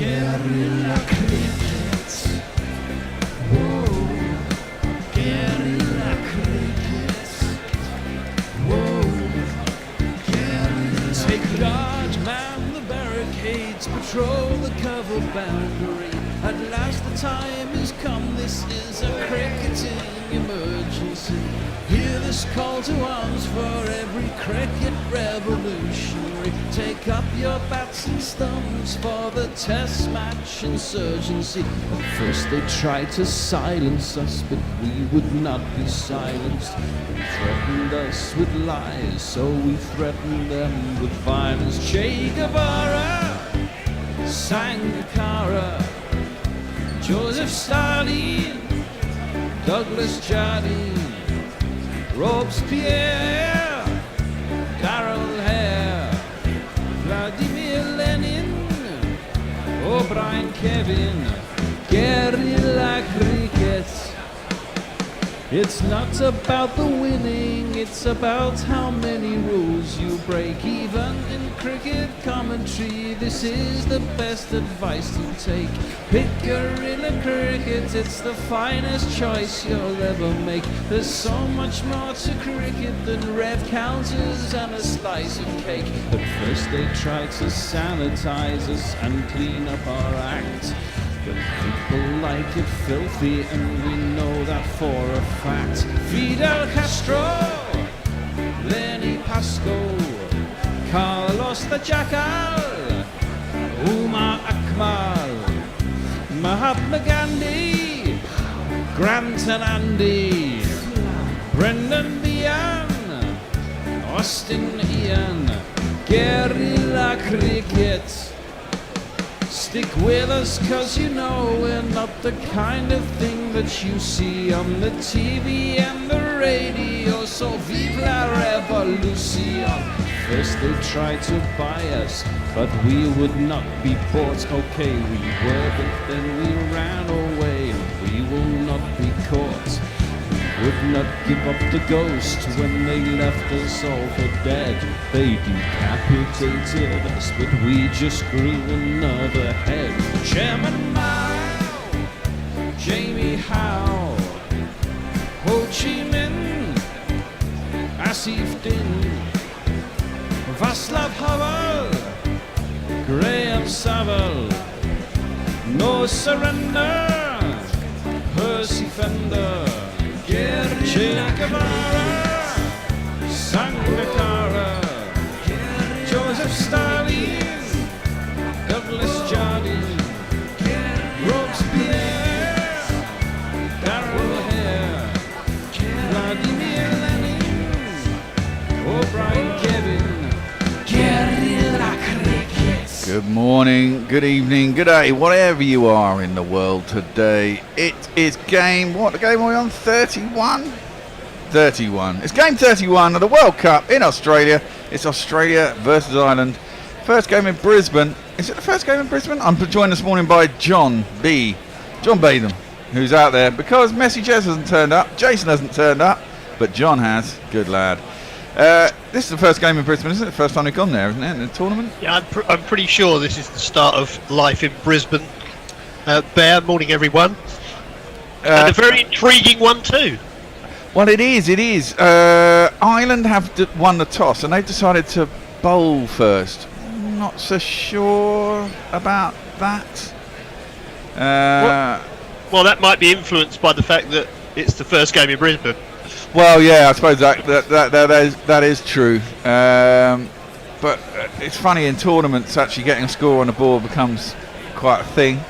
Guerrilla cricket. Whoa. Guerrilla cricket. Whoa. Guerrilla. Take guard, man the barricades, patrol the cover boundary. At last the time has come, this is a cricketing emergency. Hear this call to arms for every cricket revolutionary. Take up your bats and stumps for the test match insurgency. At first they tried to silence us, but we would not be silenced. They threatened us with lies, so we threatened them with violence. Che Guevara, Sangakkara, Joseph Stalin, Douglas Jardine, Robespierre, Darrell Hare, Vladimir Lenin, O'Brien Kevin, guerrilla cricket. It's not about the winning, it's about how many rules you break. Even in cricket commentary, this is the best advice to take. Pick guerrilla cricket, it's the finest choice you'll ever make. There's so much more to cricket than red counters and a slice of cake. At first they tried to sanitize us and clean up our act. But people like it filthy, and we know that for a fact. Fidel Castro, Lenny Pascoe, Carlos the Jackal, Umar Akmal, Mahatma Gandhi, Grant and Andy, Brendan Behan, Austin Ian, guerrilla cricket. Stick with us, cause you know we're not the kind of thing that you see on the TV and the radio. So vive la revolution. First they tried to buy us, but we would not be bought. Okay, we were, but then we ran away, and we will not be caught. Would not give up the ghost when they left us all for dead. They decapitated us, but we just grew another head. Chairman Mao, Jamie Howe, Ho Chi Minh, Asif Din, Václav Havel, Graham Saville, No Surrender, Percy Fender, Che Guevara, Sangakkara, Joseph Stalin, Douglas Jardine, Robespierre, Darrell Hare, Vladimir Lenin, O'Brien Kevin, guerrilla cricket. Good morning, good evening, good day, whatever you are in the world today. It is game, what game are we on? 31? 31. It's game 31 of the World Cup in Australia. It's Australia versus Ireland. First game in Brisbane. Is it the first game in Brisbane? I'm joined this morning by John Batham, who's out there because Messi Jez hasn't turned up, Jason hasn't turned up, but John has. Good lad. This is the first game in Brisbane, isn't it? The first time we've gone there, isn't it, in the tournament? Yeah, I'm pretty sure this is the start of life in Brisbane. Bear, morning everyone. And a very intriguing one too. Well, it is. Ireland have won the toss and they've decided to bowl first. I'm not so sure about that. Well, that might be influenced by the fact that it's the first game in Brisbane. Well, yeah, I suppose that is true. But it's funny, in tournaments, actually getting a score on the board becomes quite a thing.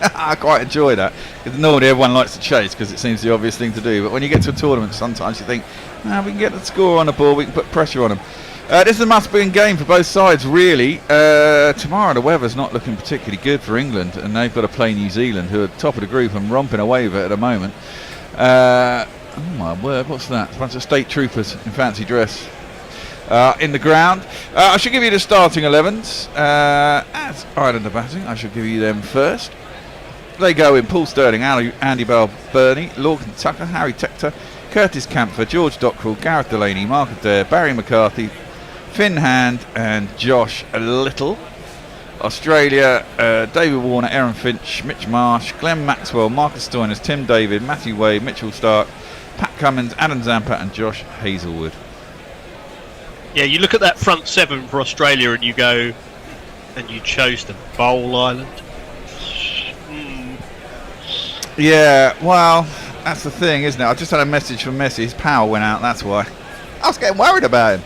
I quite enjoy that. Because normally everyone likes to chase because it seems the obvious thing to do. But when you get to a tournament, sometimes you think, we can get the score on the board, we can put pressure on them. This is a must-win game for both sides, really. Tomorrow the weather's not looking particularly good for England, and they've got to play New Zealand, who are top of the group and romping away with it at the moment. Oh my word, what's that? A bunch of state troopers in fancy dress in the ground. I should give you the starting 11s. As Ireland are batting, I should give you them first. They go in Paul Sterling, Andy Bell, Bernie, Lorcan Tucker, Harry Tector, Curtis Campher, George Dockrell, Gareth Delaney, Mark Adair, Barry McCarthy, Finn Hand and Josh Little. Australia, David Warner, Aaron Finch, Mitch Marsh, Glenn Maxwell, Marcus Stoinis, Tim David, Matthew Wade, Mitchell Stark, Pat Cummins, Adam Zampa and Josh Hazelwood. Yeah, you look at that front seven for Australia and you go, and you chose to bowl Ireland. Yeah, well, that's the thing, isn't it? I just had a message from Messi. His power went out, that's why. I was getting worried about him.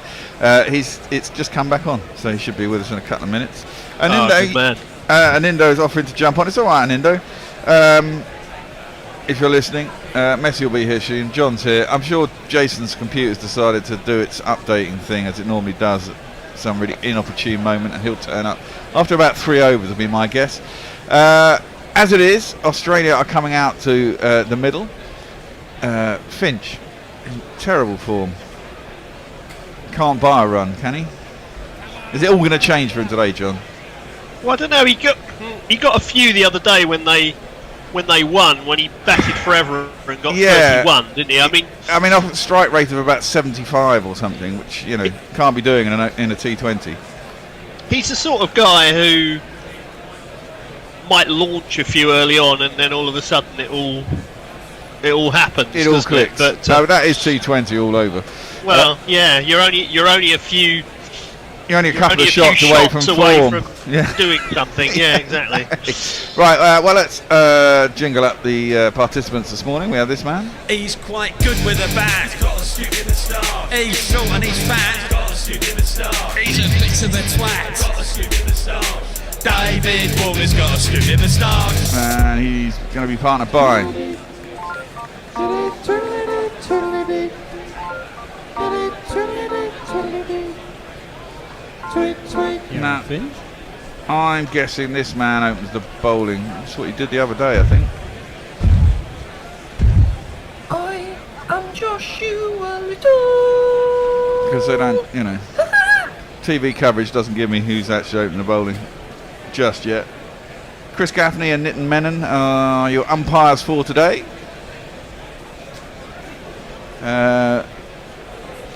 It's just come back on, so he should be with us in a couple of minutes. And Indo's offering to jump on. It's all right, Indo. If you're listening, Messi will be here soon. John's here. I'm sure Jason's computer's decided to do its updating thing as it normally does at some really inopportune moment, and he'll turn up after about 3 overs, would be my guess. As it is, Australia are coming out to the middle. Finch in terrible form. Can't buy a run, can he? Is it all going to change for him today, John? Well, I don't know. He got a few the other day when they won, when he batted forever and got 31, didn't he? I mean, off a strike rate of about 75 or something, which can't be doing in a T20. He's the sort of guy who might launch a few early on, and then all of a sudden it all happens. It all clicks. But no, that is T20 all over. Well, yeah, you're only a few. You're only a couple of shots away from form. Doing something. Yeah, exactly. Right. Well, let's jingle up the participants this morning. We have this man. He's quite good with a bat. He's got a stick in the start. He's short and he's fat. He's got a stick in the start. He's a bit of a twat. He's got a stick in the start. David Warner's got a stick in the start. And he's going to be partnered by. Now, I'm guessing this man opens the bowling. That's what he did the other day, I think. I am Joshua Little. Because they don't, TV coverage doesn't give me who's actually opening the bowling just yet. Chris Gaffney and Nitin Menon are your umpires for today.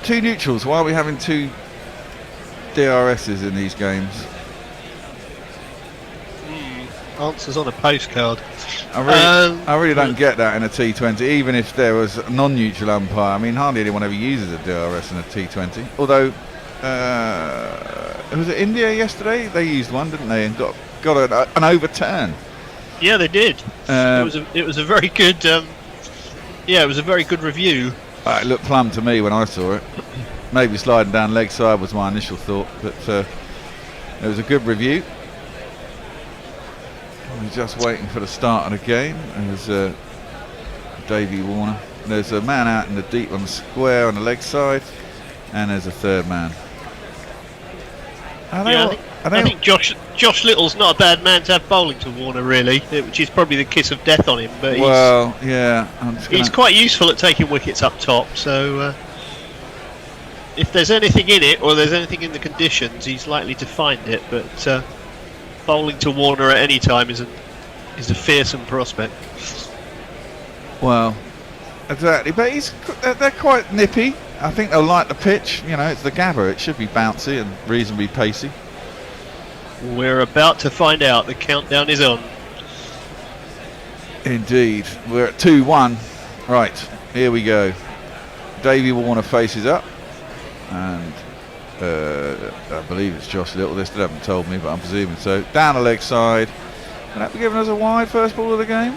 Two neutrals. Why are we having two DRSs in these games? Answers on a postcard. I really don't get that in a T20, even if there was a non-neutral umpire. I mean, hardly anyone ever uses a DRS in a T20. Although, was it India yesterday? They used one, didn't they, and got an overturn. Yeah, they did. It was a very good. It was a very good review. It looked plumb to me when I saw it. Maybe sliding down leg side was my initial thought, but it was a good review. We're just waiting for the start of the game. There's Davey Warner. There's a man out in the deep on the square on the leg side, and there's a third man. I think Josh Little's not a bad man to have bowling to Warner, really, which is probably the kiss of death on him. But he's quite useful at taking wickets up top. So if there's anything in it, or there's anything in the conditions, he's likely to find it. But bowling to Warner at any time is a fearsome prospect. Well, exactly. But they're quite nippy. I think they'll like the pitch. It's the Gabba. It should be bouncy and reasonably pacey. We're about to find out. The countdown is on. Indeed. We're at 2-1. Right, here we go. Davey Warner faces up. And I believe it's Josh Little. They still haven't told me, but I'm presuming so. Down the leg side. Can that be given us a wide first ball of the game?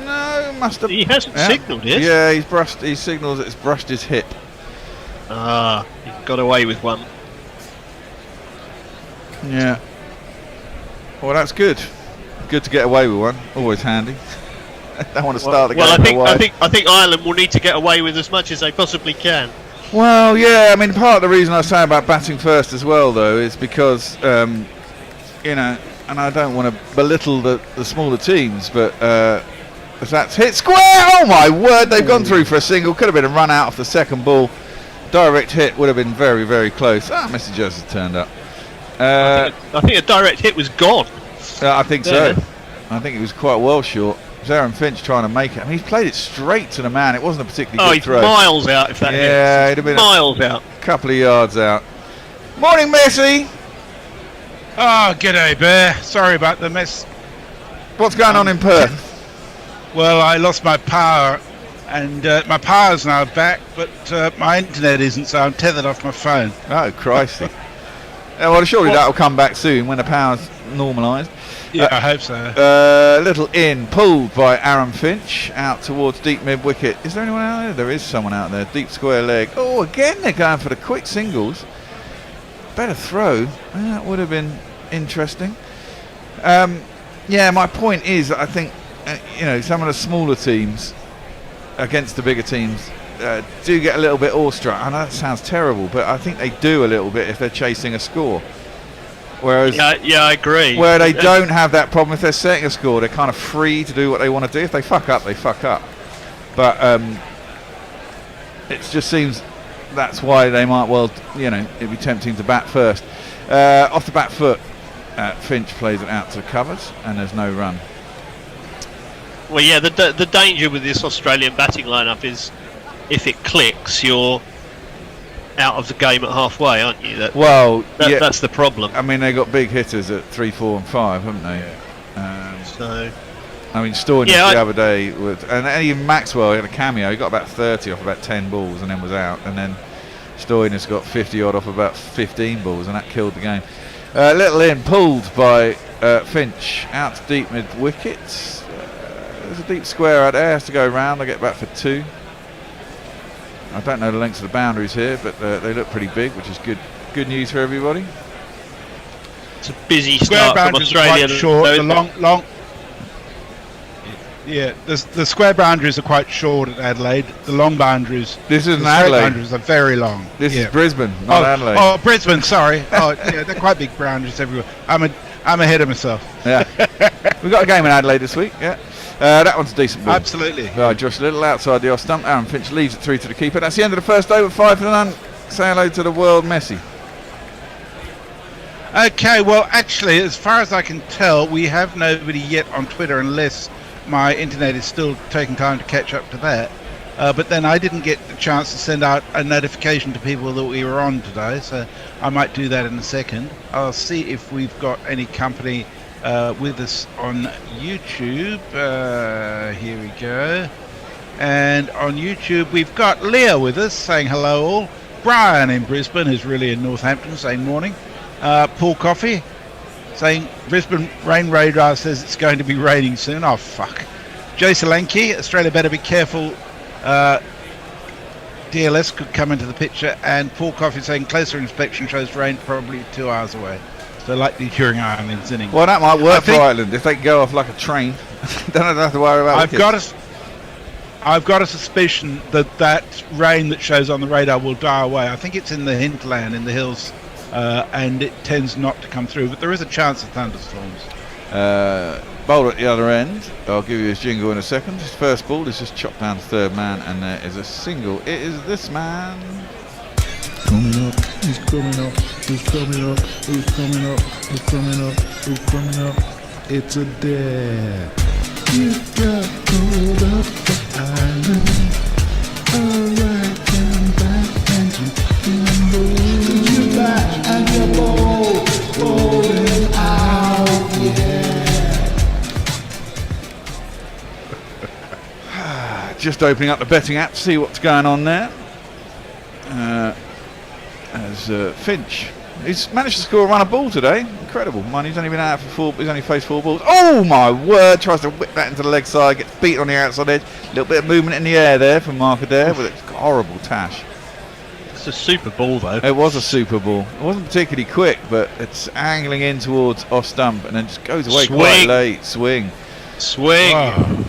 No, must have. He hasn't signalled it. Yeah, he signals it's brushed his hip. He got away with one. Yeah. Well, that's good. Good to get away with one. Always handy. Don't want to start the game. Well, I think Ireland will need to get away with as much as they possibly can. Well, yeah. I mean, part of the reason I say about batting first as well, though, is because and I don't want to belittle the smaller teams, but if that's hit square, oh my word, they've gone through for a single. Could have been a run out off the second ball. Direct hit would have been very, very close. Mr. Joseph turned up. I think a direct hit was gone. I think so. I think it was quite well short. It was Aaron Finch trying to make it. I mean, he played it straight to the man. It wasn't a particularly good throw. He's miles out if that hits. Yeah, it'd have been miles out. A couple of yards out. Morning, Messi. Oh, g'day, Bear. Sorry about the mess. What's going on in Perth? Well, I lost my power, and my power's now back, but my internet isn't, so I'm tethered off my phone. Oh, Christy. Well, surely that'll come back soon when the power's normalised. Yeah, I hope so. Little in, pulled by Aaron Finch, out towards deep mid-wicket. Is there anyone out there? There is someone out there. Deep square leg. Oh, again they're going for the quick singles. Better throw. That would have been interesting. Yeah, my point is, I think, some of the smaller teams against the bigger teams do get a little bit awestruck. I know that sounds terrible, but I think they do a little bit if they're chasing a score. Whereas, yeah, I agree. Where they don't have that problem if they're setting a score, they're kind of free to do what they want to do. If they fuck up, they fuck up. But it just seems that's why they might well, it'd be tempting to bat first. Off the back foot, Finch plays it out to covers, and there's no run. Well, yeah, the danger with this Australian batting lineup is if it clicks, you're out of the game at halfway, aren't you? That's the problem. I mean, they got big hitters at 3, 4 and 5, haven't they? I mean, Stoinis the other day, and even Maxwell had a cameo. He got about 30 off about 10 balls and then was out. And then Stoinis got 50 odd off about 15 balls, and that killed the game. Little in, pulled by Finch, out to deep mid wickets. There's a deep square out there, has to go round. They get back for 2. I don't know the lengths of the boundaries here, but they look pretty big, which is good news for everybody. It's a busy start from Australia. Quite short. The long. Yeah, the square boundaries are quite short at Adelaide. The long boundaries. This isn't Adelaide. Boundaries are very long. This is Brisbane, not Adelaide. Oh, Brisbane. Sorry. Oh, yeah, they're quite big boundaries everywhere. I'm ahead of myself. Yeah, we've got a game in Adelaide this week. Yeah. That one's a decent ball. Absolutely. Josh Little outside the off stump. Aaron Finch leaves it through to the keeper. That's the end of the first over. 5 for none. Say hello to the world, Messi. Okay, well, actually, as far as I can tell, we have nobody yet on Twitter, unless my internet is still taking time to catch up to that. But then I didn't get the chance to send out a notification to people that we were on today, so I might do that in a second. I'll see if we've got any company with us on YouTube. Here we go. And on YouTube we've got Leah with us saying hello all. Brian in Brisbane, who's really in Northampton, saying morning. Paul Coffey saying Brisbane rain radar says it's going to be raining soon. Oh fuck. Joe Solanke, Australia better be careful. DLS could come into the picture. And Paul Coffey saying closer inspection shows rain probably 2 hours away. So likely during Ireland's innings. Well, that might work for Ireland if they can go off like a train. Don't have to worry about. I've got a suspicion that rain that shows on the radar will die away. I think it's in the hinterland, in the hills, and it tends not to come through. But there is a chance of thunderstorms. Bowler at the other end. I'll give you his jingle in a second. His first ball is just chopped down to third man, and there is a single. It is this man. Coming up, he's coming up, he's coming up, he's coming up, he's coming up, he's coming up. It's a dare. You got pulled up the island. Alright, come back and you can roll. You back and you're rolling out, yeah. Just opening up the betting app to see what's going on there. As Finch, he's managed to score a run of ball today. Incredible. Man, he's only been out for 4. He's only faced 4 balls. Oh my word! Tries to whip that into the leg side. Gets beat on the outside edge. A little bit of movement in the air there from Mark Adair, with a horrible tash. It's a super ball though. It was a super ball. It wasn't particularly quick, but it's angling in towards off stump and then just goes away quite late. Swing. Wow.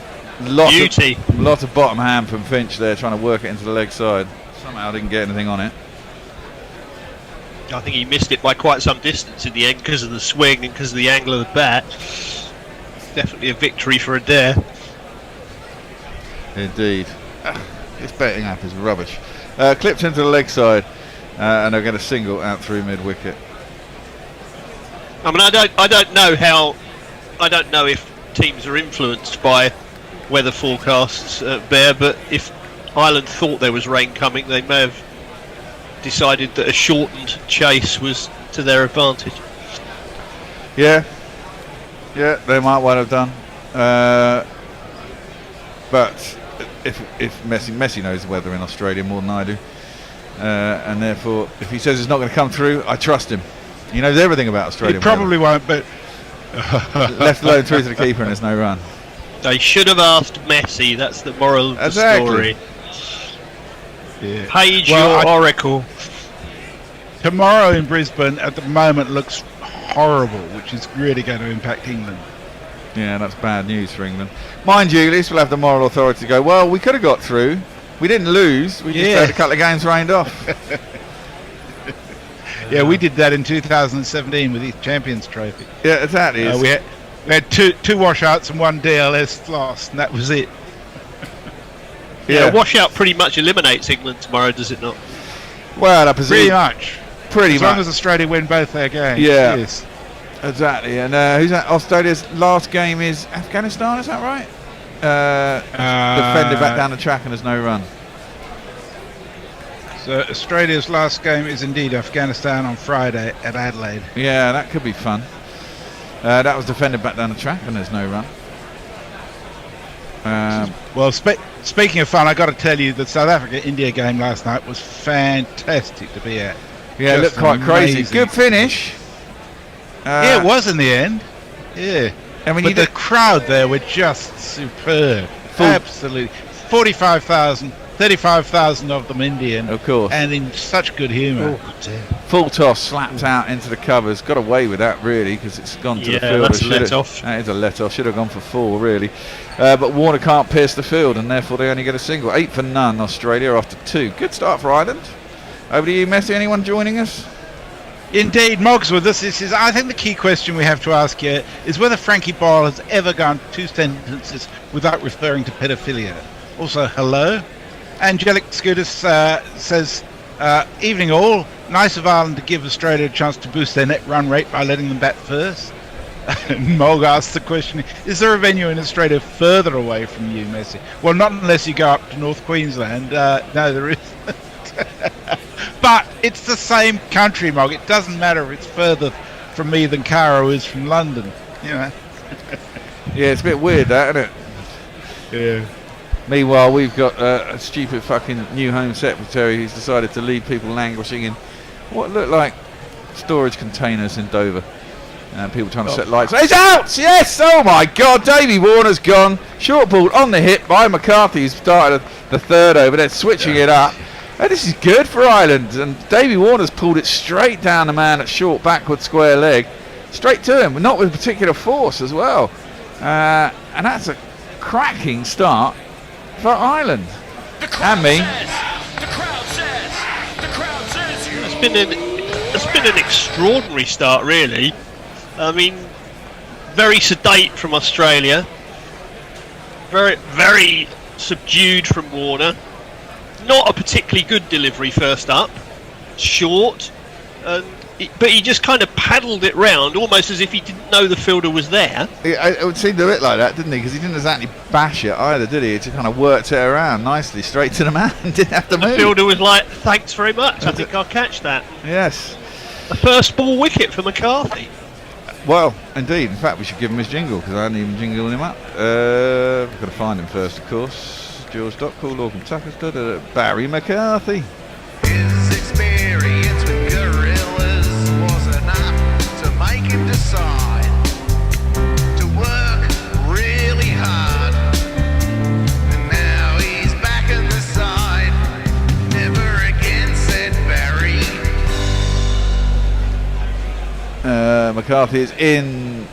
Beauty. Lot of bottom hand from Finch there, trying to work it into the leg side. Somehow didn't get anything on it. I think he missed it by quite some distance in the end because of the swing and because of the angle of the bat. Definitely a victory for Adair. Indeed. This betting app is rubbish. Clipped into the leg side, and they'll get a single out through mid wicket. I mean, I don't know if teams are influenced by weather forecasts, Bear, but if Ireland thought there was rain coming, they may have decided that a shortened chase was to their advantage. Yeah, they might well have done. But if Messi knows the weather in Australia more than I do, and therefore if he says it's not going to come through, I trust him. He knows everything about Australia. He probably won't, but left alone through to the keeper and there's no run. They should have asked Messi. That's the moral of the story. Yeah. Page your oracle. Tomorrow in Brisbane at the moment looks horrible, which is really going to impact England. Yeah, that's bad news for England. Mind you, at least we'll have the moral authority to go, well, we could have got through. We didn't lose. We just had a couple of games rained off. Yeah, we did that in 2017 with the Champions Trophy. Yeah, exactly. We had two washouts and one DLS loss, and that was it. Yeah, washout pretty much eliminates England tomorrow, does it not? Well, I presume. Pretty much. As long as Australia win both their games. Yeah. Yes. Exactly. And who's that? Australia's last game is Afghanistan, is that right? Defended back down the track and there's no run. So Australia's last game is indeed Afghanistan on Friday at Adelaide. Yeah, that could be fun. That was defended back down the track and there's no run. Well, speaking of fun, I got to tell you the South Africa-India game last night was fantastic to be at. Yeah, it looked quite crazy. Good finish. Yeah, it was in the end. Yeah. I mean, but the crowd there were just superb. Absolutely. 45,000, 35,000 of them Indian. Of course. And in such good humour. Full toss, slapped out into the covers. Got away with that, really, because it's gone to the field. That's a let-off. That is a let-off. Should have gone for 4, really. But Warner can't pierce the field, and therefore they only get a single. 8 for none, Australia, after 2. Good start for Ireland. Over to you, Messi. Anyone joining us? Indeed, Mogsworth, this is, I think the key question we have to ask here is whether Frankie Boyle has ever gone 2 sentences without referring to pedophilia. Also, hello. Angelic Scudis says, evening all. Nice of Ireland to give Australia a chance to boost their net run rate by letting them bat first. Mog asks the question, is there a venue in Australia further away from you, Messi? Well, not unless you go up to North Queensland. No, there isn't. But it's the same country, Mog. It doesn't matter if it's further from me than Caro is from London. You know. Yeah, it's a bit weird, that, isn't it? Yeah. Meanwhile, we've got a stupid fucking new Home Secretary who's decided to leave people languishing in what look like storage containers in Dover. People trying to set lights. It's out! Yes! Oh my God! Davey Warner's gone. Short ball on the hip by McCarthy, who's started the third over. They're switching it up. This is good for Ireland. And Davey Warner's pulled it straight down the man at short, backward, square leg. Straight to him, but not with particular force as well. And that's a cracking start for Ireland. And me. It's been an extraordinary start, really. I mean, very sedate from Australia. Very, very subdued from Warner. Not a particularly good delivery first up. Short. But he just kind of paddled it round, almost as if he didn't know the fielder was there. It would seem a bit like that, didn't he? Because he didn't exactly bash it either, did he? He just kind of worked it around nicely, straight to the man. Didn't have to move. The fielder was like, thanks very much, I think I'll catch that. Yes. A first ball wicket for McCarthy. Well, indeed. In fact, we should give him his jingle, because I hadn't even jingled him up. We've got to find him first, of course. George Dockall, Lorcan Tucker, Barry McCarthy. His experience with gorillas was enough to make him decide to work really hard. And now he's back in the side. Never again, said Barry. McCarthy is in.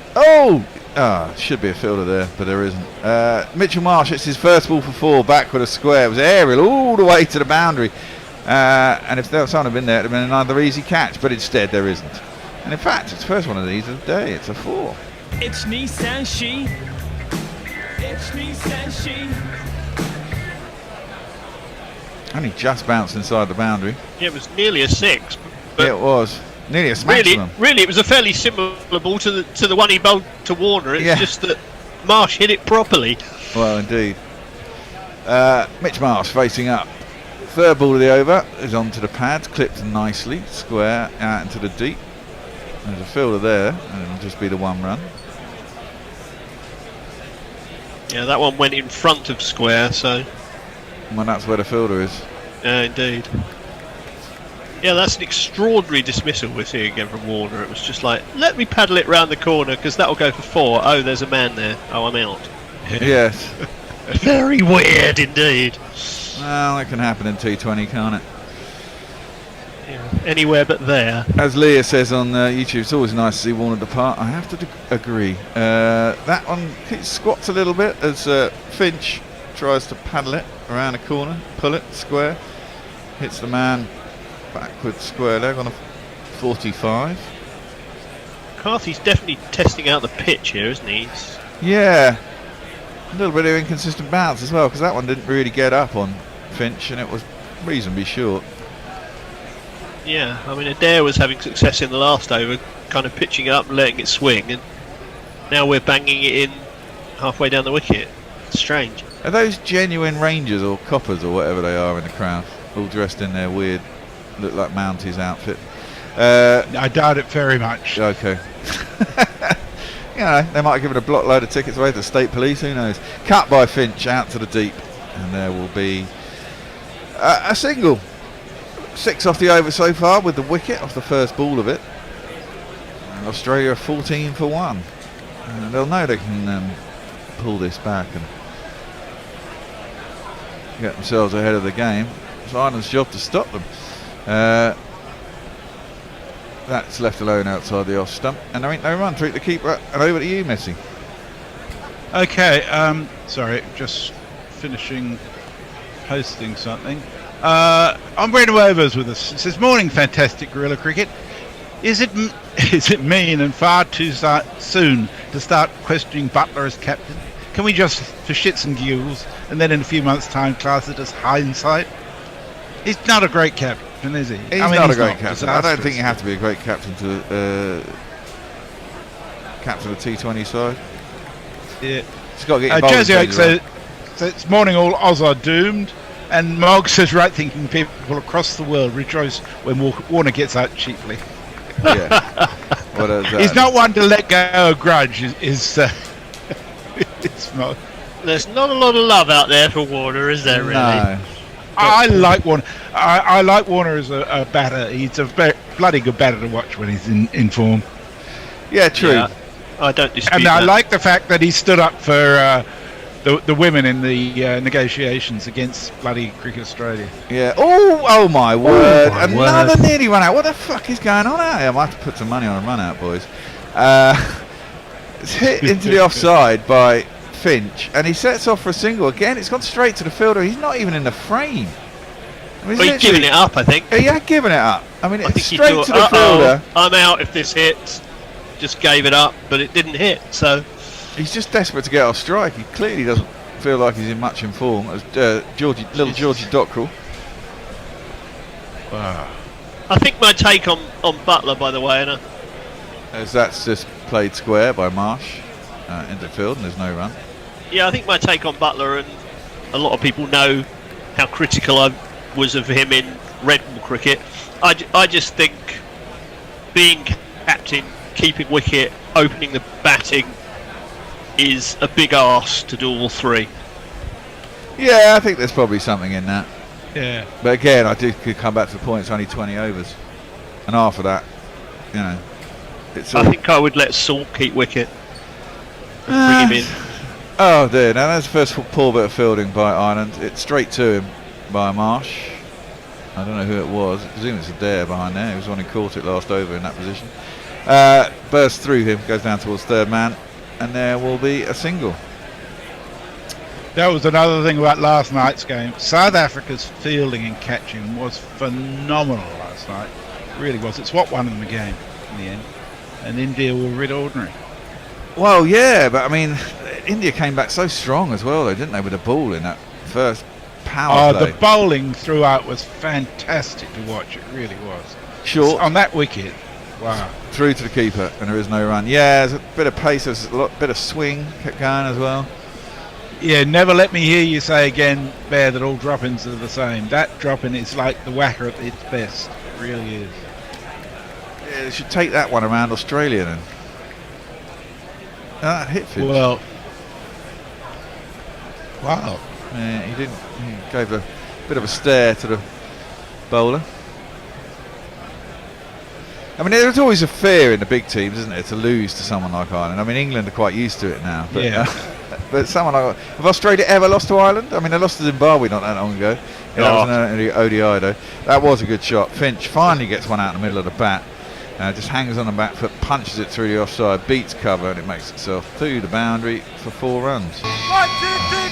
Should be a fielder there, but there isn't. Mitchell Marsh, it's his first ball for 4, back with a square. It was aerial all the way to the boundary. And if someone had been there, it would have been another easy catch, but instead there isn't. And in fact, it's the first one of these of the day. It's a 4. It's Nissan She. It's Nissan She. Only just bounced inside the boundary. Yeah, it was nearly a 6. But Yeah, it was. Nearly a smash them. Really, it was a fairly similar ball to the one he bowled to Warner. It's just that Marsh hit it properly. Well, indeed. Mitch Marsh facing up. Third ball of the over is onto the pads, clipped nicely, square out into the deep. There's a fielder there, and it'll just be the one run. Yeah, that one went in front of square, so... Well, that's where the fielder is. Yeah, indeed. Yeah, that's an extraordinary dismissal we're seeing again from Warner. It was just like, let me paddle it round the corner, because that'll go for 4. Oh, there's a man there. Oh, I'm out. Yes. Very weird indeed. Well, that can happen in T20, can't it? Yeah. Anywhere but there. As Leah says on YouTube, it's always nice to see Warner depart. I have to agree. That one squats a little bit as Finch tries to paddle it around a corner, pull it square, hits the man backwards square leg on a 45. Carthy's definitely testing out the pitch here, isn't he? Yeah, a little bit of inconsistent bounce as well, because that one didn't really get up on Finch and it was reasonably short. Yeah, I mean Adair was having success in the last over, kind of pitching it up and letting it swing, and now we're banging it in halfway down the wicket. It's strange. Are those genuine Rangers or Coppers or whatever they are in the crowd, all dressed in their weird, look like Mounties outfit? I doubt it very much. Okay. You know, they might have given a block load of tickets away to the state police, who knows. Cut by Finch out to the deep, and there will be a single. 6 off the over so far with the wicket off the first ball of it. And Australia are 14 for 1. And they'll know they can pull this back and get themselves ahead of the game. It's Ireland's job to stop them. That's left alone outside the off stump, and there ain't no run. Treat the keeper, and over to you, Missy. Okay, sorry, just finishing posting something. I'm Brandon Wovers with us. It says, morning, fantastic guerrilla cricket. Is it mean and far too soon to start questioning Butler as captain? Can we just, for shits and giggles, and then in a few months' time, class it as hindsight? He's not a great captain, is he? He's not a great captain. I don't think you have to be a great captain to captain a T20 side. Yeah. He's got to get your Jersey Oak right. says, it's morning all Oz are doomed. And Mog says, right thinking people across the world rejoice when Warner gets out cheaply. Yeah. He's not one to let go of grudge, is Mog. There's not a lot of love out there for Warner, is there, really? No. I like Warner. I like Warner as a batter. He's a bloody good batter to watch when he's in form. Yeah, true. Yeah, I don't dispute And that. I like the fact that he stood up for the women in the negotiations against bloody Cricket Australia. Yeah. Oh my word! my Another word. nearly run out. What the fuck is going on out here? I might have to put some money on a run out, boys. It's hit into the offside by Finch, and he sets off for a single again. It's gone straight to the fielder. He's not even in the frame. I mean, Well, he's giving it up, I think. He had given it up. I mean, I it's think he straight thought, to the fielder. I'm out if this hits. Just gave it up, but it didn't hit, so... He's just desperate to get off strike. He clearly doesn't feel like he's in much in form. As Georgie Dockrell. Wow. I think my take on Butler, by the way, and As that's just played square by Marsh into field, and there's no run. yeah, I think my take on Butler, and a lot of people know how critical I was of him in red ball cricket. I just think being captain, keeping wicket, opening the batting is a big arse to do all three. Yeah, I think there's probably something in that. Yeah. But again, I could come back to the point. It's only 20 overs, and after that, you know, it's. I think I would let Salt keep wicket. And bring him in. Oh dear! Now that's the first poor bit of fielding by Ireland. It's straight to him by Marsh. I don't know who it was. I presume it's Adair behind there. He was the one who caught it last over in that position. Bursts through him, goes down towards third man, and there will be a single. That was another thing about last night's game. South Africa's fielding and catching was phenomenal last night. It really was. It's what won them the game in the end. And India were rid ordinary. Well, yeah, but I mean, India came back so strong as well, though, didn't they, with the ball in that first power play? The bowling throughout was fantastic to watch. It really was. Short. On that wicket, wow. Through to the keeper, and there is no run. Yeah, there's a bit of pace, there's a bit of swing kept going as well. Yeah, never let me hear you say again, Bear, that all drop-ins are the same. That drop-in is like the whacker at its best. It really is. They should take that one around Australia then. That hit Finch. Well, wow. Yeah, he didn't. He gave a bit of a stare to the bowler. I mean, there's always a fear in the big teams, isn't there, to lose to someone like Ireland. I mean, England are quite used to it now. But, Yeah. But someone like... Have Australia ever lost to Ireland? I mean, they lost to Zimbabwe not that long ago. Yeah, that was an ODI, though. That was a good shot. Finch finally gets one out in the middle of the bat. Just hangs on the back foot, punches it through the offside, beats cover, and it makes itself to the boundary for 4 runs. 1, 2, 3,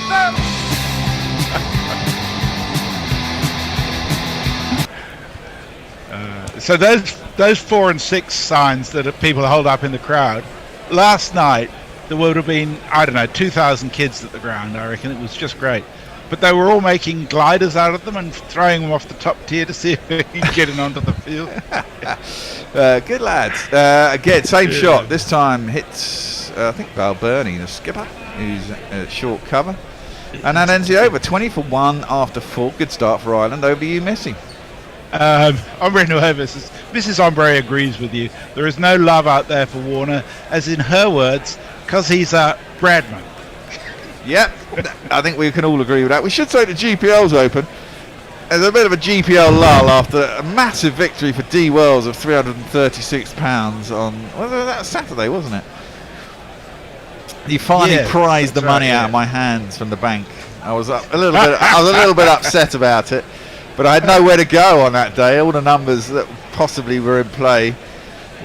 4. So those 4 and 6 signs that people hold up in the crowd. Last night there would have been, I don't know, 2,000 kids at the ground. I reckon it was just great. But they were all making gliders out of them and throwing them off the top tier to see if they could get it onto the field. Good lads. Again, same shot. This time hits, I think, Balburney, the skipper, who's short cover. And that ends the over. 20 for 1 after 4. Good start for Ireland. Over to you, Messi. Hombre Nuevas, Mrs. Hombre agrees with you. There is no love out there for Warner, as in her words, because he's a Bradman. Yep, I think we can all agree with that. We should say the GPL's open. There's a bit of a GPL lull after a massive victory for D Wells of £336 on, well, that was Saturday, wasn't it? He finally prized the money out of my hands from the bank. I was a little bit upset about it. But I had nowhere to go on that day. All the numbers that possibly were in play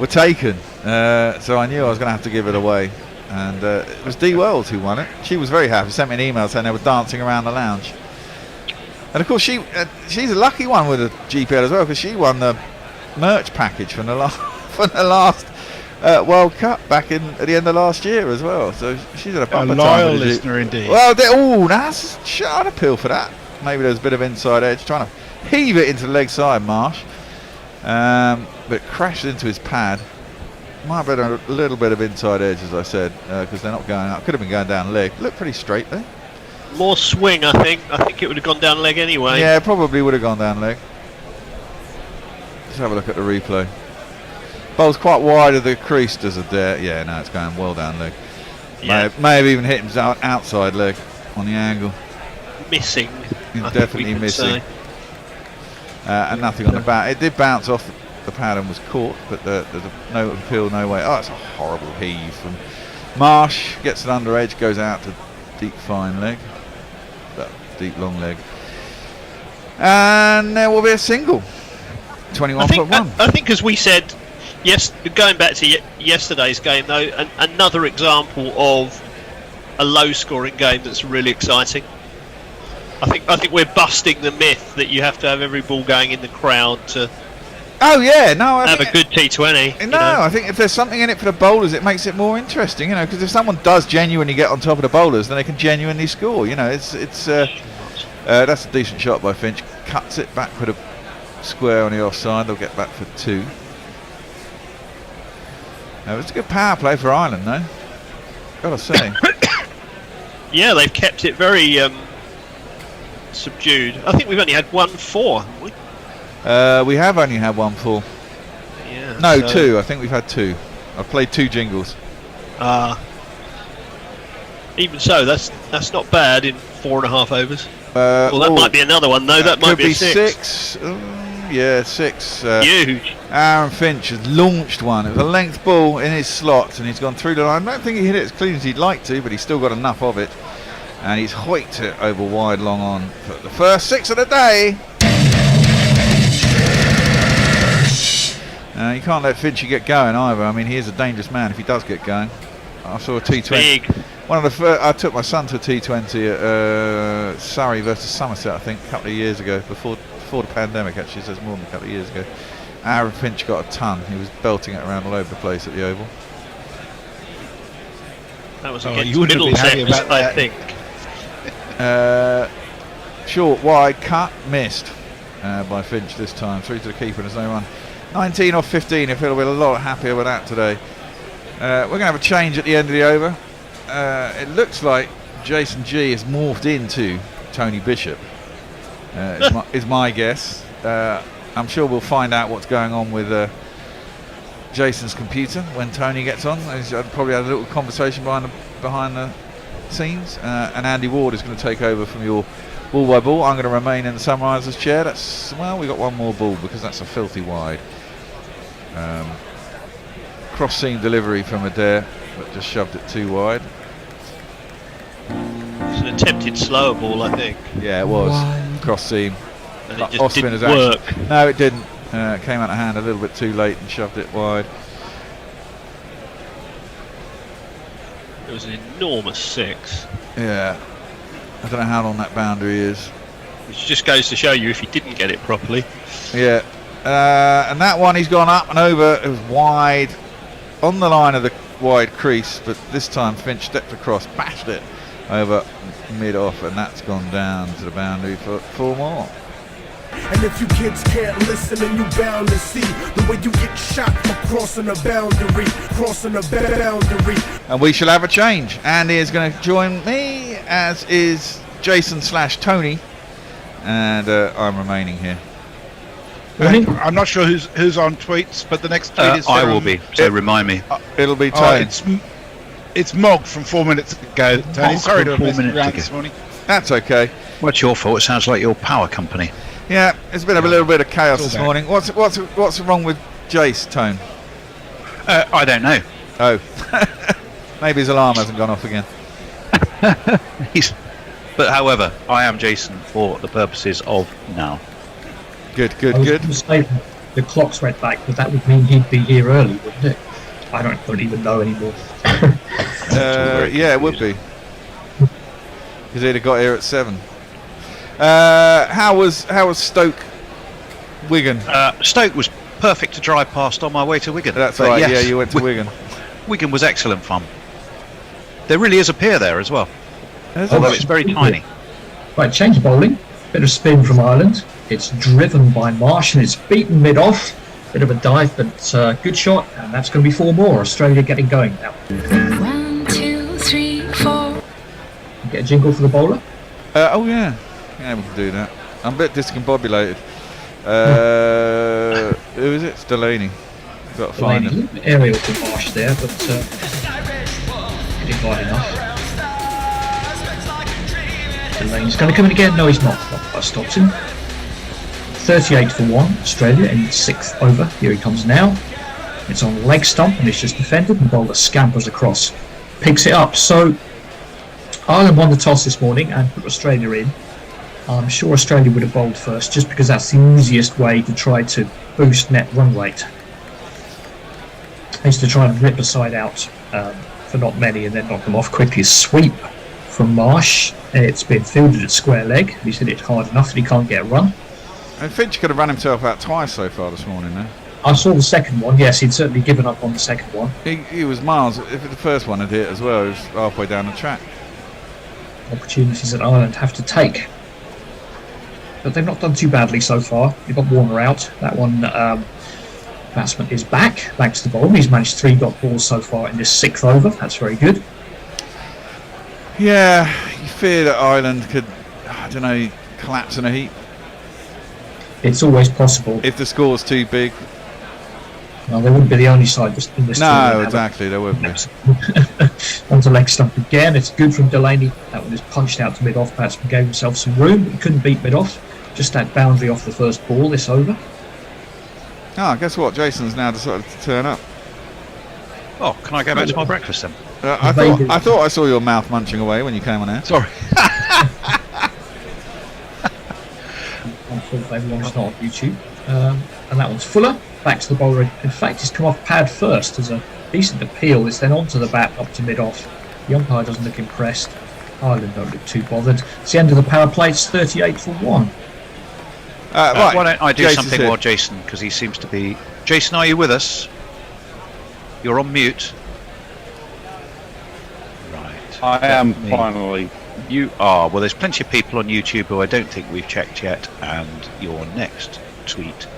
were taken. So I knew I was going to have to give it away. And it was Dee Wells who won it. She was very happy. Sent me an email saying they were dancing around the lounge. And of course, she's a lucky one with a GPL as well, because she won the merch package from the last World Cup back at the end of last year as well. So she's had a bumper time. A loyal listener indeed. Well, that's I'd appeal for that. Maybe there's a bit of inside edge, trying to heave it into the leg side, Marsh, but crashed into his pad. Might have been a little bit of inside edge, as I said, because they're not going out. Could have been going down leg. Looked pretty straight there. More swing, I think. I think it would have gone down leg anyway. Yeah, probably would have gone down leg. Let's have a look at the replay. Bowl's quite wide of the crease, does it there? Yeah, no, it's going well down leg. Yeah. May have even hit him outside leg on the angle. Missing. Definitely missing. And nothing on the bat. It did bounce off the pad and was caught, but there's no appeal, no way. Oh, it's a horrible heave from Marsh. Gets it under edge, goes out to deep fine leg, deep long leg, and there will be a single. 21.1. I think, as we said, yes. Going back to yesterday's game, though, another example of a low-scoring game that's really exciting. I think we're busting the myth that you have to have every ball going in the crowd to. Oh yeah, no. I have a good T20. No, I think if there's something in it for the bowlers, it makes it more interesting. Because if someone does genuinely get on top of the bowlers, then they can genuinely score. It's that's a decent shot by Finch. Cuts it back for the square on the offside. They'll get back for 2. It's a good power play for Ireland, though. Gotta say. Yeah, they've kept it very subdued. I think we've only had 1-4, haven't we? We have only had 1-4. Yeah. No, 2. I think we've had 2. I've played 2 jingles. Even so, that's not bad in 4.5 overs. That might be another one, though. That might be 6. Yeah, 6. Huge. Aaron Finch has launched one. It was a length ball in his slot, and he's gone through the line. I don't think he hit it as clean as he'd like to, but he's still got enough of it. And he's hoiked it over wide long on for the first 6 of the day. You can't let Finchy get going either. I mean, he is a dangerous man if he does get going. I saw a T20. Big. One of the first, I took my son to a T20 at Surrey versus Somerset, I think, a couple of years ago, before the pandemic. Actually, so it's more than a couple of years ago. Aaron Finch got a ton. He was belting it around all over the place at the Oval. That was against Middlesex, I think. Short, wide, cut, missed by Finch this time. Through to the keeper, there's no run. 19 off 15, I feel we're a lot happier with that today. We're going to have a change at the end of the over. It looks like Jason G has morphed into Tony Bishop, is my guess. I'm sure we'll find out what's going on with Jason's computer when Tony gets on. He's probably had a little conversation behind the scenes, and Andy Ward is going to take over from your ball by ball. I'm going to remain in the summarisers chair. We got one more ball because that's a filthy wide. Cross seam delivery from Adair, but just shoved it too wide. It's an attempted slower ball, I think. Yeah, it was cross seam. And it just didn't work. No, it didn't. It came out of hand a little bit too late and shoved it wide. It was an enormous 6. Yeah, I don't know how long that boundary is. Which just goes to show you if he didn't get it properly. Yeah, and that one he's gone up and over. It was wide, on the line of the wide crease, but this time Finch stepped across, bashed it over mid-off, and that's gone down to the boundary for 4 more. And if you kids can't listen, then you bound to see the way you get shot for crossing a boundary, And we shall have a change. Andy is going to join me, as is Jason/Tony, and I'm remaining here. I'm not sure who's on tweets, but the next tweet is. I will be. So remind me. It'll be Tony. It's Mog from 4 minutes ago. Tony, sorry to have missed you around this morning. That's okay. What's your fault? It sounds like your power company. Yeah, it's been a little bit of chaos this morning. What's wrong with Jace, Tone? I don't know. Oh, maybe his alarm hasn't gone off again. But however, I am Jason for the purposes of now. Good. The clocks went back, but that would mean he'd be here early, wouldn't it? I don't even know anymore. Yeah, it would be. Because he'd have got here at 7. How was Stoke Wigan? Stoke was perfect to drive past on my way to Wigan. That's right, yes, yeah, you went to Wigan. Wigan was excellent fun. There really is a pier there as well, although it's very tiny. Right, change of bowling, bit of spin from Ireland. It's driven by Marsh and it's beaten mid-off. Bit of a dive, but good shot, and that's going to be 4 more. Australia getting going now. 1, 2, 3, 4. Get a jingle for the bowler? Oh yeah, we can do that. I'm a bit discombobulated. Who is it? It's Delaney. Got to find him. Aerial to Marsh there, but getting wide enough. Delaney's going to come in again. No, he's not. I stopped him. 38 for 1, Australia in 6th over. Here he comes now. It's on leg stump and it's just defended, and the bowler scampers across, picks it up. So Ireland won the toss this morning and put Australia in. I'm sure Australia would have bowled first, just because that's the easiest way to try to boost net run rate. Is to try and rip a side out for not many and then knock them off quickly. Sweep from Marsh. It's been fielded at square leg. He's hit it hard enough that he can't get a run. And Finch could have run himself out twice so far this morning, though. I saw the second one. Yes, he'd certainly given up on the second one. He was miles. If the first one had hit as well, he was halfway down the track. Opportunities that Ireland have to take. But they've not done too badly so far. They've got Warner out. That one, batsman is back to the bowl. He's managed 3 dot balls so far in this 6th over. That's very good. Yeah, you fear that Ireland could, I don't know, collapse in a heap. It's always possible. If the score's too big. Well, they wouldn't be the only side in this No, exactly, they wouldn't be. Onto leg stump again. It's good from Delaney. That one is punched out to mid-off. Batsman gave himself some room, but he couldn't beat mid-off. Just that boundary off the first ball this over. Guess what? Jason's now decided to turn up. Oh, can I go back to my breakfast then? I thought I saw your mouth munching away when you came on air. Sorry. Everyone's not on YouTube. And that one's Fuller. Back to the bowler. In fact, he's come off pad first. There's a decent appeal. It's then onto the bat up to mid-off. The umpire doesn't look impressed. Ireland don't look too bothered. It's the end of the power play. It's 38 for 1. Right. Why don't I do Jason's something here. while Jason, because he seems to be... Jason, are you with us? You're on mute. Right. I am finally. You are. Well, there's plenty of people on YouTube who I don't think we've checked yet, and your next tweet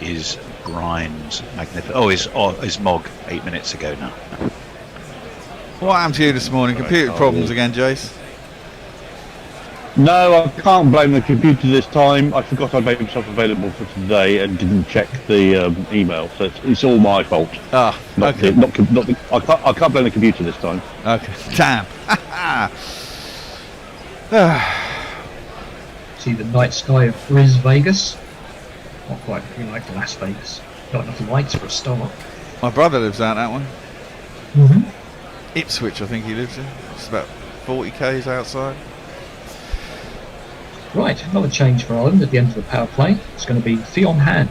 is Brian's magnificent. Is Mog 8 minutes ago now. What happened to you this morning? Computer problems again, Jace? No, I can't blame the computer this time. I forgot I'd made myself available for today and didn't check the email, so it's all my fault. Ah, okay. I can't blame the computer this time. Okay, damn. See the night sky of Vegas. Not quite like Las Vegas. Not enough lights for a start. My brother lives out that one. Ipswich, I think he lives in. It's about 40 k's outside. Right, another change for Ireland at the end of the power play. It's going to be Theon Hand.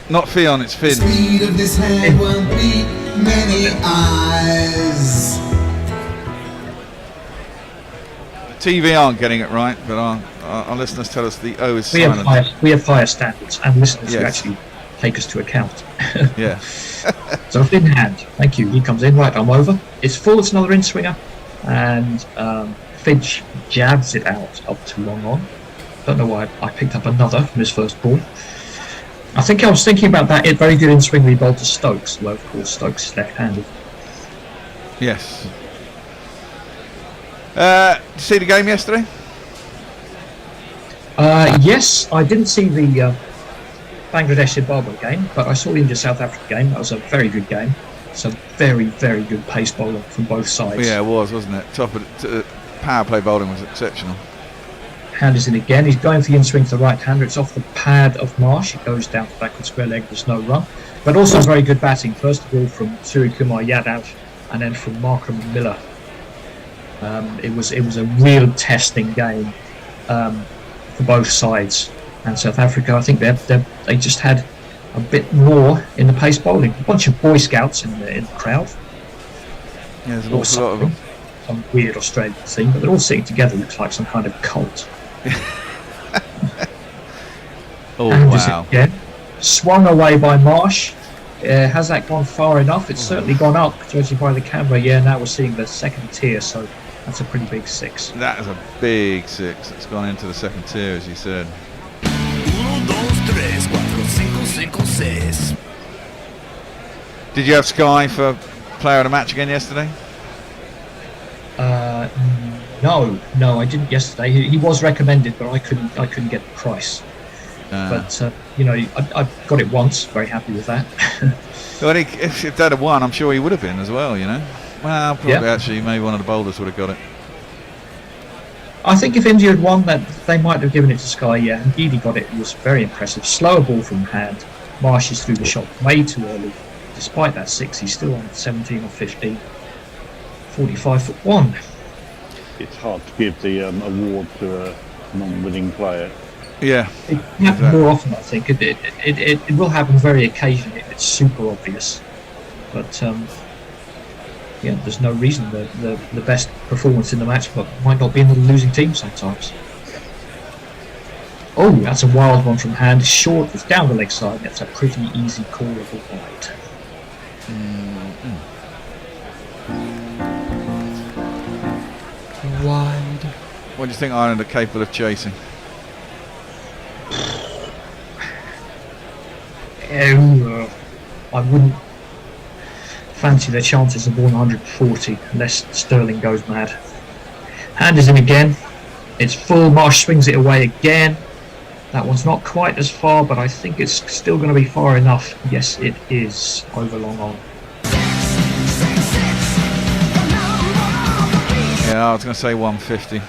Not Theon, it's Finn. Speed of this hand won't be many eyes. TV aren't getting it right, but our listeners tell us the O is silent. We have higher standards, and listeners who Yes. actually take us to account. Yeah. So Thin Hand, thank you. He comes in, right, I'm over. It's full, it's another in-swinger, and Finch jabs it out up to long on. Don't know why I picked up another from his first ball. I think I was thinking about that very good in-swing we bowled to Stokes, although of course Stokes is left-handed. Yes. Did you see the game yesterday? Yes, I didn't see the Bangladesh-Zimbabwe game, but I saw the India-South Africa game. That was a very good game. It's a very, very good pace bowler from both sides. Yeah, it was, wasn't it? Top of power play bowling was exceptional. Hand is in again. He's going for the in-swing to the right-hander. It's off the pad of Marsh. It goes down to backward square leg. There's no run. But also very good batting. First of all from Suryakumar Yadav and then from Markham Miller. It was a real testing game for both sides. And South Africa, I think they just had a bit more in the pace bowling. A bunch of Boy Scouts in the crowd. Yeah, there's an awful lot of them. Some weird Australian thing, but they're all sitting together. Looks like some kind of cult. Oh, and wow. Again, swung away by Marsh. Has that gone far enough? It's certainly gone up, judging by the camera. Yeah, now we're seeing the second tier, so that's a pretty big six. That is a big six. It's gone into the second tier, as you said. 1, 2, 3, 4, 5, 5, 6. Did you have Sky for player of the match again yesterday? No, I didn't yesterday. He was recommended, but I couldn't get the price. But I got it once. Very happy with that. Well, if they'd have won, I'm sure he would have been as well. You know. Well, probably actually, maybe one of the bowlers would have got it. I think if India had won, that they might have given it to Sky. Yeah, indeed he got it. It was very impressive. Slower ball from Hand. Marshes through the shot way too early. Despite that six, he's still on 17 or 15. 45-1. It's hard to give the award to a non-winning player. Yeah. It happens more often, I think. It will happen very occasionally if it's super obvious. But there's no reason the best performance in the match might not be in the losing team sometimes. Oh, that's a wild one from Hand. Short, it's down the leg side. That's a pretty easy call of a wide. Wide. What do you think Ireland are capable of chasing? I wouldn't fancy their chances of 140 unless Sterling goes mad. Hand is in again. It's full. Marsh swings it away again. That one's not quite as far, but I think it's still going to be far enough. Yes, it is. Over long on. Yeah, I was going to say 150.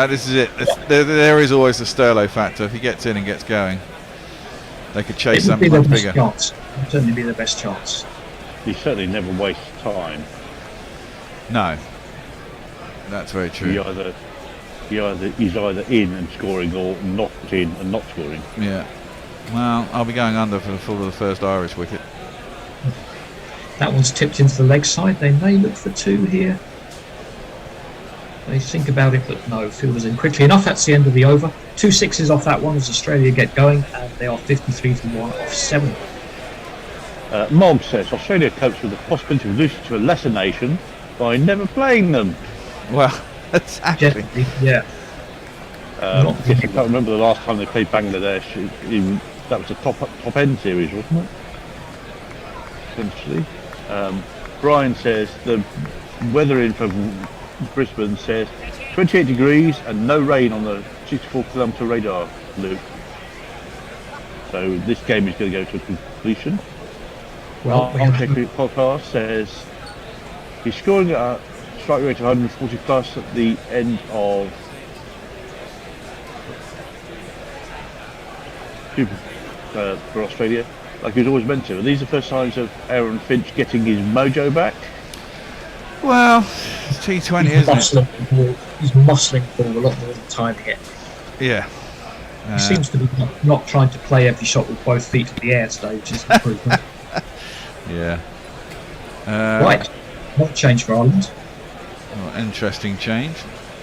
This is it. There is always the Sterlo factor. If he gets in and gets going, they could chase something much bigger. It would certainly be the best chance. He certainly never wastes time. No, that's very true. He's either in and scoring or not in and not scoring. Yeah. Well, I'll be going under for the full of the first Irish wicket. That one's tipped into the leg side. They may look for two here. They think about it, but no, fielders in quickly enough. That's the end of the over. 2 sixes off that one as Australia get going, and they are 53-1 off 7. Mog says Australia copes with the possibility of losing to a lesser nation by never playing them. Well, exactly. Yeah. I can't remember the last time they played Bangladesh. That was a top end series, wasn't it? Essentially. Brian says the weather in from Brisbane says 28 degrees and no rain on the 64-kilometre radar loop. So this game is going to go to a completion. Well, Our Cricket podcast says he's scoring at a strike rate of 140 plus at the end of for Australia, like he was always meant to. Are these the first signs of Aaron Finch getting his mojo back? Well, it's T20, isn't it? He's muscling the ball a lot more than timing it. Yeah. He seems to be not trying to play every shot with both feet in the air today, which is an improvement. Yeah. Right. What change for Ireland? Well, interesting change.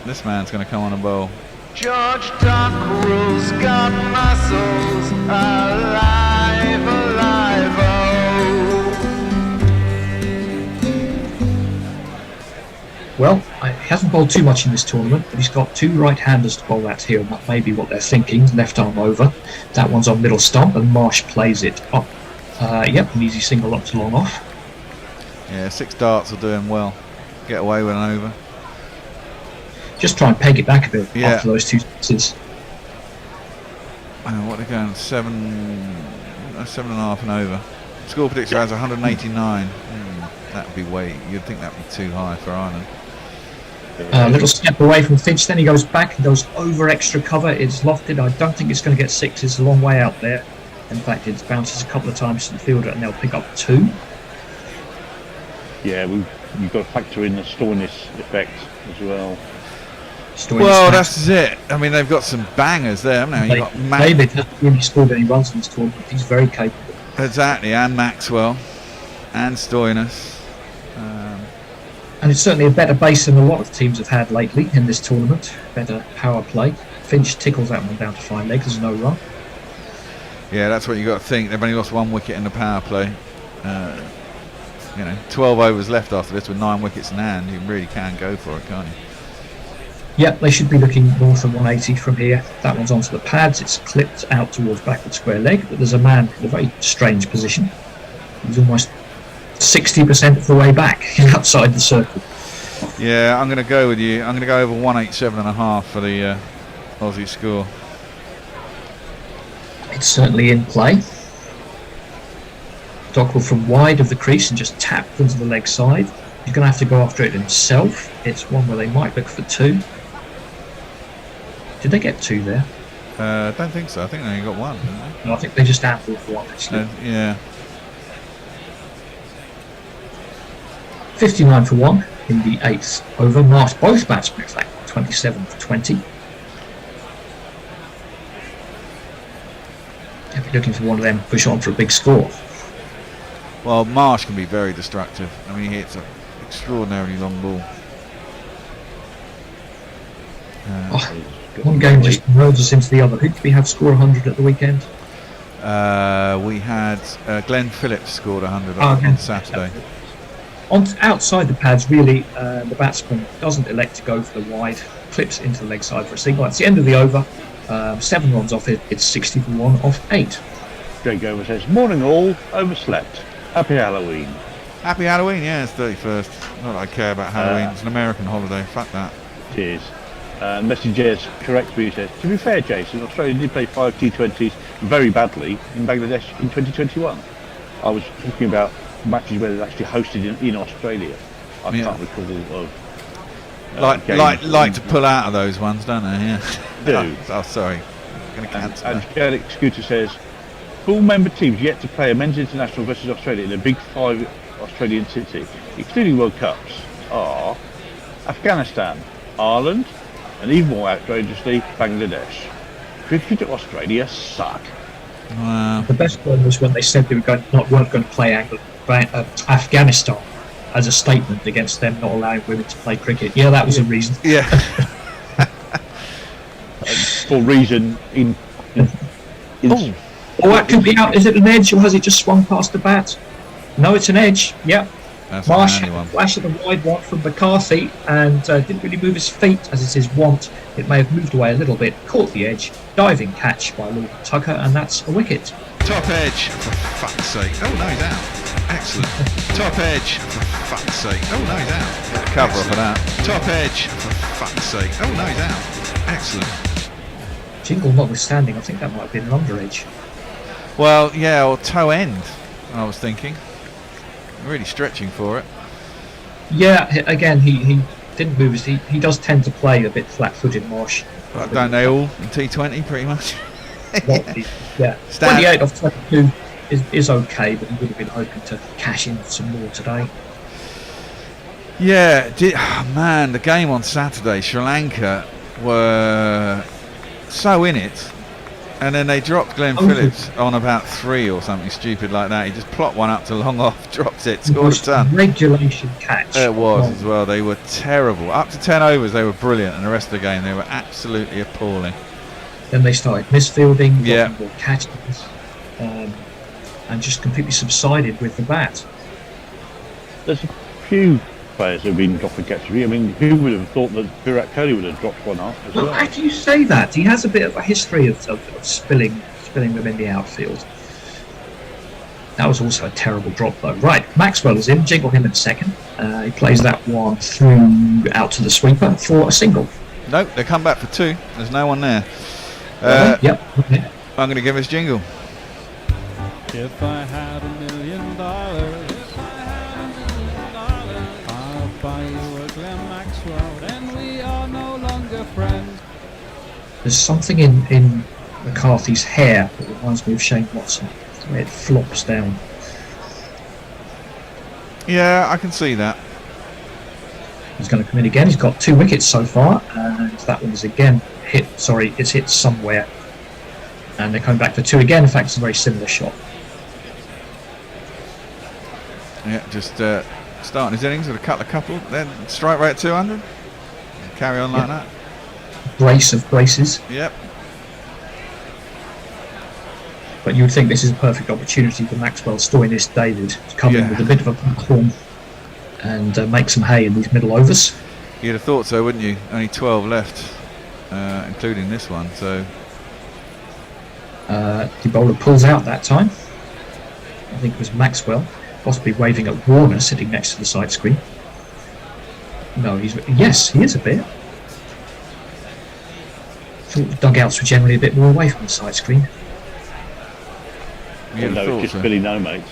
This man's going to come on a bowl. George Dockerell's got muscles, alive, alive, oh. Well, he hasn't bowled too much in this tournament, but he's got 2 right-handers to bowl at here, and that may be what they're thinking. Left arm over. That one's on middle stump, and Marsh plays it up. Yep, an easy single up to long off. Yeah, 6 darts will do him well. Get away with an over. Just try and peg it back a bit after those 2 sixes. What are they going? 7.5 and over. Score predictor has 189. That would be you'd think that would be too high for Ireland. A little step away from Finch, then he goes back and goes over extra cover. It's lofted. I don't think it's going to get 6. It's a long way out there. In fact, it bounces a couple of times to the fielder and they'll pick up 2. Yeah, you've got to factor in the Stoinis effect as well. Well, that's it. I mean, they've got some bangers there, haven't they? You've got David hasn't really scored any runs in this tournament. He's very capable. Exactly, and Maxwell, and Stoinis. And it's certainly a better base than a lot of teams have had lately in this tournament. Better power play. Finch tickles that one down to 5 legs. There's no run. Yeah, that's what you got to think. They've only lost 1 wicket in the power play. 12 overs left after this with 9 wickets in hand. You really can go for it, can't you? Yep, they should be looking north of 180 from here. That one's onto the pads. It's clipped out towards backward square leg, but there's a man in a very strange position. He's almost 60% of the way back outside the circle. Yeah, I'm going to go with you. I'm going to go over 187.5 for the Aussie score. It's certainly in play. Dockerell from wide of the crease and just tapped into the leg side. He's going to have to go after it himself. It's one where they might look for 2. Did they get 2 there? I don't think so. I think they only got 1, didn't they? No, I think they just ambled for 1 actually. Yeah. 59 for 1 in the 8th over. Marsh, both batsmen in fact, 27 for 20. I'll be looking for one of them to push on for a big score. Well, Marsh can be very destructive. I mean, he hits an extraordinarily long ball. One game just rolls us into the other. Who did we have score 100 at the weekend? We had Glenn Phillips scored 100 on Saturday. Outside the pads, really, the batsman doesn't elect to go for the wide, clips into the leg side for a single. It's the end of the over. 7 runs off it. It's 60 for 1 off 8. Greg Gomer says, "Morning all, overslept. Happy Halloween." Happy Halloween, yeah, it's 31st. Not that I care about Halloween, it's an American holiday, fuck that. Cheers. Messengers correct me, says, "To be fair, Jason, Australia did play 5 T20s very badly in Bangladesh in 2021. I was talking about matches where they actually hosted in Australia. I can't recall of like to pull out of those ones, don't they? Yeah. Do. Oh, sorry. I'm going to cancel and Gaelic Scooter says, "Full member teams yet to play a men's international versus Australia in a big 5 Australian city, excluding World Cups, are Afghanistan, Ireland, and even more outrageously, Bangladesh. Cricket to Australia suck." Wow. The best one was when they said they weren't going to play Afghanistan as a statement against them not allowing women to play cricket. Yeah, that was a reason. Yeah. For reason in that could be out. Is it an edge or has it just swung past the bat? No, it's an edge. Yep. Marsh had a flash of the wide one from McCarthy and didn't really move his feet as it is wont. It may have moved away a little bit, caught the edge, diving catch by Lord Tucker, and that's a wicket. Top edge, for fuck's sake. Oh no, he's out. Excellent. Top edge, for fuck's sake. Oh no, he's out. Get the cover off of that. Top edge, for fuck's sake. Oh no, he's out. Excellent. Jingle notwithstanding, I think that might have been an underage. Well, yeah, or toe end, I was thinking. Really stretching for it. Yeah, again, he didn't move his. He does tend to play a bit flat-footed, Marsh. But don't they all in T20 pretty much? Yeah, 28 off 22 is okay, but he would have been hoping to cash in some more today. Yeah, man, the game on Saturday, Sri Lanka were so in it, and then they dropped Glenn Phillips on about 3 or something stupid like that. He just plopped one up to long off, dropped it, scored a ton. Regulation catch. It was as well. They were terrible. Up to 10 overs, they were brilliant, and the rest of the game, they were absolutely appalling. Then they started misfielding, yeah, more catches, and just completely subsided with the bat. There's a few players who've been dropping catches. I mean, who would have thought that Virat Kohli would have dropped one up as well? How do you say that? He has a bit of a history of spilling them in the outfield. That was also a terrible drop, though. Right, Maxwell is in. Jiggle him in second. He plays that one through out to the sweeper for a single. Nope, they come back for 2. There's no one there. Yep. Okay. I'm going to give us Jingle. If I had $1 million, I'll buy you a Glenn Maxwell, and we are no longer friends. There's something in McCarthy's hair that reminds me of Shane Watson. The way it flops down. Yeah, I can see that. He's going to come in again. He's got 2 wickets so far, and that one's again hit. Sorry, it's hit somewhere, and they're coming back for 2 again. In fact, it's a very similar shot. Yeah, just starting his innings with a couple, then strike rate at 200. Carry on like that. Brace of braces. Yep. But you would think this is a perfect opportunity for Maxwell Stoinis David to come in with a bit of a platform and make some hay in these middle overs. You'd have thought so, wouldn't you? Only 12 left, including this one. So the bowler pulls out that time. I think it was Maxwell, possibly waving at Warner sitting next to the side screen. No, yes, he is a bit. Thought the dugouts were generally a bit more away from the side screen. No, it's just Billy No Mates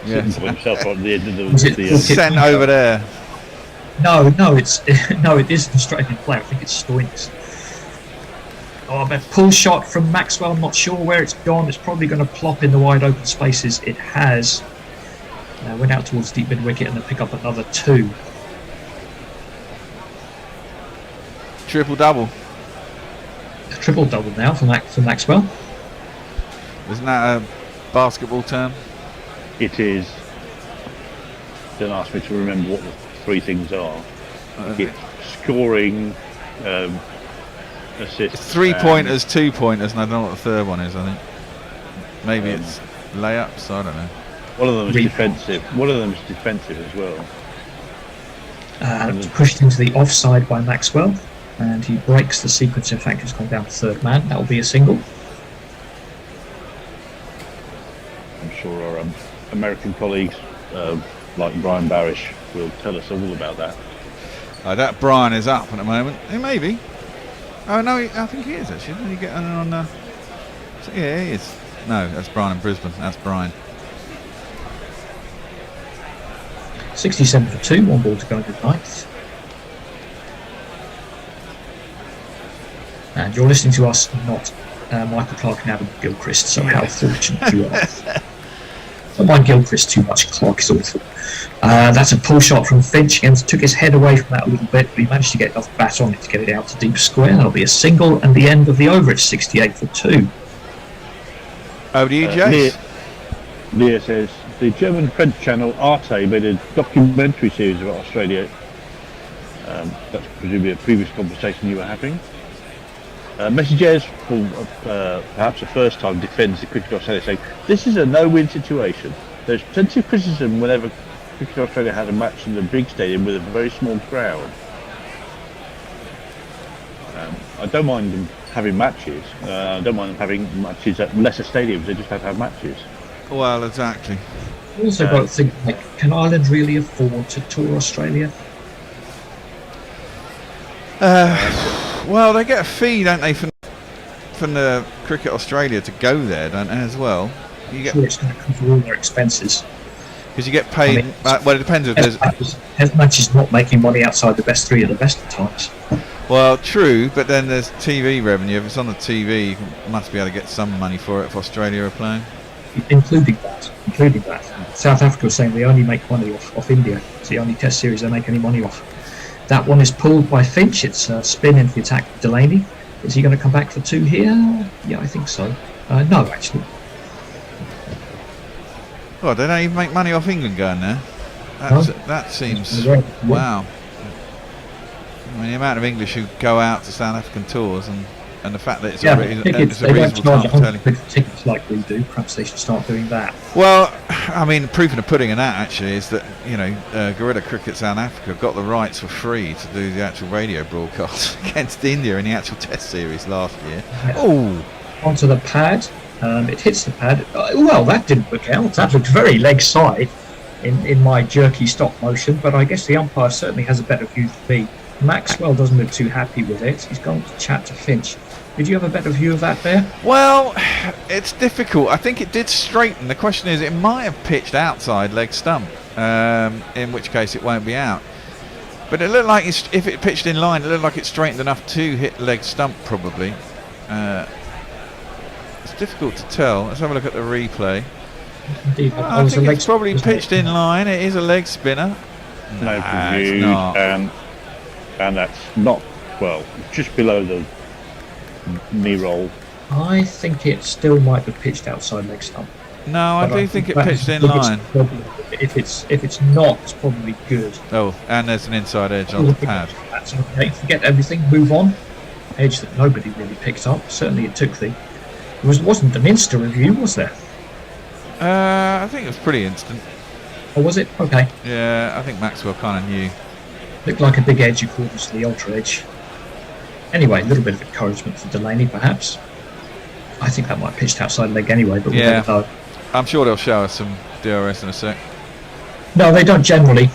sitting for himself on the end of the sent over there. No, it is an Australian player. I think it's Stoinis. Oh, a pull shot from Maxwell. I'm not sure where it's gone. It's probably going to plop in the wide open spaces. It has. Went out towards deep mid wicket and then pick up another 2. Triple double. A triple double now for Maxwell. Isn't that a basketball term? It is. Don't ask me to remember what the 3 things are. It's scoring, assist. It's 3 pointers, 2 pointers, and I don't know what the third one is. I think maybe it's layups. I don't know. One of them is defensive. One of them is defensive as well. Pushed into the offside by Maxwell, and he breaks the sequence. In fact, he's gone down to 3rd man. That will be a single. I'm sure our American colleagues, like Brian Barish, will tell us all about that. That Brian is up at the moment. He may be. Oh no, I think he is actually. Didn't he get on? Yeah, he is. No, that's Brian in Brisbane. That's Brian. 67 for 2, 1 ball to go in the 9th. And you're listening to us, not Michael Clark and Adam Gilchrist, so how fortunate you are. Don't mind Gilchrist too much, Clark is awful. That's a pull shot from Finch, and took his head away from that a little bit, but he managed to get enough bat on it to get it out to deep square. That'll be a single, and the end of the over. It's 68 for 2. Over to you, Jace. Leah says, the German French channel Arte made a documentary series about Australia. That's presumably a previous conversation you were having. Messages, perhaps the first time, defends the Cricket Australia, saying this is a no-win situation. There's plenty of criticism whenever Cricket Australia has a match in the big stadium with a very small crowd. I don't mind them having matches. I don't mind them having matches at lesser stadiums. They just have to have matches. Well, exactly. Also got to think, like, can Ireland really afford to tour Australia? Well, they get a fee, don't they, from the Cricket Australia to go there, don't they, as well? You get. Sure, it's going to cover all their expenses. Because you get paid. Well, it depends if there's. Test match is not making money outside the best 3 of the best at times. Well, true, but then there's TV revenue. If it's on the TV, you must be able to get some money for it if Australia are playing. Including that. South Africa was saying they only make money off India. It's the only Test series they make any money off. That one is pulled by Finch. It's a spin into the attack of Delaney. Is he going to come back for 2 here? Yeah, I think so. No, actually. Well, they don't even make money off England going there. That seems... Wow. I mean, the amount of English who go out to South African tours and the fact that it's a reasonable time for telly. Tickets like we do. Perhaps they should start doing that. Well, I mean, proof in the pudding in that actually is that, you know, Guerrilla Cricket South Africa got the rights for free to do the actual radio broadcast against India in the actual Test series last year. Yeah. Oh, onto the pad. It hits the pad. Well, that didn't look out. That looked very leg side in my jerky stop motion, but I guess the umpire certainly has a better view than me. Maxwell doesn't look too happy with it. He's gone to chat to Finch. Did you have a better view of that there? Well, it's difficult. I think it did straighten. The question is, it might have pitched outside leg stump, in which case it won't be out. But it looked like if it pitched in line, it looked like it straightened enough to hit leg stump probably. It's difficult to tell. Let's have a look at the replay. Indeed, I think it's probably pitched in line. It is a leg spinner. No, it's not. And that's not, well, just below the knee roll. I think it still might have pitched outside leg stump. No, I do think it pitched in line. If it's not, it's probably good. Oh, and there's an inside edge on the pad. That's okay. Forget everything. Move on. Edge that nobody really picked up. Certainly it took the... It wasn't an Insta review, was there? I think it was pretty instant. Or was it? Okay. Yeah, I think Maxwell kind of knew. Looked like a big edge according to the ultra edge. Anyway, a little bit of encouragement for Delaney, perhaps. I think that might have pitched outside leg anyway, but we'll never know. I'm sure they'll show us some DRS in a sec. No, they don't generally.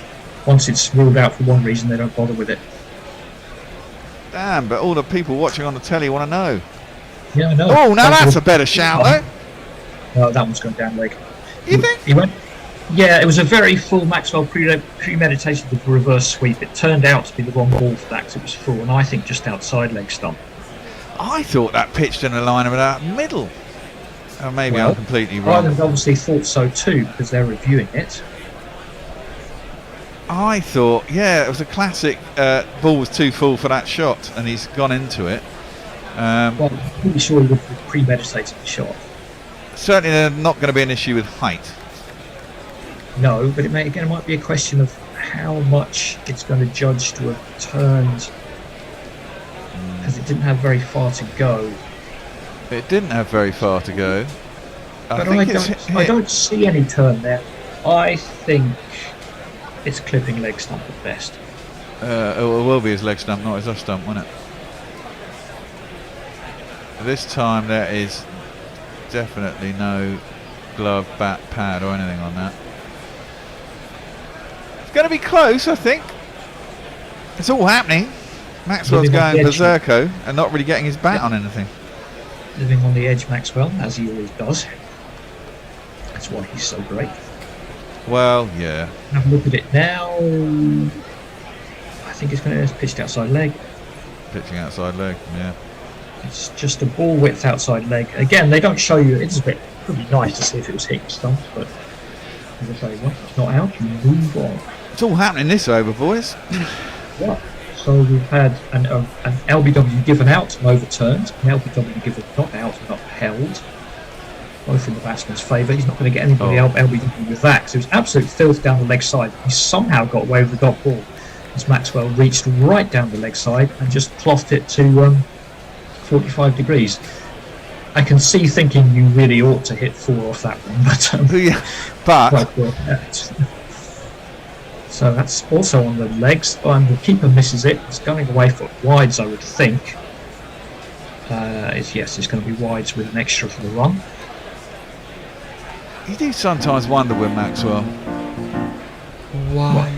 Once it's ruled out for one reason, they don't bother with it. Damn, but all the people watching on the telly want to know. Yeah, I know. Oh, now that's a better shout, though. No, that one's gone down leg. You think? He went. Yeah, it was a very full Maxwell premeditation with the reverse sweep. It turned out to be the wrong ball for that because it was full, and I think just outside leg stump. I thought that pitched in a line of about middle. Maybe I'm completely wrong. Ireland obviously thought so too because they're reviewing it. I thought, yeah, it was a classic. Ball was too full for that shot, and he's gone into it. Well, I'm pretty sure he would have premeditated the shot. Certainly, there's not going to be an issue with height. No, but it might be a question of how much it's going to judge to have turned, because it didn't have very far to go. It didn't have very far to go. I don't see any turn there. I think it's clipping leg stump at best. It will be his leg stump, not his off stump, won't it? This time there is definitely no glove, bat, pad or anything on that. It's going to be close, I think. It's all happening. Maxwell's going berserko and not really getting his bat on anything. Living on the edge, Maxwell, as he always does. That's why he's so great. Well, yeah. Have a look at it now. I think it's going to pitch outside leg. Pitching outside leg, yeah. It's just a ball width outside leg. Again, they don't show you. It's a bit pretty nice to see if it was hitting stumps, but as I say, once it's not out, you move on. It's all happening this over, boys. Yeah. So we've had an LBW given out and overturned, an LBW given not out and not held. Both in the batsman's favour. He's not going to get anybody LBW with that because it was absolute filth down the leg side. He somehow got away with the dot ball as Maxwell reached right down the leg side and just clothed it to 45 degrees. I can see thinking you really ought to hit 4 off that one, but so that's also on the legs, and the keeper misses it. It's going away for wides, I would think. It's going to be wides with an extra for the run. You do sometimes wonder with Maxwell. Why?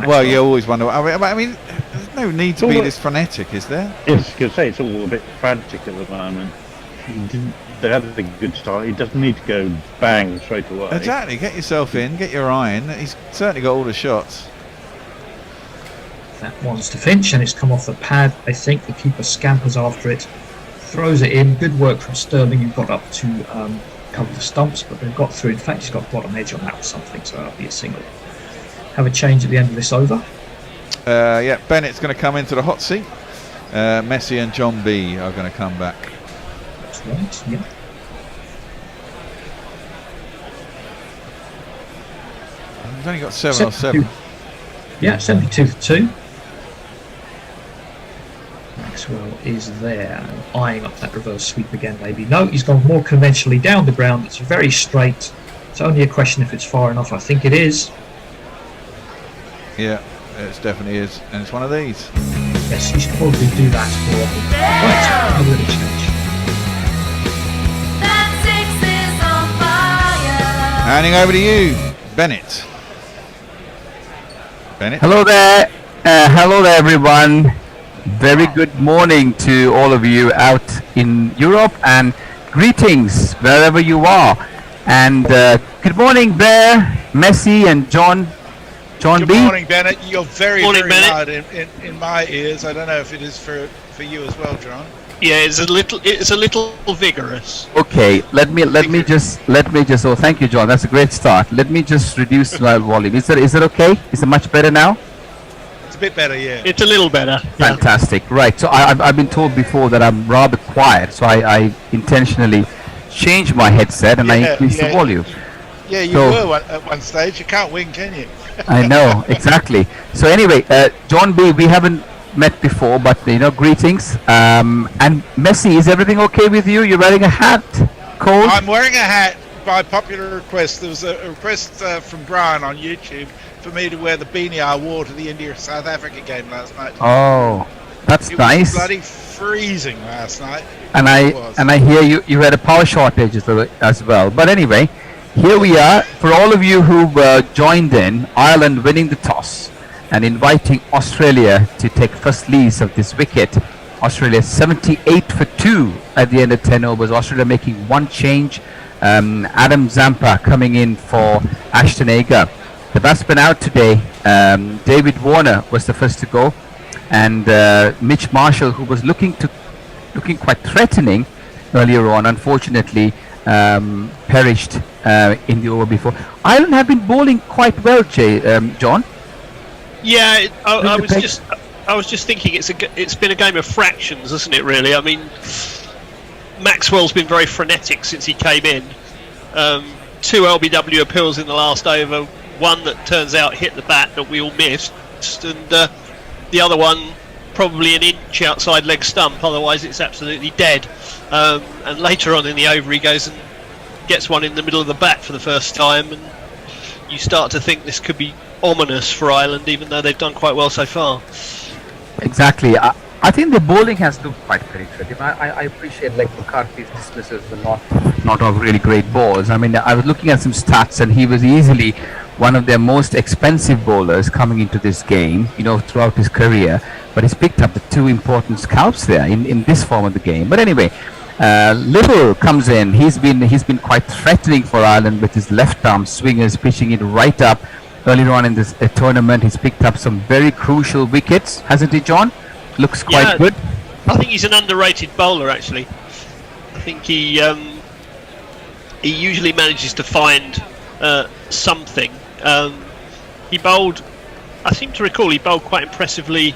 Well, you always wonder. I mean, no need to be this frenetic, is there? Yes, I was going to say, it's all a bit frantic at the moment. They had a good start. He doesn't need to go bang straight away. Exactly. Get yourself in, get your eye in. He's certainly got all the shots. That one's to Finch, and it's come off the pad. I think the keeper scampers after it, throws it in. Good work from Sterling, who got up to cover the stumps, but they've got through. In fact, he's got bottom edge on that or something, so that'll be a single. Have a change at the end of this over. Yeah, Bennett's going to come into the hot seat. Messi and John B are going to come back. That's right, yeah. We've only got 7 or 7. Yeah, 72 for 2. Maxwell is there, eyeing up that reverse sweep again, maybe. No, he's gone more conventionally down the ground. It's very straight. It's only a question if it's far enough. I think it is. Yeah, it definitely is. And it's one of these. Yes, he should probably do that for right, a little change. Handing over to you, Bennett. Bennett. Hello there. Hello there, everyone. Very good morning to all of you out in Europe, and greetings wherever you are. And good morning, Blair, Messi, and John B. Good morning, Bennett. You're very, Morning, very Bennett. loud in my ears. I don't know if it is for you as well, John. Yeah, it's a little vigorous. Okay, let me just. Oh, thank you, John. That's a great start. Let me just reduce my volume. Is that okay? Is it much better now? It's a bit better, yeah. It's a little better. Yeah. Fantastic. Right. So I've been told before that I'm rather quiet, so I intentionally changed my headset and I increased the volume. Yeah, you were at one stage. You can't win, can you? I know, exactly. So anyway, John B, we haven't met before, but greetings. And Messi, is everything okay with you? You're wearing a hat. Cold? I'm wearing a hat by popular request. There was a request from Brian on YouTube for me to wear the beanie I wore to the India-South Africa game last night. Oh, that's nice. It was bloody freezing last night. And I hear you had a power shortage as well. But anyway, here we are. For all of you who've joined in, Ireland winning the toss and inviting Australia to take first lease of this wicket. Australia 78 for 2 at the end of 10 overs. Australia making one change. Adam Zampa coming in for Ashton Agar. The batsman out today. David Warner was the first to go, and Mitch Marshall, who was looking quite threatening earlier on, unfortunately perished in the over before. Ireland have been bowling quite well, John. Yeah, I was just thinking it's been a game of fractions, hasn't it? Really, I mean, Maxwell's been very frenetic since he came in. 2 LBW appeals in the last over. One that turns out hit the bat that we all missed, and the other one probably an inch outside leg stump. Otherwise, it's absolutely dead. And later on in the over, he goes and gets one in the middle of the bat for the first time, and you start to think this could be ominous for Ireland, even though they've done quite well so far. Exactly. I think the bowling has looked quite penetrative. I appreciate like McCarthy's dismissals were not of really great balls. I mean, I was looking at some stats, and he was easily one of their most expensive bowlers coming into this game, throughout his career. But he's picked up the 2 important scalps there in this form of the game. But anyway, Little comes in. He's been quite threatening for Ireland with his left arm swingers, pitching it right up. Earlier on in this tournament, he's picked up some very crucial wickets, hasn't he, John? Looks quite good. I think he's an underrated bowler, actually. I think he usually manages to find something. He bowled, I seem to recall, he bowled quite impressively.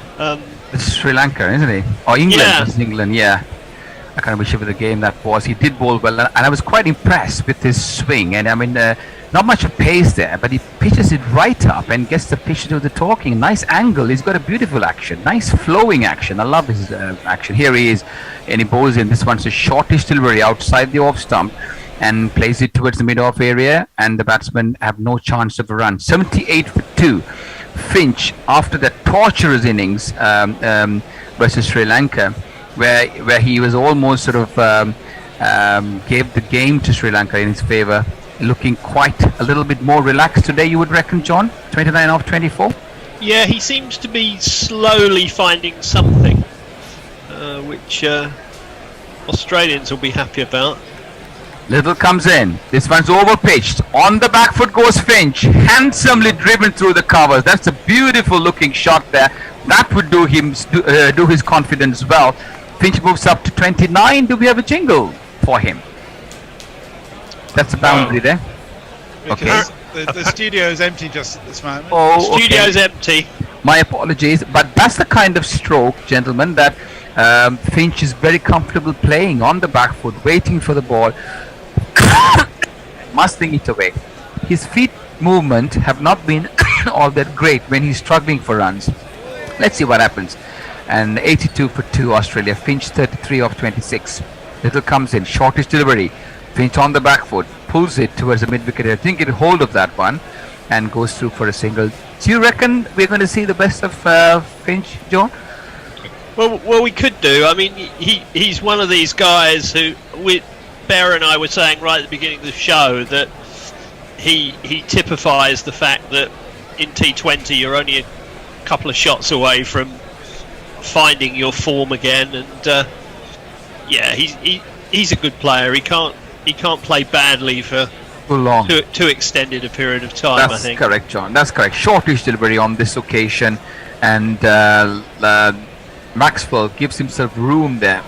It's Sri Lanka, isn't he? Or England? Yeah. It's England, yeah. I can't wish over the game that was. He did bowl well, and I was quite impressed with his swing. And I mean, not much of pace there, but he pitches it right up and gets the pitch to do the talking. Nice angle. He's got a beautiful action. Nice flowing action. I love his action. Here he is, and he bowls in. This one's a shortish delivery outside the off stump and plays it towards the mid-off area, and the batsmen have no chance of a run. 78 for 2. Finch, after that torturous innings versus Sri Lanka, where he was almost sort of gave the game to Sri Lanka in his favour, looking quite a little bit more relaxed today, you would reckon, John? 29 off 24? Yeah, he seems to be slowly finding something, which Australians will be happy about. Little comes in. This one's over pitched. On the back foot goes Finch. Handsomely driven through the covers. That's a beautiful looking shot there. That would do him do his confidence well. Finch moves up to 29. Do we have a jingle for him? That's a boundary there. Because the studio is empty just at this moment. Oh, Studio's empty. My apologies, but that's the kind of stroke, gentlemen, that Finch is very comfortable playing on the back foot, waiting for the ball, muscling it away. His feet movement have not been all that great when he's struggling for runs. Let's see what happens. And 82 for 2 Australia. Finch 33 of 26. Little comes in, shortish delivery. Finch on the back foot, pulls it towards the mid wicket. I think get hold of that one and goes through for a single. Do you reckon we're going to see the best of Finch, John? Well, we could do. I mean, he's one of these guys who, Bear and I were saying right at the beginning of the show that he typifies the fact that in T20 you're only a couple of shots away from finding your form again, and yeah, he's a good player. He can't play badly for too extended a period of time. That's I think. Correct, John. That's correct. Shortish delivery on this occasion, and Maxwell gives himself room there.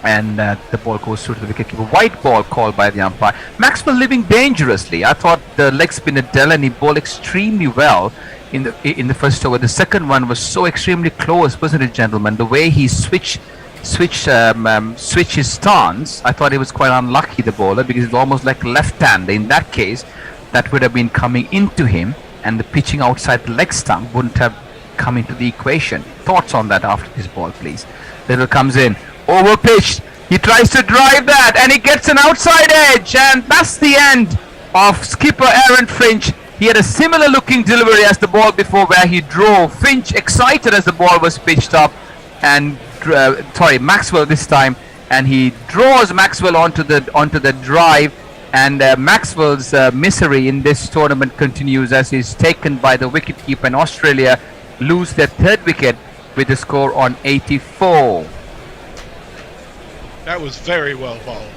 And the ball goes through to the wicketkeeper. White ball called by the umpire. Maxwell living dangerously. I thought the leg spinner Delaney bowled extremely well in the first over. The second one was so extremely close, wasn't it, gentlemen? The way he switched his stance, I thought he was quite unlucky, the bowler, because it's almost like left-hander. In that case, that would have been coming into him, and the pitching outside the leg stump wouldn't have come into the equation. Thoughts on that after this ball, please? Little comes in. Over pitched. He tries to drive that and he gets an outside edge, and that's the end of skipper Aaron Finch. He had a similar looking delivery as the ball before, where he drove. Finch excited as the ball was pitched up, and Maxwell this time, and he draws Maxwell onto the drive, and Maxwell's misery in this tournament continues as he's taken by the wicketkeeper, and Australia lose their third wicket with a score on 84. That was very well bowled.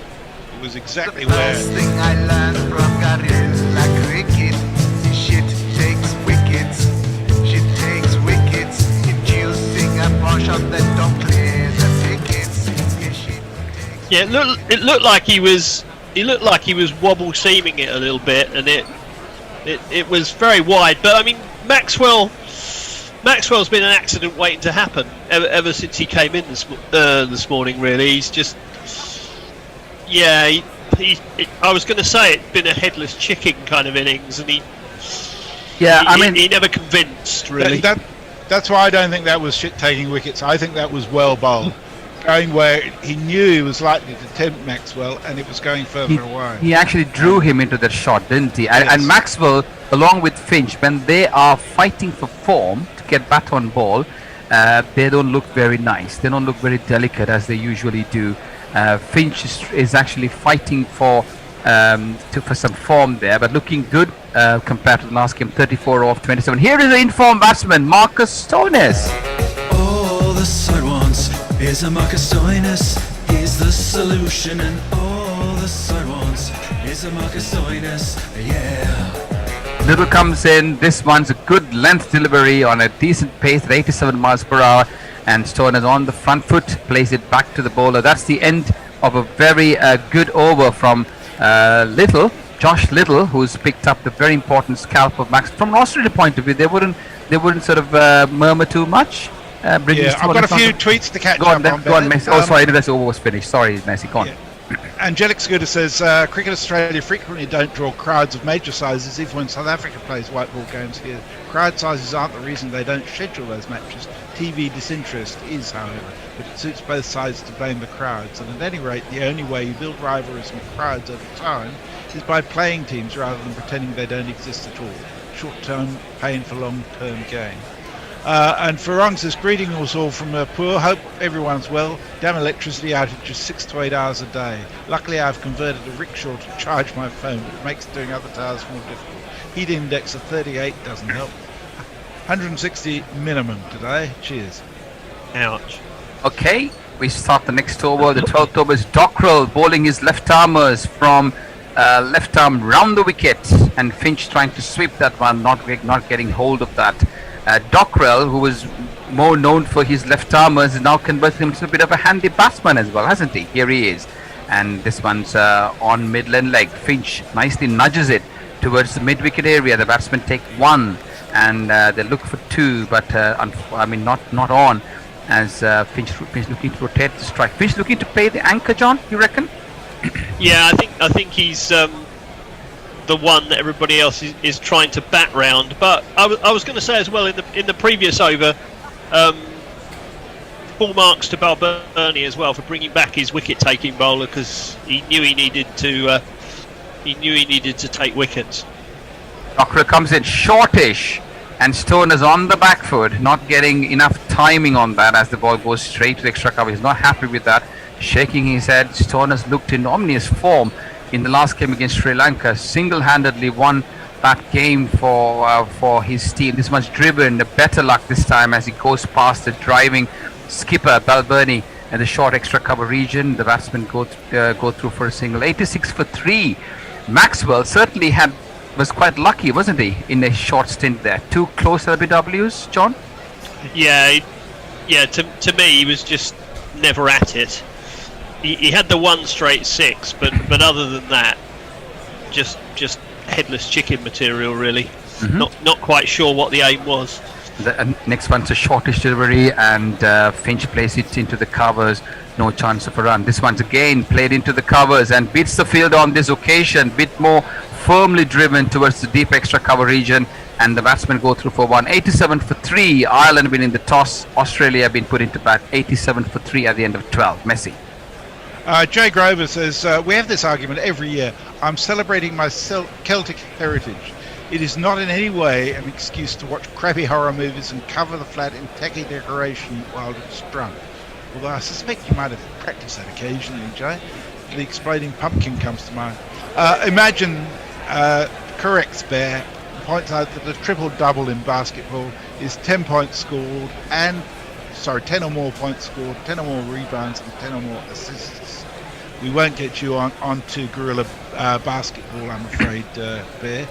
It was exactly where. First thing I learned from Gorilla Cricket, shit takes wickets. Shit takes wickets. Inducing a punch on the don't clear the pickets. Yeah, it looked like he was wobble seaming it a little bit, and it was very wide. But I mean, Maxwell's been an accident waiting to happen ever since he came in this morning. Really, he's just, yeah. I was going to say it'd been a headless chicken kind of innings, and he never convinced really. That's why I don't think that was shit taking wickets. I think that was well bowled, going where he knew he was likely to tempt Maxwell, and it was going further away. He actually drew him into that shot, didn't he? Yes. And Maxwell, along with Finch, when they are fighting for form to get bat on ball, they don't look very nice. They don't look very delicate as they usually do. Finch is actually fighting for some form there, but looking good compared to the last game. 34 off 27. Here is the informed batsman, Marcus Stoinis. All the side wants is a Marcus Stoinis. He's the solution, and all the side wants is a Marcus Stoinis. Yeah. Little comes in. This one's a good length delivery on a decent pace at 87 miles per hour, and Stoinis on the front foot plays it back to the bowler. That's the end of a very good over from Josh Little, who's picked up the very important scalp of Max. From an Australian point of view, they wouldn't sort of murmur too much. I've got a few tweets to catch up on. Go on, Messi. Sorry, the over was finished. Sorry, Messi. Go on. Yeah. Angelic Scooter says, Cricket Australia frequently don't draw crowds of major sizes, even when South Africa plays white ball games here. Crowd sizes aren't the reason they don't schedule those matches. TV disinterest is, however, but it suits both sides to blame the crowds. And at any rate, the only way you build rivalries with crowds over time is by playing teams rather than pretending they don't exist at all. Short-term pain for long-term gain. And Farong says, greeting us all from Pur. Hope everyone's well. Damn electricity outages 6 to 8 hours a day. Luckily, I've converted a rickshaw to charge my phone, but it makes doing other tasks more difficult. Heat index of 38 doesn't help. 160 minimum today. Cheers. Ouch. Okay, we start the next over. The 12th over is Dockrell bowling his left armers from left arm round the wicket, and Finch trying to sweep that one, not getting hold of that. Dockrell, who was more known for his left armers, is now converted him into a bit of a handy batsman as well, hasn't he? Here he is, and this one's on midland leg. Finch nicely nudges it towards the mid wicket area. The batsmen take one, and they look for two, but not on, as Finch looking to rotate the strike. Finch looking to play the anchor, John, you reckon? Yeah, I think he's the one that everybody else is trying to bat round. But I was going to say as well, in the previous over, full marks to Balbirnie as well for bringing back his wicket-taking bowler, because he knew he needed to take wickets. Dockrell comes in shortish, and Stone is on the back foot, not getting enough timing on that as the ball goes straight to the extra cover. He's not happy with that, shaking his head. Stone has looked in ominous form in the last game against Sri Lanka, single-handedly won that game for his team. This much driven, better luck this time as he goes past the driving skipper Balbirnie and the short extra cover region. The batsmen go through for a single. 86 for 3. Maxwell certainly was quite lucky, wasn't he, in a short stint there? 2 close LBWs, John? Yeah. To me, he was just never at it. He had the one straight 6, but other than that, just headless chicken material, really. Mm-hmm. Not quite sure what the aim was. The next one's a shortish delivery, and Finch plays it into the covers. No chance of a run. This one's again played into the covers and beats the field on this occasion. Bit more firmly driven towards the deep extra cover region, and the batsmen go through for 1. 87 for 3. Ireland winning the toss. Australia been put into bat. 87 for 3 at the end of 12. Messi. Jay Grover says, we have this argument every year. I'm celebrating my Celtic heritage. It is not in any way an excuse to watch crappy horror movies and cover the flat in tacky decoration while it's drunk. Although I suspect you might have practiced that occasionally, Jay. The exploding pumpkin comes to mind. Imagine, correct Spare, points out that the triple-double in basketball is 10 points scored and 10 or more points scored, 10 or more rebounds, and 10 or more assists. We won't get you onto guerrilla basketball, I'm afraid, Bear.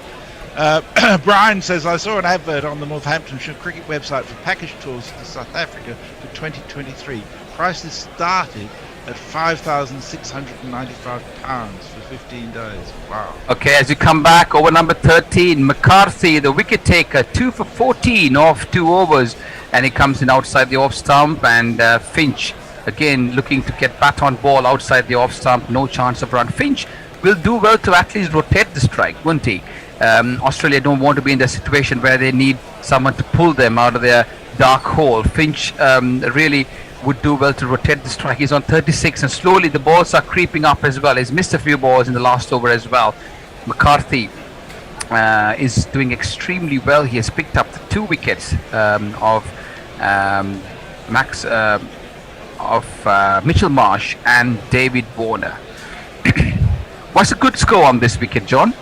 Brian says, I saw an advert on the Northamptonshire cricket website for package tours to South Africa for 2023. Prices started at £5,695 for 15 days. Wow. Okay, as you come back, over number 13, McCarthy, the wicket taker, 2 for 14 off 2 overs, and he comes in outside the off stump, and Finch again looking to get bat on ball outside the off stump. No chance of run. Finch will do well to at least rotate the strike, won't he? Australia don't want to be in the situation where they need someone to pull them out of their dark hole. Finch really would do well to rotate the strike. He's on 36, and slowly the balls are creeping up as well. He's missed a few balls in the last over as well. McCarthy is doing extremely well. He has picked up the 2 wickets of Mitchell Marsh and David Warner. What's a good score on this wicket, John?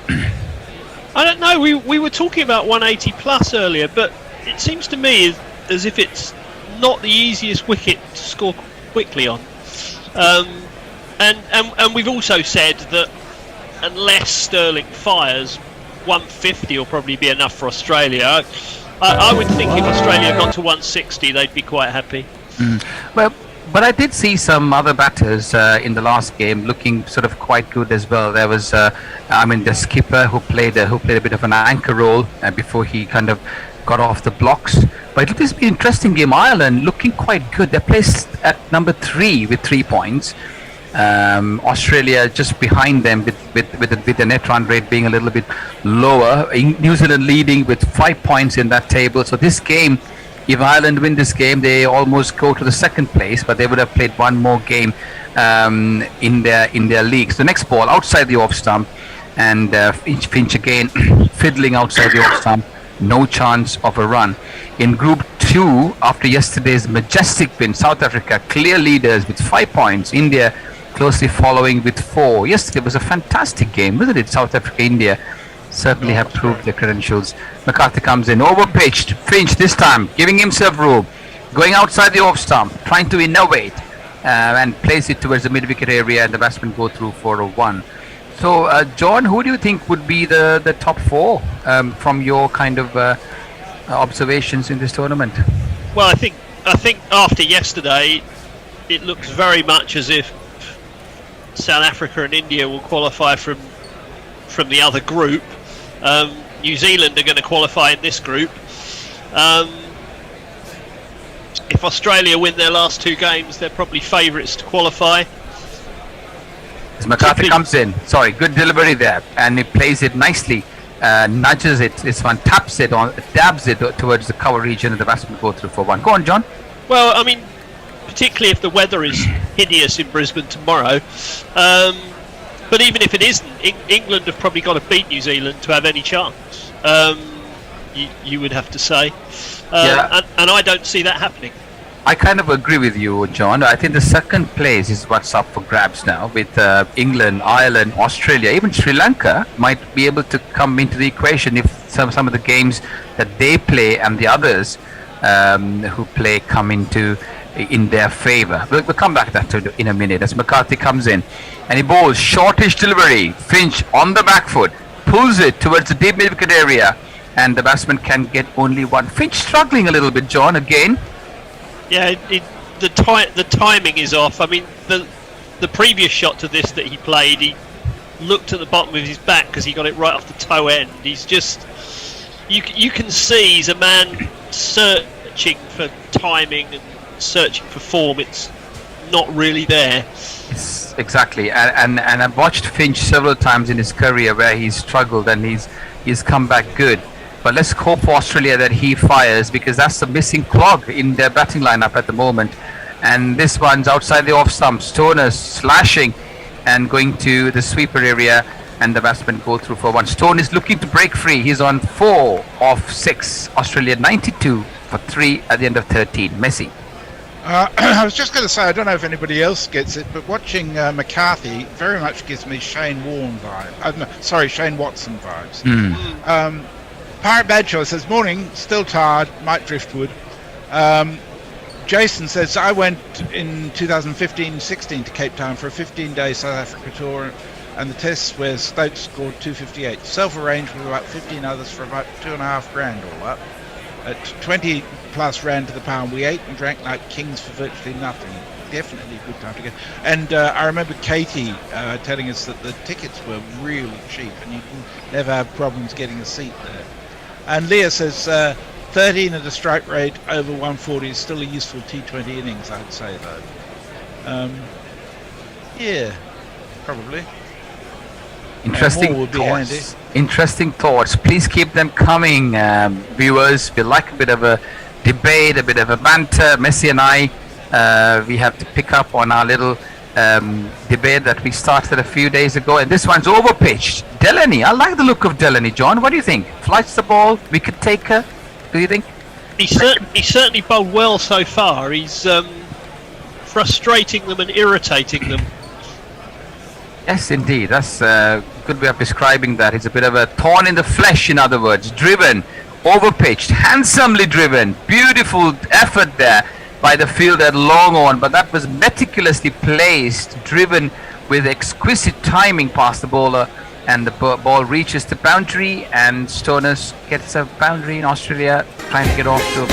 I don't know. We were talking about 180 plus earlier, but it seems to me as if it's not the easiest wicket to score quickly on. And we've also said that unless Sterling fires, 150 will probably be enough for Australia. I would think if Australia got to 160, they'd be quite happy. Well, but I did see some other batters in the last game looking sort of quite good as well. There was, the skipper who played a bit of an anchor role before he kind of got off the blocks. But it will be an interesting game. Ireland looking quite good. They're placed at number 3 with 3 points. Australia just behind them with the net run rate being a little bit lower. New Zealand leading with 5 points in that table. So this game, if Ireland win this game, they almost go to the second place, but they would have played one more game in their leagues. The next ball outside the off stump, and Finch again fiddling outside the off stump. No chance of a run. In Group 2, after yesterday's majestic win, South Africa clear leaders with 5 points. India closely following with 4. Yesterday was a fantastic game, wasn't it? South Africa, India. certainly have proved their credentials. McCarthy comes in, overpitched. Finch this time, giving himself room, going outside the off stump, trying to innovate, and place it towards the mid-wicket area, and the batsmen go through for a 1. So, John, who do you think would be the top 4 from your kind of observations in this tournament? Well, I think after yesterday, it looks very much as if South Africa and India will qualify from the other group. New Zealand are going to qualify in this group. If Australia win their last 2 games, they're probably favourites to qualify. As McCarthy comes in, good delivery there, and he plays it nicely, nudges it, this one taps it on, dabs it towards the cover region, and the batsman go through for 1. Go on, John. Well, I mean, particularly if the weather is hideous in Brisbane tomorrow. But even if it isn't, England have probably got to beat New Zealand to have any chance. You would have to say, and I don't see that happening. I kind of agree with you, John. I think the second place is what's up for grabs now, with England, Ireland, Australia, even Sri Lanka might be able to come into the equation if some of the games that they play and the others who play come into in their favour. We'll come back to that in a minute as McCarthy comes in and he bowls shortish delivery. Finch on the back foot pulls it towards the deep mid-wicket area, and the batsman can get only 1. Finch struggling a little bit, John, again. Yeah, the timing is off. I mean, the previous shot to this that he played, he looked at the bottom of his bat because he got it right off the toe end. He's just, you can see he's a man searching for timing and searching for form. It's not really there. Yes, exactly, and I've watched Finch several times in his career where he's struggled and he's come back good. But let's hope for Australia that he fires, because that's the missing clog in their batting lineup at the moment. And this one's outside the off stump. Stoner slashing and going to the sweeper area, and the batsmen go through for 1. Stone is looking to break free. He's on 4 of 6. Australia 92 for 3 at the end of 13. Messi. I was just going to say, I don't know if anybody else gets it, but watching McCarthy very much gives me Shane Watson vibes. Pirate Badshaw says, morning, still tired, Mike Driftwood. Jason says, I went in 2015-16 to Cape Town for a 15-day South Africa tour and the tests where Stokes scored 258. Self-arranged with about 15 others for about $2,500 all up. At 20 plus rand to the pound, we ate and drank like kings for virtually nothing. Definitely a good time to go. And I remember Katie telling us that the tickets were really cheap and you can never have problems getting a seat there. And Leah says 13 at a strike rate over 140 is still a useful T20 innings, I would say, though. Yeah, probably. Interesting thoughts. Interesting thoughts. Please keep them coming, viewers. We like a bit of a debate, a bit of a banter. Messi and I, we have to pick up on our little debate that we started a few days ago, and this one's overpitched. Delaney, I like the look of Delaney. John, what do you think? Flights the ball, wicket taker. Do you think? He certainly bowled well so far. He's frustrating them and irritating them. Yes, indeed. That's a good way of describing that. It's a bit of a thorn in the flesh, in other words. Driven, overpitched, handsomely driven. Beautiful effort there by the fielder at long on, but that was meticulously placed, driven with exquisite timing past the bowler, and the ball reaches the boundary, and Stoners gets a boundary in Australia, trying to get off to a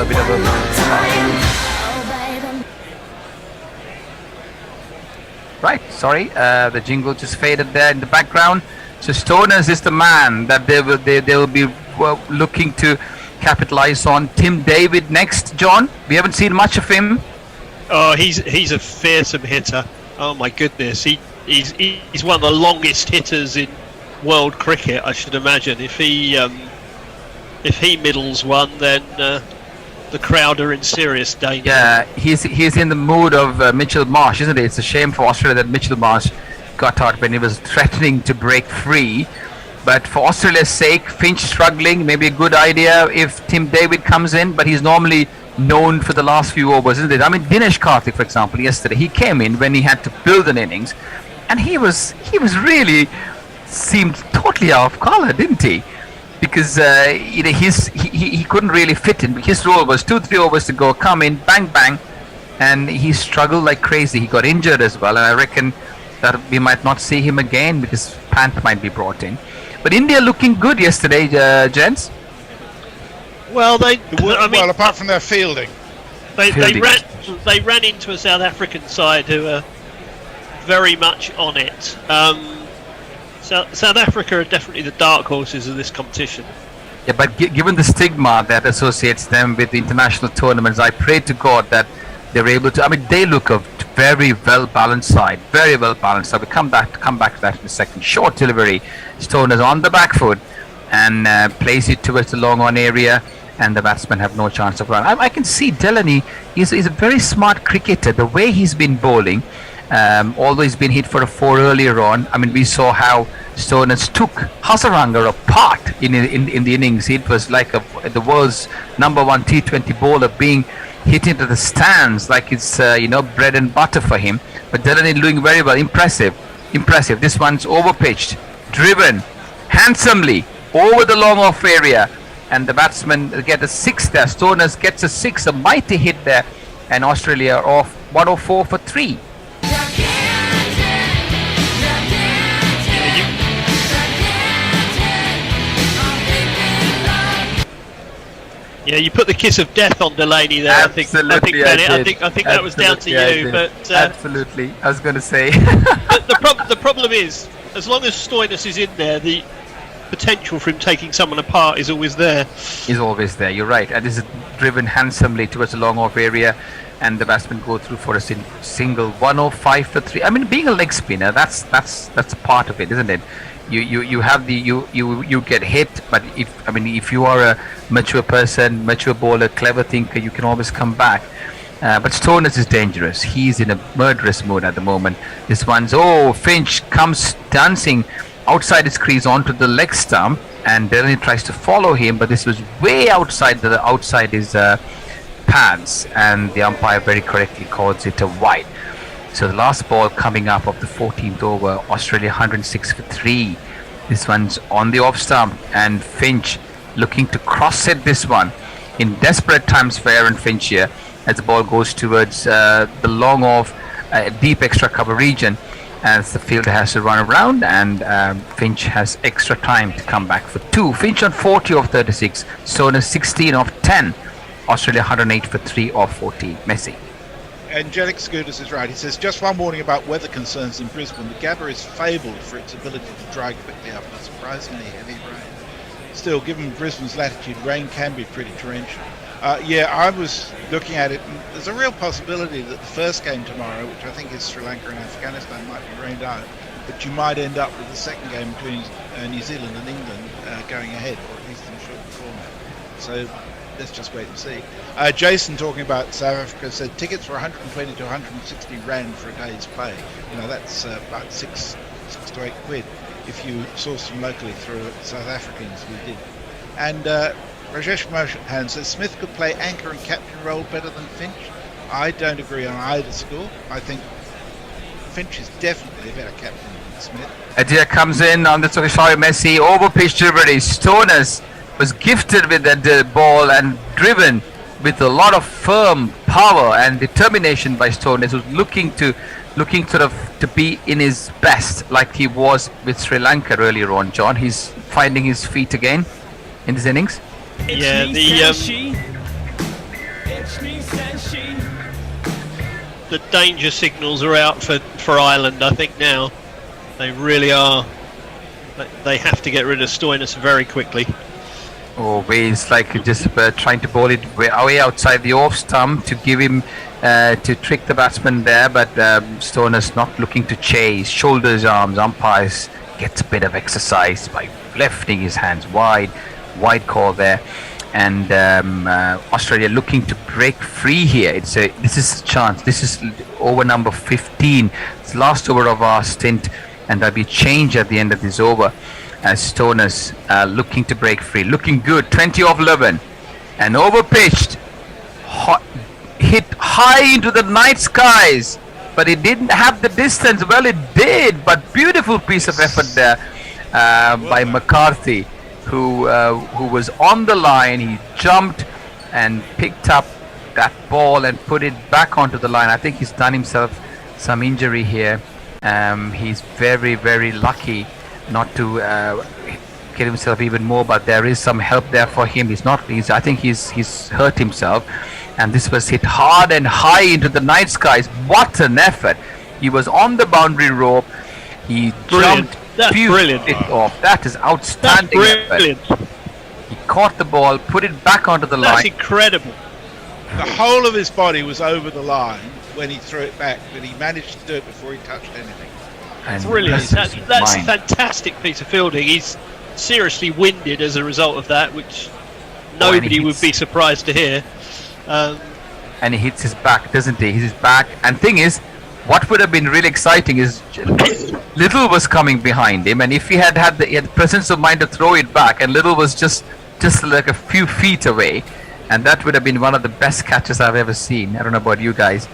bit of a... Right, sorry, the jingle just faded there in the background. So Stoners is the man that they will be looking to capitalize on. Tim David next, John. We haven't seen much of him. Oh, he's a fearsome hitter. Oh my goodness, he's one of the longest hitters in world cricket, I should imagine. If he middles one, then the crowd are in serious danger. Yeah, he's in the mood of Mitchell Marsh, isn't it? It's a shame for Australia that Mitchell Marsh got out when he was threatening to break free. But for Australia's sake, Finch struggling, maybe a good idea if Tim David comes in, but he's normally known for the last few overs, isn't it? I mean, Dinesh Karthik, for example, yesterday, he came in when he had to build an innings, and he was really seemed totally off color, didn't he? Because he couldn't really fit in. His role was 2-3 overs to go, come in, bang bang, and he struggled like crazy. He got injured as well, and I reckon that we might not see him again because Pant might be brought in. But India looking good yesterday, gents. Well, well, apart from their fielding, they ran into a South African side who are very much on it. South Africa are definitely the dark horses of this competition. Yeah, but given the stigma that associates them with international tournaments, I pray to God that they're able to. I mean, they look a very well balanced side, very well balanced. So we come back to that in a second. Short delivery, Stoner's on the back foot and plays it towards the long on area, and the batsmen have no chance of run. I can see Delaney. He's a very smart cricketer. The way he's been bowling. Although he's been hit for a 4 earlier on, I mean, we saw how Stones took Hasaranga apart in the innings. It was like the world's #1 T20 bowler being hit into the stands like it's bread and butter for him. But Delaney doing very well, impressive. This one's overpitched, driven handsomely over the long off area, and the batsman get a 6 there. Stones gets a 6, a mighty hit there, and Australia off 104 for 3. Yeah, you put the kiss of death on Delaney there. Absolutely, I think that was down to you. But absolutely, I was going to say. the problem is, as long as Stoinis is in there, the potential for him taking someone apart is always there. Is always there. You're right, and this is driven handsomely towards the long off area, and the batsmen go through for a single 105 for 3. I mean, being a leg spinner, that's a part of it, isn't it? You have you get hit, but if you are a mature person, mature bowler, clever thinker, you can always come back. But Stones is dangerous. He's in a murderous mood at the moment. This one's Finch comes dancing outside his crease onto the leg stump, and Delaney tries to follow him, but this was way outside his pads, and the umpire very correctly calls it a wide. So the last ball coming up of the 14th over, Australia 106 for 3. This one's on the off stump, and Finch looking to cross it this one in desperate times for Aaron Finch here as the ball goes towards the long off deep extra cover region as the fielder has to run around, and Finch has extra time to come back for 2. Finch on 40 of 36, Stoner 16 of 10, Australia 108 for 3 of 14. Messi. Angelic Scooters is right. He says, just one warning about weather concerns in Brisbane. The Gabba is fabled for its ability to dry quickly after surprisingly heavy rain. Still, given Brisbane's latitude, rain can be pretty torrential. I was looking at it, and there's a real possibility that the first game tomorrow, which I think is Sri Lanka and Afghanistan, might be rained out, but you might end up with the second game between New Zealand and England going ahead, or at least in a short format. So let's just wait and see. Jason, talking about South Africa, said tickets were 120 to 160 rand for a day's play. That's about 6 to 8 quid if you source them locally through South Africans. We did. And Rajesh Mohan says Smith could play anchor and captain role better than Finch. I don't agree on either score. I think Finch is definitely a better captain than Smith. Adia comes in on the sorry Messi over pitch delivery. Stones was gifted with that ball and driven with a lot of firm power and determination by Stones, who's looking to be in his best like he was with Sri Lanka earlier on. John, he's finding his feet again in this innings. Yeah, the danger signals are out for Ireland, I think now. They really are. They have to get rid of Stoinis very quickly. He's like just trying to bowl it way outside the off stump to give him to trick the batsman there, but Stoner's not looking to chase. Shoulders, arms, umpires gets a bit of exercise by lifting his hands wide call there, and Australia looking to break free here. This is a chance. This is over number 15. It's the last over of our stint, and there'll be change at the end of this over. As Stoner's looking to break free, looking good, 20 of 11, and overpitched, hit high into the night skies, but it didn't have the distance. Well, it did, but beautiful piece of effort there, by McCarthy, who was on the line. He jumped and picked up that ball and put it back onto the line. I think he's done himself some injury here. He's very, very lucky not to get himself even more, but there is some help there for him. I think he's hurt himself, and this was hit hard and high into the night skies. What an effort! He was on the boundary rope. He jumped, brilliant it off. That is outstanding. That's brilliant. Effort. He caught the ball, put it back onto the line. That's incredible. The whole of his body was over the line when he threw it back, but he managed to do it before he touched anything. And brilliant. That's a fantastic piece of fielding. He's seriously winded as a result of that, which nobody would be surprised to hear. And he hits his back, doesn't he? His back. And thing is, what would have been really exciting is Little was coming behind him, and if he had the presence of mind to throw it back, and Little was just like a few feet away, and that would have been one of the best catches I've ever seen. I don't know about you guys,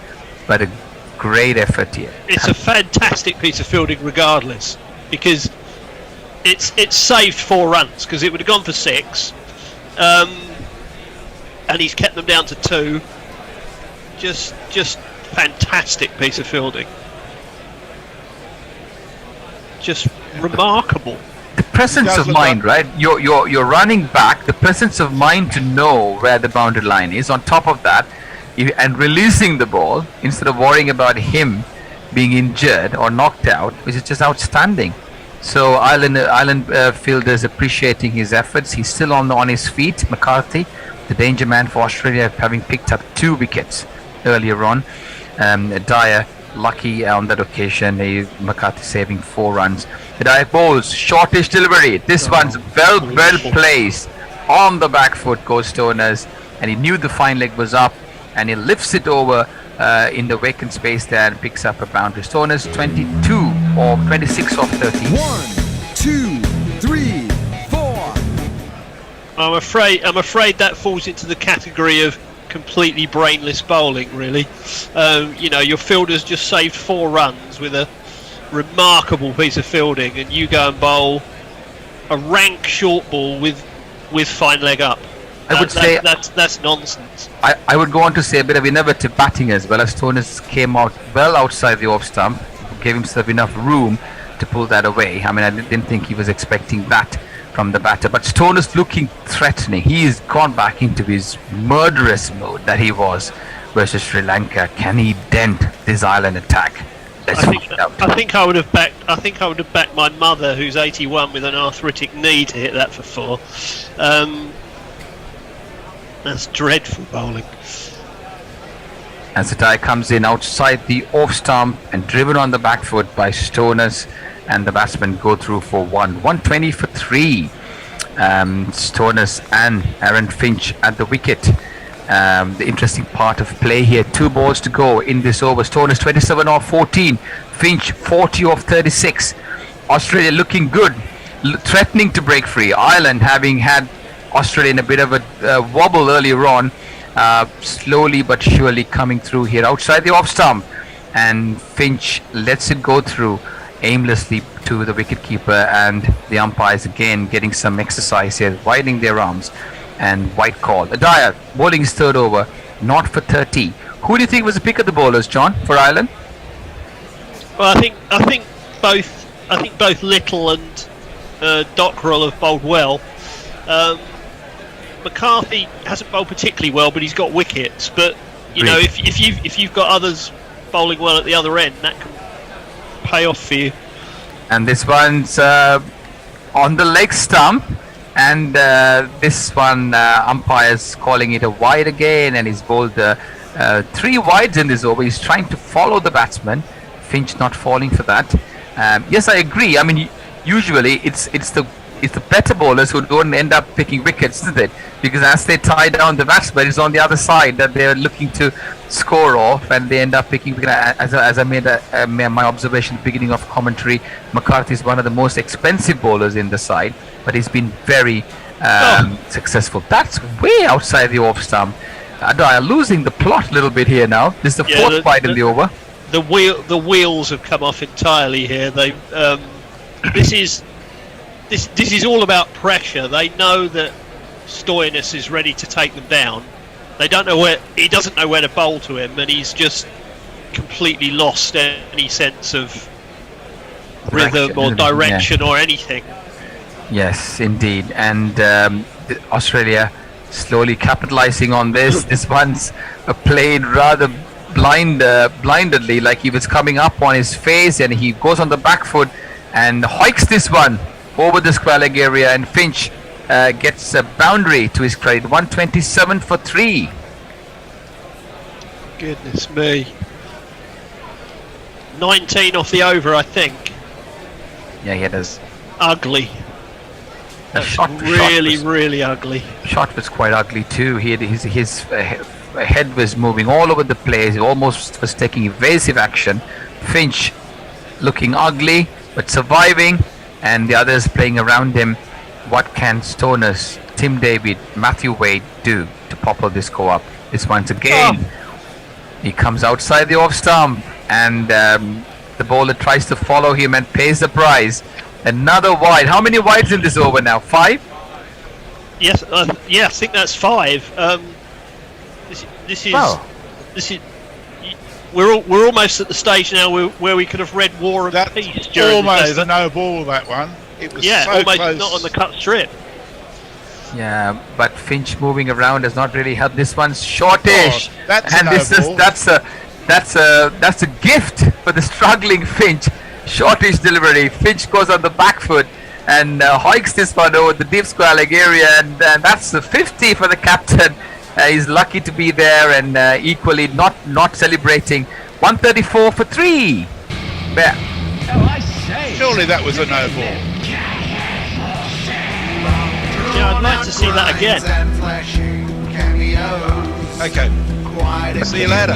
but a great effort here. It's a fantastic piece of fielding regardless, because it's saved 4 runs, because it would have gone for 6, and he's kept them down to 2. Just fantastic piece of fielding. Just remarkable. The presence of mind, right? You're running back. The presence of mind to know where the boundary line is. On top of that, and releasing the ball instead of worrying about him being injured or knocked out, which is just outstanding. So Ireland fielders appreciating his efforts. He's still on his feet. McCarthy, the danger man for Australia, having picked up 2 wickets earlier on. Dyer lucky on that occasion. McCarthy saving 4 runs. The Dyer bowls, shortish delivery. This one's well placed on the back foot. Goes Stoners, and he knew the fine leg was up, and he lifts it over in the vacant space there and picks up a boundary. Stoners 26 of 30. 1, 2, 3, 4. I'm afraid that falls into the category of completely brainless bowling, really. Your fielders just saved 4 runs with a remarkable piece of fielding, and you go and bowl a rank short ball with fine leg up. I would say that's nonsense. I would go on to say a bit of innovative batting as well, as Stoners came out well outside the off stump, gave himself enough room to pull that away. I mean, I didn't think he was expecting that from the batter, but Stoners looking threatening. He's gone back into his murderous mode that he was versus Sri Lanka. Can he dent this Ireland attack? I think I would have backed my mother, who's 81 with an arthritic knee, to hit that for 4. That's dreadful bowling. As the die comes in outside the off stump and driven on the back foot by Stoners, and the batsmen go through for 120 for 3. Stoners and Aaron Finch at the wicket. The interesting part of play here, 2 balls to go in this over. Stoners 27 off 14, Finch 40 off 36. Australia looking good, threatening to break free. Ireland having had Australia in a bit of a wobble earlier on, slowly but surely coming through here outside the off stump, and Finch lets it go through aimlessly to the wicketkeeper, and the umpires again getting some exercise here, widening their arms, and white call. Dyer bowling his 3rd over, not for 30. Who do you think was the pick of the bowlers, John, for Ireland? Well, I think both Little and Dockrell have bowled well. McCarthy hasn't bowled particularly well, but he's got wickets. But if you've got others bowling well at the other end, that can pay off for you. And this one's on the leg stump, and this one umpires calling it a wide again, and he's bowled 3 wides in this over. He's trying to follow the batsman. Finch not falling for that. Yes, I agree. I mean, usually it's the better bowlers who don't end up picking wickets, isn't it? Because as they tie down the batsman, it's on the other side that they're looking to score off, and they end up picking. As I made my observation at the beginning of commentary, McCarthy is one of the most expensive bowlers in the side, but he's been very successful. That's way outside the off stump. Dyer losing the plot a little bit here now. This is the 4th wide in the over. The wheels have come off entirely here. This is this is all about pressure. They know that Stoinis is ready to take them down. They don't know he doesn't know where to bowl to him, and he's just completely lost any sense of rhythm or direction or anything. Yes, indeed. And Australia slowly capitalizing on this. This one's played rather blindedly, like he was coming up on his face, and he goes on the back foot and hoiks this one over the square leg area, and Finch gets a boundary to his credit. 127 for 3. Goodness me. 19 off the over, I think. Yeah, he does. Ugly. Really ugly. Shot was quite ugly too. He had his head was moving all over the place. He almost was taking evasive action. Finch looking ugly but surviving, and the others playing around him. What can Stoinis, Tim David, Matthew Wade do to popple this score up? This once again. He comes outside the off stump, and the bowler tries to follow him and pays the price. Another wide. How many wides in this over now? 5? Yes, yeah, I think that's 5. This is. We're almost at the stage now where we could have read War and Peace during almost the a no ball, that one. It was so almost close. not on the cut strip. Yeah, but Finch moving around has not really helped. This one's shortish, that's and that's a gift for the struggling Finch. Shortish delivery. Finch goes on the back foot and hoiks this one over the deep square leg area, and that's the 50 for the captain. He's lucky to be there, and equally not celebrating. 134 for 3. Yeah. Surely that was a no ball. Yeah, I'd like to see that again. Okay. See you later.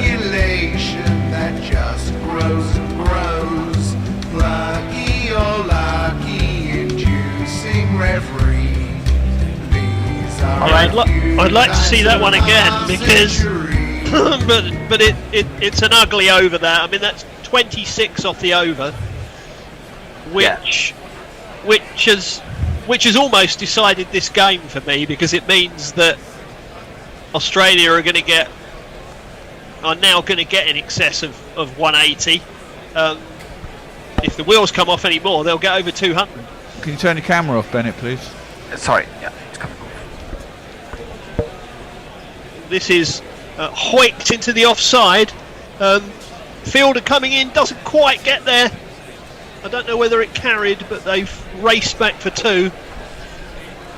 That just grows and grows. Lucky or lucky inducing reverie. These are I'd like to see that one again, because but it's an ugly over there. I mean, that's 26 off the over, which has almost decided this game for me, because it means that Australia are now going to get in excess of 180. If the wheels come off anymore, they'll get over 200. Can you turn your camera off, Bennett, please? Sorry. Yeah, it's coming off. This is hoiked into the offside. Fielder coming in, doesn't quite get there. I don't know whether it carried, but they've raced back for 2.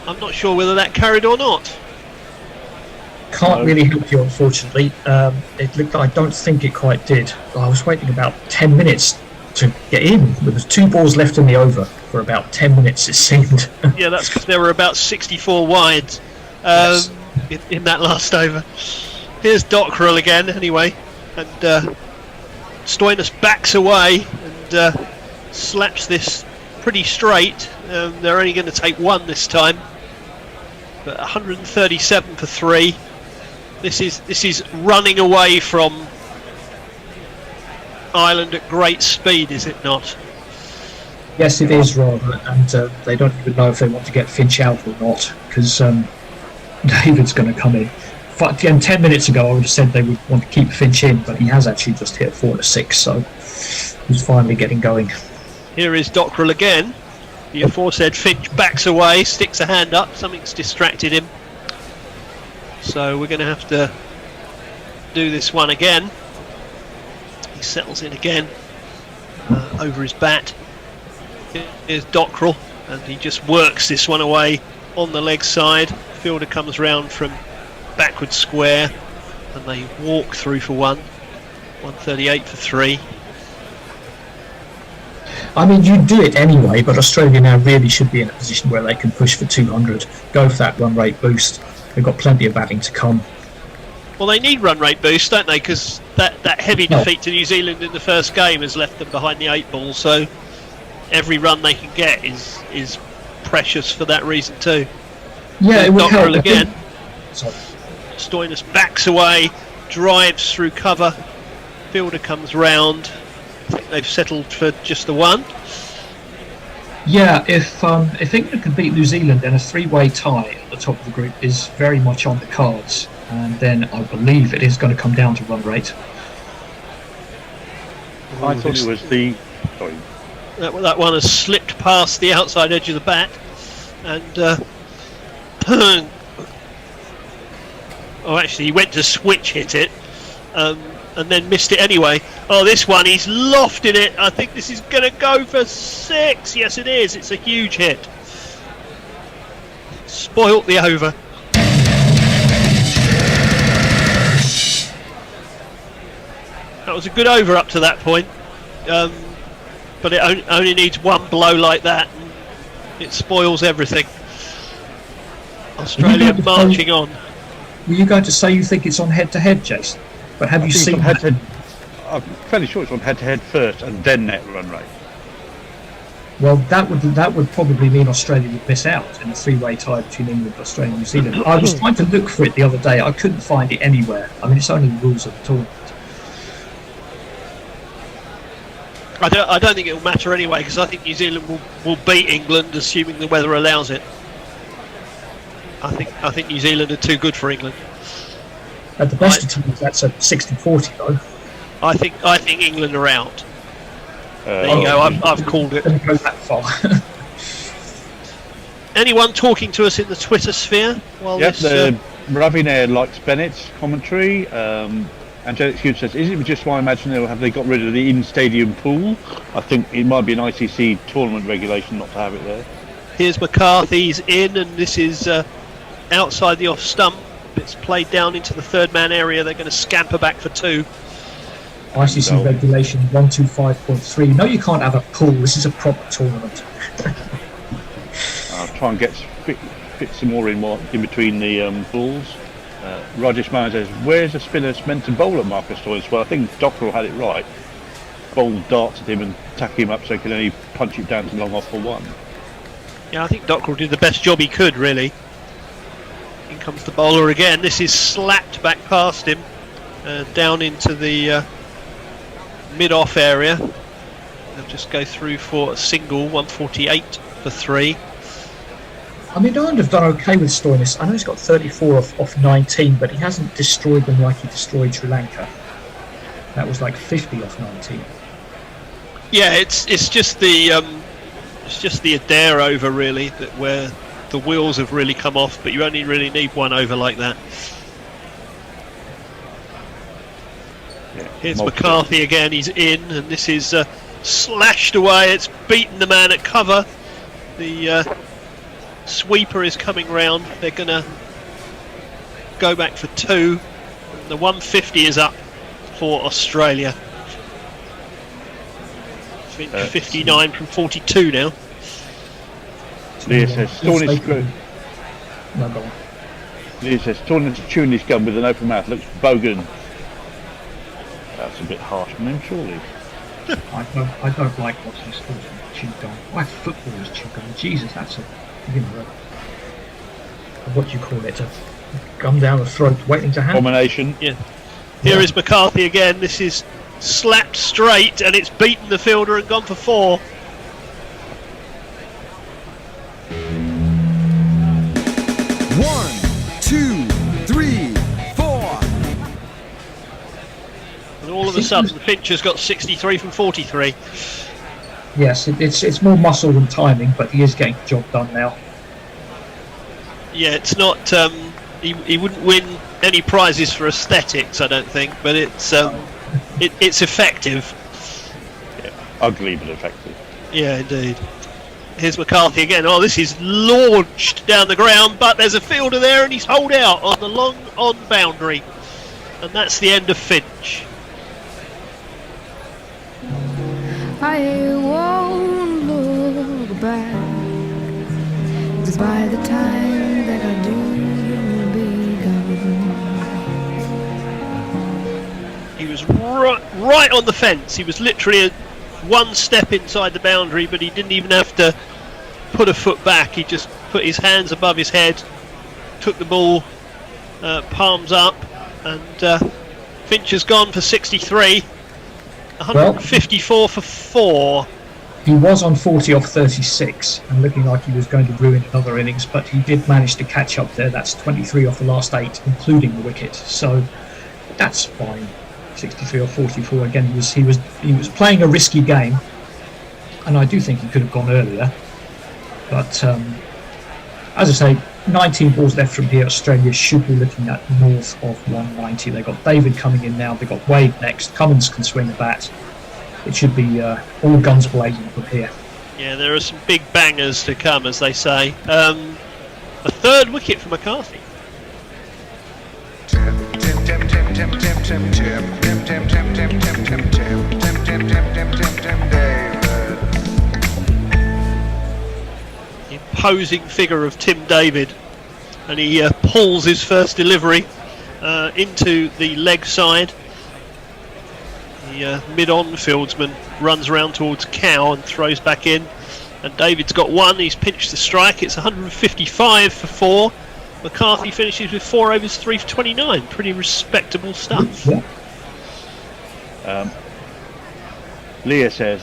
I'm not sure whether that carried or not. Can't really help you, unfortunately. It looked like, I don't think it quite did. I was waiting about 10 minutes to get in. There was 2 balls left in the over for about 10 minutes, it seemed. Yeah, that's because there were about 64 wides Yes. in that last over. Here's Dockrell again, anyway, and Stoinis backs away and slaps this pretty straight. They're only going to take 1 this time, but 137 for 3. This is running away from Ireland at great speed, is it not? Yes, it is, rather, and they don't even know if they want to get Finch out or not, because David's going to come in. 10 minutes ago I would have said they would want to keep Finch in, but he has actually just hit 4 to 6, so he's finally getting going. Here is Dockrell again. The aforesaid Finch backs away, sticks a hand up, something's distracted him. So we're going to have to do this one again. He settles in again over his bat. Here's Dockrell, and he just works this one away on the leg side. Fielder comes round from backward square, and they walk through for 1. 138 for 3. I mean, you do it anyway, but Australia now really should be in a position where they can push for 200, go for that run rate boost. They've got plenty of batting to come. Well, they need run rate boost, don't they? Because that heavy defeat to New Zealand in the first game has left them behind the 8 ball, so every run they can get is precious for that reason too. Yeah, it would help. Again. Stoinis backs away, drives through cover. Fielder comes round. I think they've settled for just the 1. Yeah, if England can beat New Zealand, then a three-way tie at the top of the group is very much on the cards, and then I believe it is going to come down to run rate. I thought it was the. Sorry. That one has slipped past the outside edge of the bat, and oh, actually, he went to switch hit it, and then missed it anyway. Oh, this one, he's lofted it. I think this is going to go for 6. Yes, it is. It's a huge hit. Spoilt the over. That was a good over up to that point, but it only needs one blow like that, and it spoils everything. Australia marching on. Were you going to say you think it's on head-to-head, Jason? But have you seen that? I'm fairly sure it's on head-to-head first and then net run rate. Well, that would probably mean Australia would miss out in a three-way tie between England, Australia and New Zealand. I was trying to look for it the other day. I couldn't find it anywhere. I mean, it's only the rules of the tournament. I don't think it will matter anyway, because I think New Zealand will beat England, assuming the weather allows it. I think New Zealand are too good for England. At the best of times, that's a 60-40 though. I think England are out. There you go. I've called it. Don't go that far. Anyone talking to us in the Twitter sphere? While Yes, Ravinair likes Bennett's commentary. Angelic Hughes says, "Is it just why I imagine have they got rid of the in-stadium pool? I think it might be an ICC tournament regulation not to have it there." Here's McCarthy's in, and this is outside the off stump. It's played down into the third man area. They're going to scamper back for 2. ICC regulation 125.3. No, you can't have a pool. This is a proper tournament. I'll try and fit some more in between the pools. Rajesh Mahan says, "Where's the spinner meant to bowl at Marcus Stoynes?" Well, I think Dockrell had it right. Bowl darts at him and tack him up so he can only punch it down to long off for 1. Yeah, I think Dockrell did the best job he could, really. In comes the bowler again. This is slapped back past him, down into the mid-off area. They'll just go through for a single, 148 for 3. I mean, Ireland have done okay with Stoynes. I know he's got 34 off 19, but he hasn't destroyed them like he destroyed Sri Lanka. That was like 50 off 19. Yeah, it's just the Adair over really where the wheels have really come off, but you only really need one over like that. Yeah, here's McCarthy again. He's in, and this is slashed away. It's beaten the man at cover. The sweeper is coming round. They're going to go back for 2. The 150 is up for Australia. 59 from 42 now. Leah says Stoynes chewing his gum with an open mouth looks bogan. That's a bit harsh on him, surely. I don't like watching sports chew gum. Why footballers chew gum? Jesus, that's what do you call it? A gum down the throat, waiting to happen. Combination. Yeah. Here is McCarthy again. This is slapped straight, and it's beaten the fielder and gone for 4. One, 2, 3, 4. And all of a sudden, Finch has got 63 from 43. Yes, it's more muscle than timing, but he is getting the job done now. Yeah, it's not. He wouldn't win any prizes for aesthetics, I don't think, but it's effective. Yeah, ugly but effective. Yeah, indeed. Here's McCarthy again. Oh, this is launched down the ground, but there's a fielder there, and he's holed out on the long on boundary, and that's the end of Finch. I won't look back, 'cause by the time that I do, you'll be gone. He was right on the fence. He was literally one step inside the boundary, but he didn't even have to put a foot back. He just put his hands above his head, took the ball palms up, and Finch has gone for 63. 154 for 4. He was on 40 off 36 and looking like he was going to ruin another innings, but he did manage to catch up there. That's 23 off the last 8, including the wicket. So that's fine. 63 or 44 again. He was playing a risky game, and I do think he could have gone earlier. But as I say, 19 balls left from here. Australia should be looking at north of 190. They've got David coming in now. They've got Wade next. Cummins can swing the bat. It should be all guns blazing from here. Yeah, there are some big bangers to come, as they say. A third wicket for McCarthy. Imposing figure of Tim David, and he pulls his first delivery into the leg side. The mid-on fieldsman runs around towards Cow and throws back in, and David's got one. He's pinched the strike. It's 155 for 4. McCarthy finishes with 4 overs 3 for 29. Pretty respectable stuff. Leah says,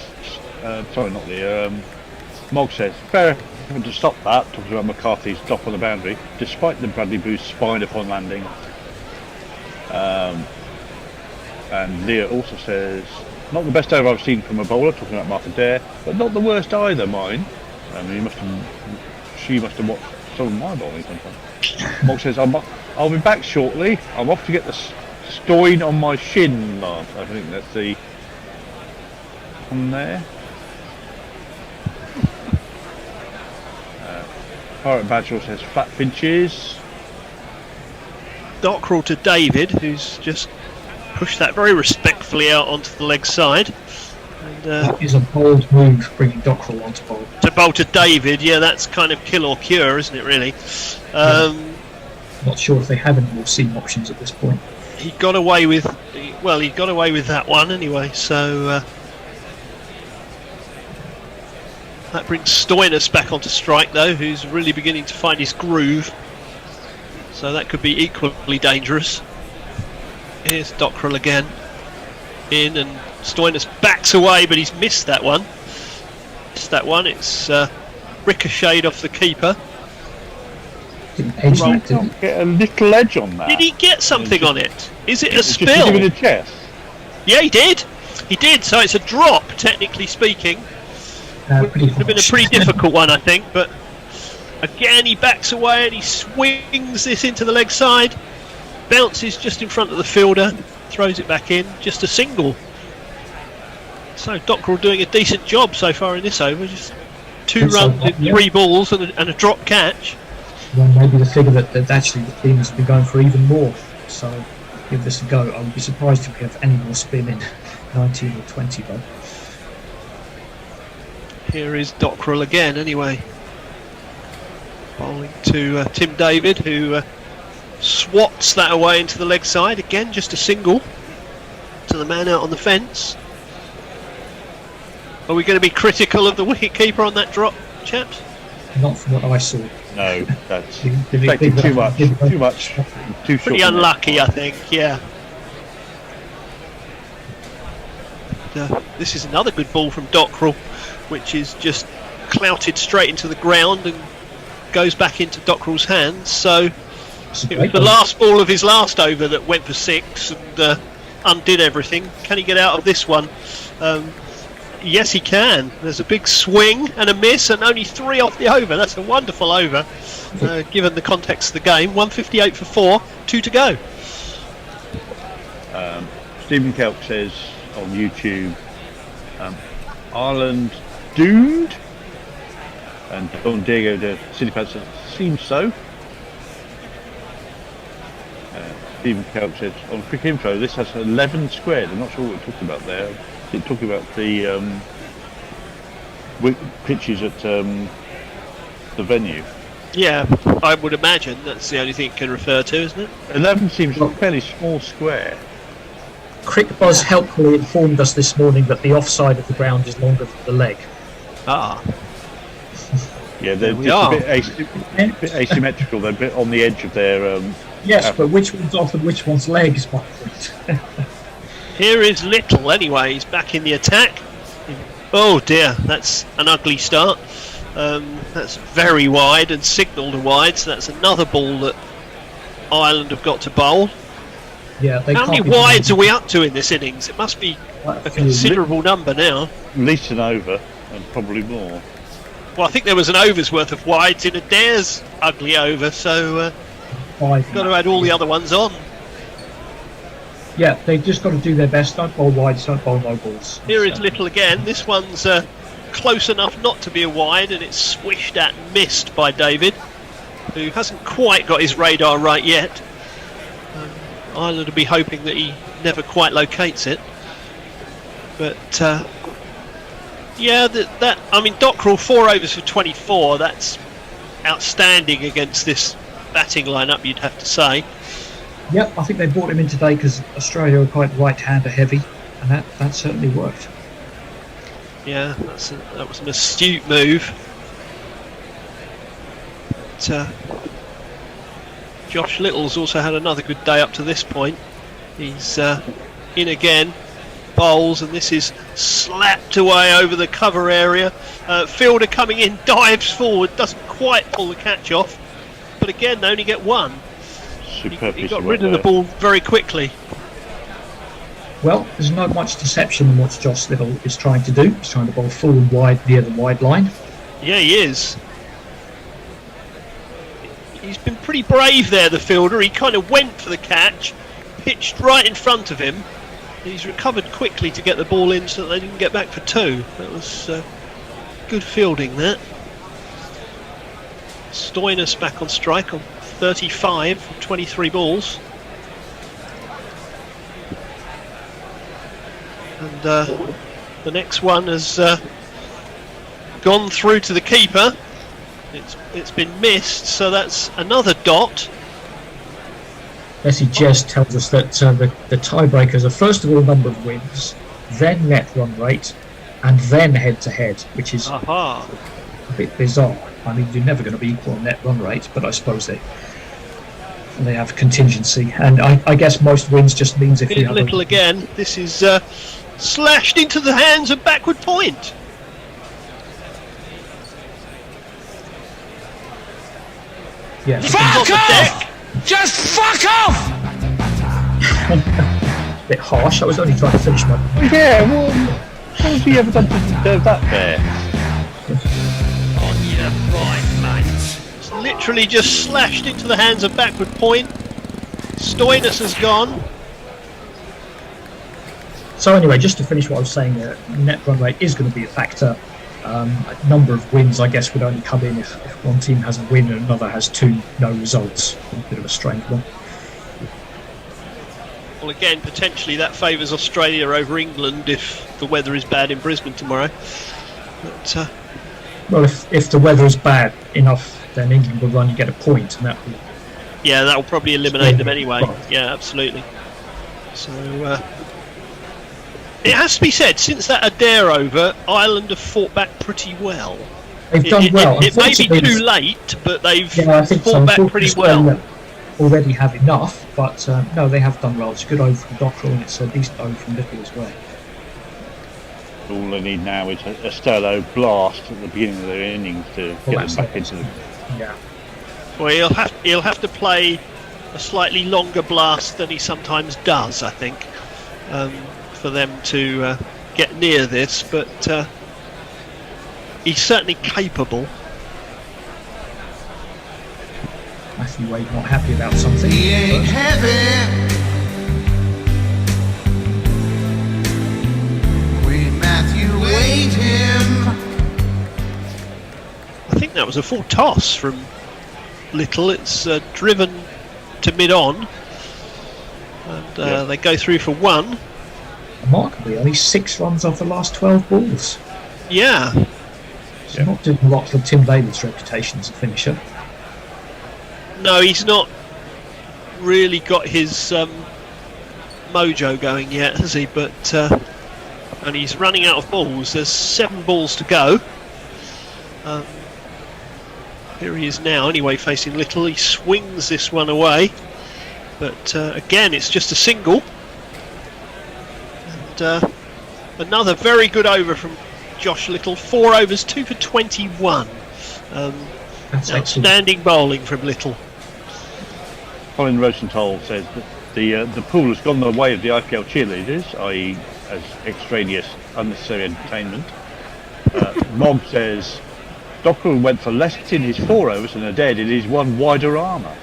sorry, not Leah. Mog says, fair to stop that. Talking about McCarthy's drop on the boundary, despite the Bradley boost spine upon landing. And Leah also says, not the best over I've seen from a bowler, talking about Mark Adair, but not the worst either, mine. She must have watched some of my bowling sometime. Mark says, I'll be back shortly. I'm off to get the stoin on my shin, Lance. I think that's the one there. Pirate Badger says, flat finches. Dockrell to David, who's just pushed that very respectfully out onto the leg side. And, that is a bold move, bringing Dockrell onto bowl. To bowl to David, yeah, that's kind of kill or cure, isn't it, really? Not sure if they have any more seam options at this point. He got away with that one anyway, so that brings Stoinis back onto strike, though, who's really beginning to find his groove. So that could be equally dangerous. Here's Dockrell again. In, and Stoinis backs away, but he's missed that one. It's ricocheted off the keeper. Get a little edge on that. Did he get something on it? Is it a spill? Just give it a chest. Yeah, he did. So it's a drop, technically speaking. Would have been a pretty difficult one, I think. But again, he backs away and he swings this into the leg side. Bounces just in front of the fielder, throws it back in, just a single. So Dockrell doing a decent job so far in this over, just 2 runs in 3 balls and a drop catch. Well, maybe the figure that actually the team has been going for even more. So give this a go. I would be surprised if we have any more spin in 19 or 20 though. Here is Dockrell again anyway. Bowling to Tim David, who swats that away into the leg side. Again, just a single to the man out on the fence. Are we going to be critical of the wicketkeeper on that drop, chaps? Not from what I saw. No, that's expecting too much. Too short. Pretty unlucky, I think, yeah. This is another good ball from Dockrell, which is just clouted straight into the ground and goes back into Dockrell's hands. So it was the last ball of his last over that went for 6 and undid everything. Can he get out of this one? Yes, he can. There's a big swing and a miss, and only 3 off the over. That's a wonderful over, given the context of the game. 158 for 4, 2 to go. Stephen Kelp says on YouTube, Ireland doomed, and Don Diego de Citypad says, seems so. Stephen Kelp says on quick info, this has 11 squared. I'm not sure what we're talking about there. We're talking about the pitches at the venue. Yeah, I would imagine that's the only thing it can refer to, isn't it? 11 seems a fairly small square. Crickbuzz helpfully informed us this morning that the offside of the ground is longer than the leg. Yeah, they're just a bit asymmetrical. They're a bit on the edge of their. Yes, but which one's off and which one's leg is my point. Here is Little anyway. He's back in the attack. Oh dear, that's an ugly start. That's very wide and signalled a wide, so that's another ball that Ireland have got to bowl. Yeah, how many wides are we up to in this innings? It must be a considerable number now. At least an over, and probably more. Well, I think there was an over's worth of wides in Adair's ugly over, so got to add all the other ones on. Yeah, they've just got to do their best. Don't bowl wides, don't bowl no balls. Here is Little again. This one's close enough not to be a wide, and it's swished at and missed by David, who hasn't quite got his radar right yet. Ireland will be hoping that he never quite locates it. But yeah, I mean, Dockrell 4 overs for 24. That's outstanding against this batting lineup, you'd have to say. Yep, I think they brought him in today because Australia are quite right-hander heavy, and that certainly worked. Yeah, that was an astute move. But, Josh Little's also had another good day up to this point. He's in again, bowls, and this is slapped away over the cover area. Fielder coming in, dives forward, doesn't quite pull the catch off, but again they only get one. He got rid of the ball very quickly. Well, there's not much deception in what Josh Little is trying to do. He's trying to bowl full and wide near the wide line. Yeah, he is. He's been pretty brave there, the fielder. He kind of went for the catch, pitched right in front of him. He's recovered quickly to get the ball in so that they didn't get back for two. That was good fielding there. Stoinis back on strike on 35 from 23 balls. And the next one has gone through to the keeper. It's been missed, so that's another dot. Bessie Jess tells us that the tiebreakers are first of all number of wins, then net run rate, and then head-to-head, which is a bit bizarre. I mean, you're never going to be equal on net run rate, but I suppose they have contingency, and I guess most wins just means if you have Little again. This is slashed into the hands of backward point. Yeah. Fuck off! Just fuck off! Bit harsh. I was only trying to finish my. Yeah, well, what have you ever done to deserve that there? On your right, mate. It's literally just slashed into the hands of backward point. Stoinis has gone. So anyway, just to finish what I was saying, net run rate is going to be a factor. A number of wins, I guess, would only come in if one team has a win and another has two no results. A bit of a strange one. Well, again, potentially that favours Australia over England if the weather is bad in Brisbane tomorrow. But, well, if the weather is bad enough, then England will run and get a point, and that will. Yeah, that will probably eliminate them anyway. Yeah, absolutely. So. It has to be said, since that Adair over, Ireland have fought back pretty well. They've done well. It may be too late, but they've fought back pretty well. Already have enough, but no, they have done well. It's a good over from Dockrell, and it's a decent over from Little as well. All they need now is a Sterlo blast at the beginning of their innings to get them back into the. Yeah. Well, he'll have to play a slightly longer blast than he sometimes does, I think. For them to get near this, but he's certainly capable. Matthew Wade not happy about something. He ain't heavy. We Matthew Wade him. I think that was a full toss from Little. It's driven to mid-on, and they go through for one. Remarkably, only 6 runs off the last 12 balls. Yeah. So not doing a lot for Tim David's reputation as a finisher. No, he's not really got his mojo going yet, has he? But and he's running out of balls. There's 7 balls to go. Here he is now, anyway, facing Little. He swings this one away, but again, it's just a single. And another very good over from Josh Little. 4 overs, 2 for 21. Outstanding bowling from Little. Colin Rosenthal says that the pool has gone the way of the IPL cheerleaders, i.e. as extraneous, unnecessary entertainment. Mob says Dockrell went for less in his 4 overs and Adair did his 1 wider armour.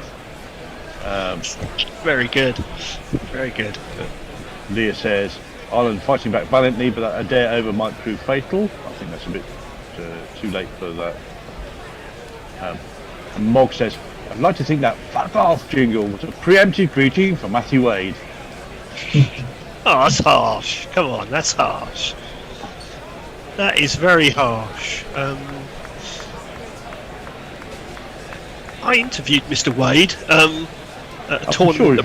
Very good. Very good. Leah says Ireland fighting back valiantly, but that Adair over might prove fatal. I think that's a bit too late for that. And Mog says, I'd like to think that fuck off jingle was a preemptive greeting for Matthew Wade. Oh, that's harsh. Come on, that's harsh. That is very harsh. I interviewed Mr. Wade at a tournament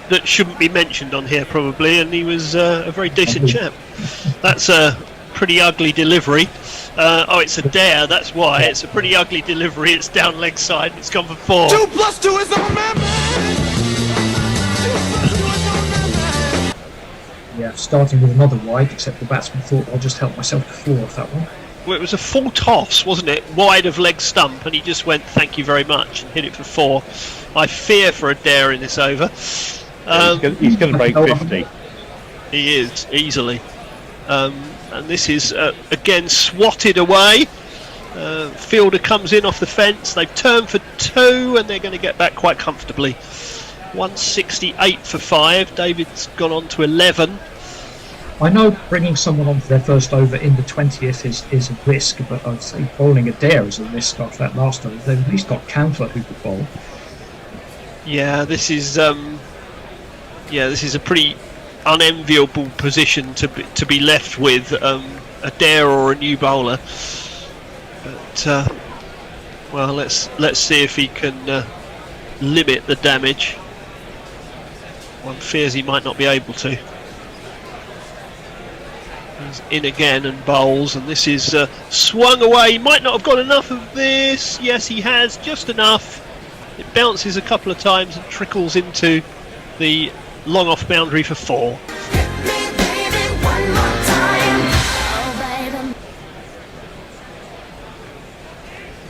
that shouldn't be mentioned on here probably, and he was a very decent chap. That's a pretty ugly delivery. It's a dare, that's why. It's a pretty ugly delivery. It's down leg side. It's gone for 4. 2 + 2 is a man. Yeah, starting with another wide, except the batsman thought I'll just help myself to 4 off that one. Well, it was a full toss, wasn't it? Wide of leg stump, and he just went, thank you very much, and hit it for 4. I fear for a dare in this over. He's going to break 50. He is, easily. And this is, again, swatted away. Fielder comes in off the fence. They've turned for 2, and they're going to get back quite comfortably. 168 for 5. David's gone on to 11. I know bringing someone on for their first over in the 20th is a risk, but I'd say bowling a dare is a risk after that last over. They've at least got Cantler who could bowl. Yeah, this is a pretty unenviable position to be left with, a dare or a new bowler. But well, let's see if he can limit the damage. One fears he might not be able to. He's in again and bowls, and this is swung away. He might not have got enough of this. Yes, he has, just enough. It bounces a couple of times and trickles into the long off boundary for 4.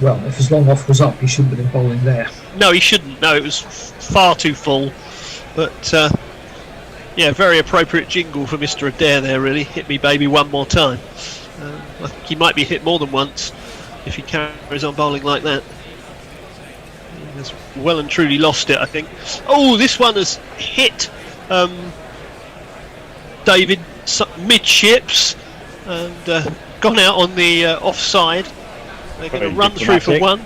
Well, if his long off was up, he shouldn't have been bowling there. No, he shouldn't. No, it was far too full. But yeah, very appropriate jingle for Mr. Adair there, really. Hit me, baby, one more time. I think he might be hit more than once if he carries on bowling like that. He has well and truly lost it, I think. Oh, this one has hit David midships and gone out on the offside. They're going to run through for 1.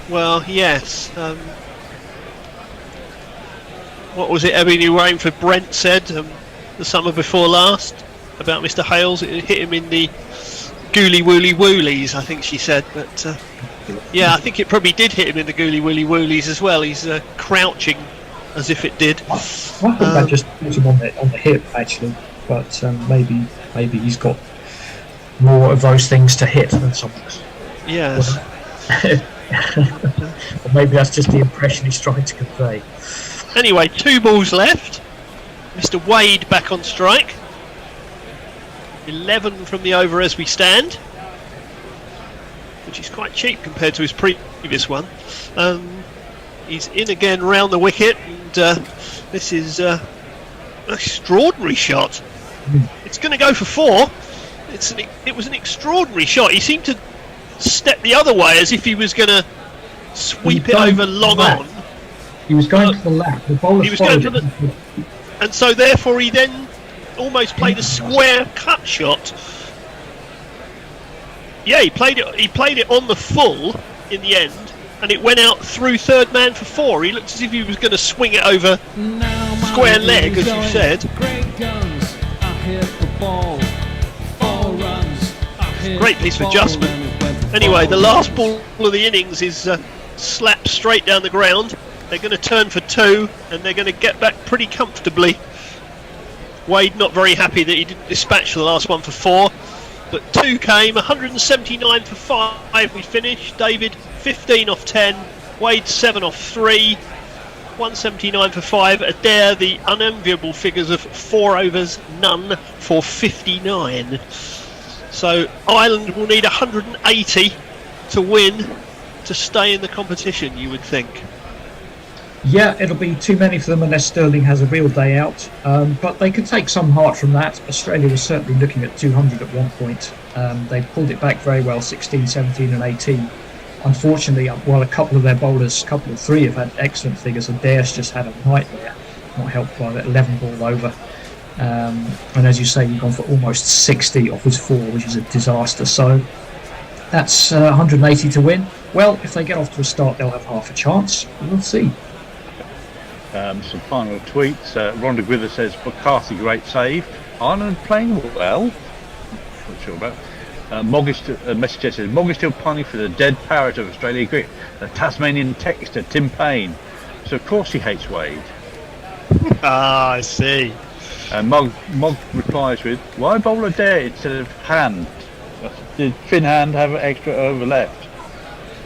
Well, yes. What was it Ebony Rainford Brent said the summer before last about Mr. Hales? It hit him in the gooly woolly woolies, I think she said. But yeah, I think it probably did hit him in the gooly woolly woolies as well. He's crouching as if it did. I thought that just hit him on the hip actually, but maybe he's got more of those things to hit than someone else. Yes. Or maybe that's just the impression he's trying to convey. Anyway, 2 balls left. Mr. Wade back on strike. 11 from the over as we stand, which is quite cheap compared to his previous one. He's in again round the wicket, and this is an extraordinary shot. It's going to go for 4. It was an extraordinary shot. He seemed to step the other way as if he was going to sweep it over long on. He was going to the left. The bowler followed it. And so therefore he then almost played a square cut shot. Yeah, he played it on the full in the end, and it went out through third man for 4. He looked as if he was going to swing it over square leg, as you said. Great guns, I hit the ball. 4 runs, I hit Great piece of adjustment. Anyway, the last ball of the innings is slapped straight down the ground. They're going to turn for 2, and they're going to get back pretty comfortably. Wade not very happy that he didn't dispatch the last one for 4, but 2 came. 179 for 5 we finished. David 15 off 10, Wade 7 off 3, 179 for 5. Adair the unenviable figures of 4 overs, none for 59. So Ireland will need 180 to win to stay in the competition, you would think. Yeah, it'll be too many for them unless Sterling has a real day out. But they can take some heart from that. Australia was certainly looking at 200 at one point. They pulled it back very well, 16, 17 and 18. Unfortunately, while a couple of their bowlers, three have had excellent figures, Adair's just had a nightmare, not helped by that 11 ball over. And as you say, you've gone for almost 60 off his 4, which is a disaster. So that's 180 to win. Well, if they get off to a start, they'll have half a chance. We'll see. Some final tweets. Rhonda Gwither says, McCarthy, great save. Ireland playing well. Not sure about. Message says, Mog is still pining for the dead parrot of Australia cricket. The Tasmanian texter, Tim Payne. So of course he hates Wade. Ah, I see. And Mog replies with, why bowl Adair instead of Hand? Did Finn Hand have an extra over left?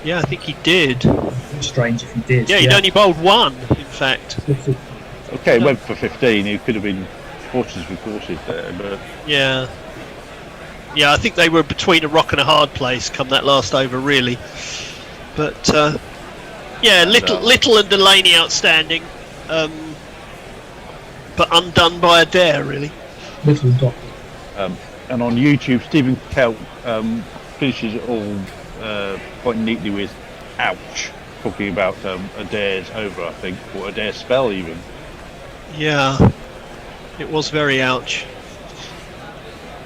Yeah, I think he did. Strange if he did. Yeah, he'd only bowled 1, in fact. Okay, went for 15. He could have been horses for courses there, but yeah, I think they were between a rock and a hard place come that last over, really. But yeah, Little and Delaney outstanding, but undone by Adair, really. Little dot. And on YouTube, Stephen Kelp finishes it all quite neatly with ouch, talking about Adair's over, I think, or Adair's spell even. Yeah, it was very ouch.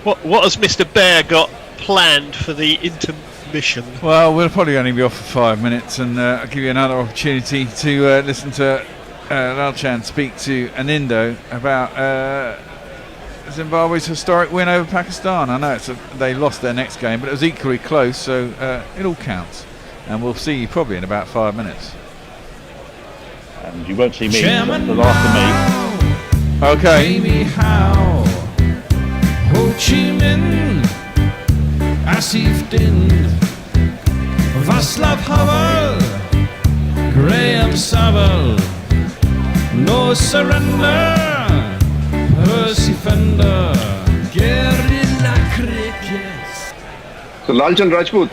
What has Mr. Bear got planned for the intermission? Well, we'll probably only be off for 5 minutes, and I'll give you another opportunity to listen to Lalchan speak to Anindo about Zimbabwe's historic win over Pakistan. I know they lost their next game, but it was equally close, so it all counts. And we'll see you probably in about 5 minutes. And you won't see me the last of me. Okay. Baby, how Ho Chi Minh, Asif Din, Václav Havel, Graham Saville, no surrender, Percy Fender, guerrilla cricket. So Lalchan Rajput,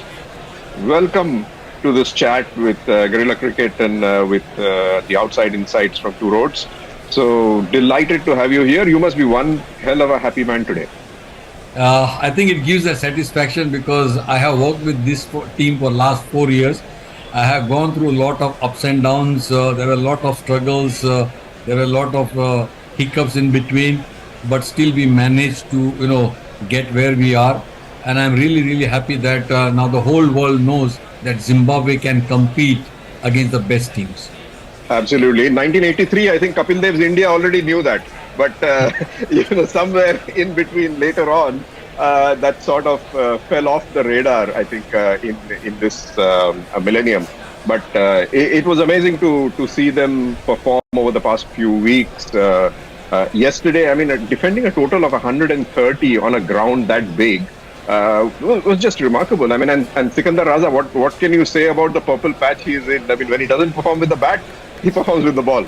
welcome to this chat with Guerrilla Cricket and with the Outside Insights from Two Roads. So delighted to have you here. You must be one hell of a happy man today. I think it gives a satisfaction because I have worked with this team for last 4 years. I have gone through a lot of ups and downs. There were a lot of struggles. There were a lot of hiccups in between, but still we managed to, get where we are. And I'm really, really happy that now the whole world knows that Zimbabwe can compete against the best teams. Absolutely. In 1983, I think Kapil Dev's India already knew that. But, somewhere in between later on, that sort of fell off the radar, I think, in this millennium. But it was amazing to see them perform over the past few weeks. Yesterday, defending a total of 130 on a ground that big was just remarkable. And Sikandar Raza, what can you say about the purple patch he's in? When he doesn't perform with the bat, he performs with the ball.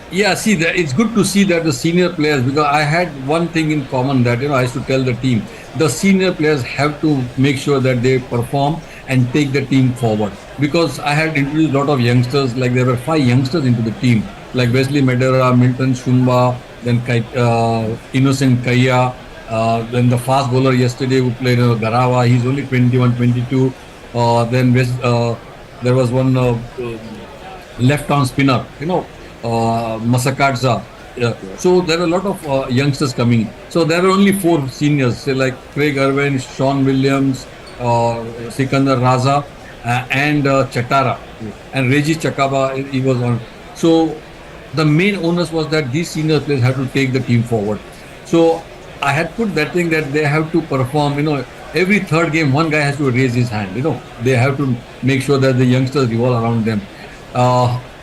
Yeah, see, it's good to see that the senior players, because I had one thing in common that, I used to tell the team, the senior players have to make sure that they perform and take the team forward. Because I had introduced a lot of youngsters, like there were 5 youngsters into the team, like Wesley Medera, Milton Shumba, then Innocent Kaya, then the fast bowler yesterday who played Garawa, he's only 21, 22. Then there was one left-arm spinner, Masakadza. So there were a lot of youngsters coming. So there were only 4 seniors, say like Craig Irwin, Sean Williams, Sikandar Raza, and Chatara. And Reggie Chakaba, he was on. So the main onus was that these senior players have to take the team forward. So I had put that thing that they have to perform, every third game, one guy has to raise his hand, They have to make sure that the youngsters revolve around them.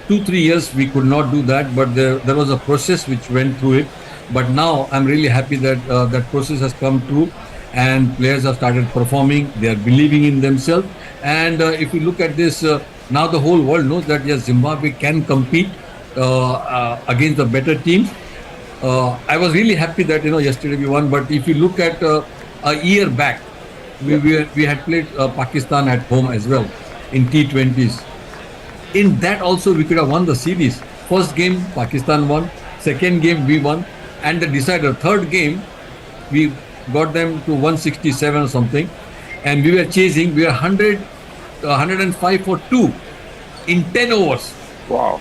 2-3 years we could not do that, but there was a process which went through it. But now I'm really happy that that process has come through and players have started performing. They are believing in themselves. And if you look at this, now the whole world knows that yes, Zimbabwe can compete against the better teams. I was really happy that yesterday we won. But if you look at a year back, we had played Pakistan at home as well in T20s. In that also we could have won the series. First game Pakistan won, second game we won, and the decider third game we got them to 167 or something, and we were chasing. We were 105 for 2 in 10 overs. Wow.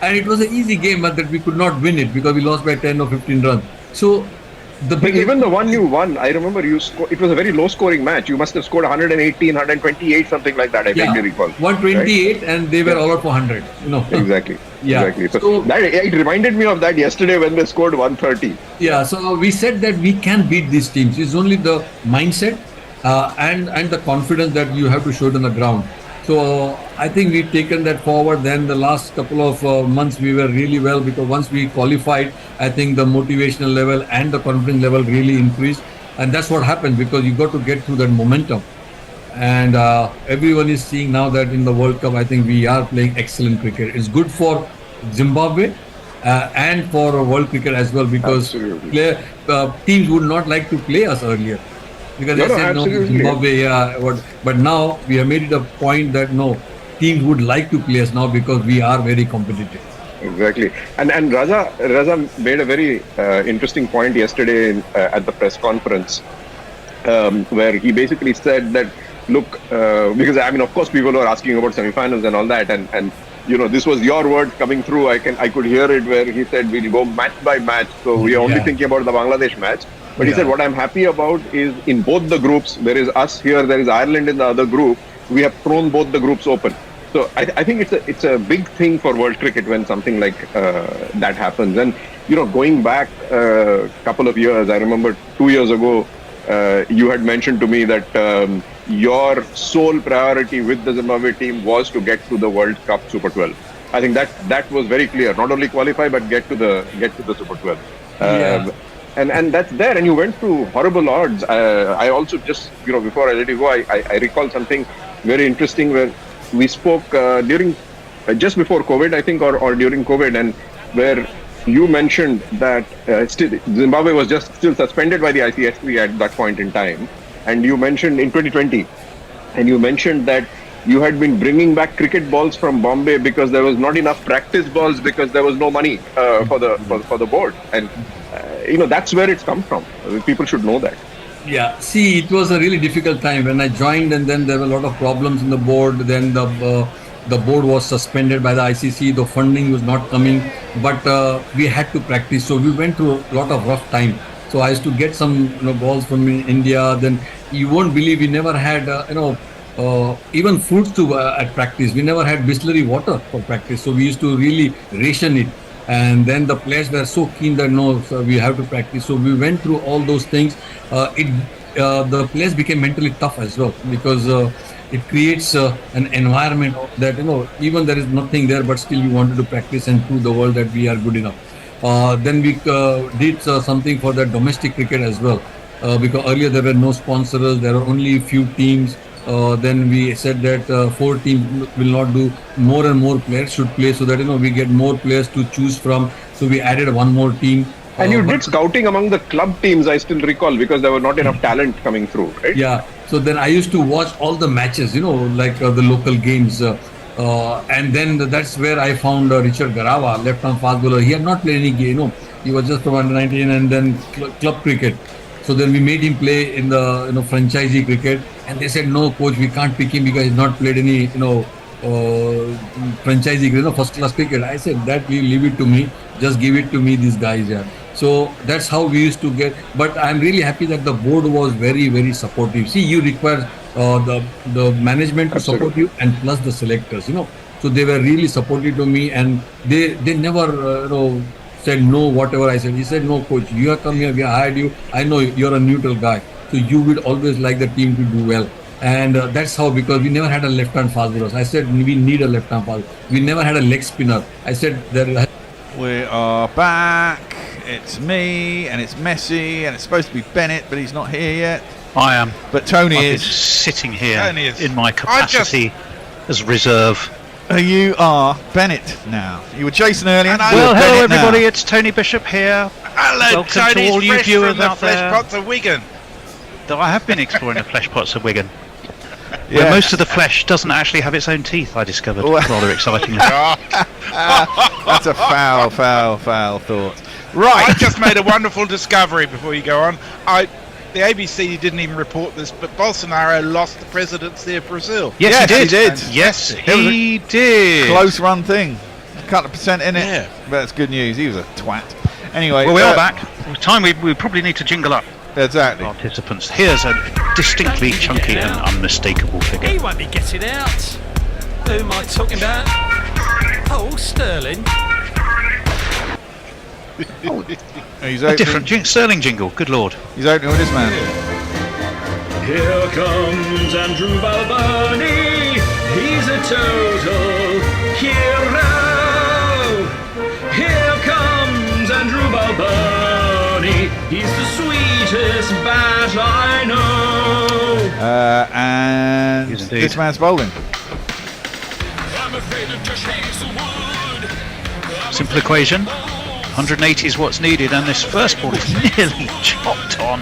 And it was an easy game, but that we could not win it because we lost by 10 or 15 runs. So even the one you won, I remember it was a very low scoring match. You must have scored 118, 128, something like that, I vaguely recall. 128, right? And they were all out for 100. Exactly. Yeah. Exactly. So that, it reminded me of that yesterday when they scored 130. Yeah, so we said that we can beat these teams. It's only the mindset and the confidence that you have to show it on the ground. So I think we've taken that forward. Then the last couple of months we were really well, because once we qualified, I think the motivational level and the confidence level really increased. And that's what happened, because you got to get through that momentum. And everyone is seeing now that in the World Cup, I think we are playing excellent cricket. It's good for Zimbabwe and for world cricket as well, because teams would not like to play us earlier. Because they said, no, Zimbabwe, but now we have made it a point that no, teams would like to play us now because we are very competitive. Exactly. And Raza made a very interesting point yesterday at the press conference, where he basically said that, look, because I mean, of course, people were asking about semi-finals and all that, and this was your word coming through. I could hear it where he said we'll go match by match. So we are only thinking about the Bangladesh match. But he said, what I'm happy about is in both the groups, there is us here, there is Ireland in the other group. We have thrown both the groups open. So I think it's a big thing for world cricket when something like that happens. And, going back a couple of years, I remember 2 years ago, you had mentioned to me that your sole priority with the Zimbabwe team was to get to the World Cup Super 12. I think that was very clear. Not only qualify, but get to the Super 12. And that's there, and you went through horrible odds. I also just, before I let you go, I recall something very interesting where we spoke during, just before COVID, I think, or during COVID, and where you mentioned that Zimbabwe was just still suspended by the ICSP at that point in time. And you mentioned in 2020, and you mentioned that you had been bringing back cricket balls from Bombay because there was not enough practice balls because there was no money for the board. And that's where it's come from. People should know that. Yeah, see, it was a really difficult time when I joined, and then there were a lot of problems in the board. Then the board was suspended by the ICC. The funding was not coming, but we had to practice. So we went through a lot of rough time. So I used to get some balls from India. Then you won't believe we never had even fruits at practice. We never had distillery water for practice. So we used to really ration it. And then the players were so keen that so we have to practice. So we went through all those things. The players became mentally tough as well, because it creates an environment that even there is nothing there, but still you wanted to practice and prove the world that we are good enough. Then we did something for the domestic cricket as well, because earlier there were no sponsors, there were only a few teams. Then we said that 4 teams will not do, more and more players should play, so that we get more players to choose from. So we added one more team. And you did scouting among the club teams, I still recall, because there was not enough talent coming through, right? Yeah. So then I used to watch all the matches, like the local games. And then that's where I found Richard Garawa, left-arm fast bowler. He had not played any game, he was just from under 19 and then club cricket. So then we made him play in the franchisee cricket, and they said, no, coach, we can't pick him because he's not played any franchisee cricket, first class cricket. I said that we leave it to me, just give it to me, these guys. Yeah. So that's how we used to get. But I'm really happy that the board was very, very supportive. See, you require the management to support you, and plus the selectors. So they were really supportive to me, and they never said no, whatever I said. He said, no, coach, you have come here, we hired you. I know you're a neutral guy, so you will always like the team to do well. And that's how, because we never had a left-hand fast bowler. I said, we need a left-hand fast bowler. We never had a leg spinner. I said, we are back. It's me, and it's Messi, and it's supposed to be Bennett, but he's not here yet. I am. But Tony I've is. been sitting here in my capacity as reserve. You are Bennett now. You were Jason earlier. Well, hello everybody, it's Tony Bishop here. Hello, welcome Tony, to all you fresh viewers from the out flesh there. pots of Wigan. Though I have been exploring the flesh pots of Wigan. Where most of the flesh doesn't actually have its own teeth, I discovered rather excitingly. That's a foul thought. Right. I just made a wonderful discovery before you go on. The ABC didn't even report this, but Bolsonaro lost the presidency of Brazil. Yes, he did. Yes, he did. Close run thing. A couple of percent in it. Yeah. But that's good news. He was a twat. Anyway. Well, we are back. Time we probably need to jingle up. Exactly. Participants. Here's a distinctly chunky and unmistakable figure. He won't be getting out. Who am I talking about? Oh, Sterling. He's a different Sterling jingle. Good lord. He's opening with this man. Here comes Andrew Balboni. He's a total hero. Here comes Andrew Balboni. He's the sweetest bat I know. And this man's bowling. Simple equation. 180 is what's needed, and this first ball is nearly chopped on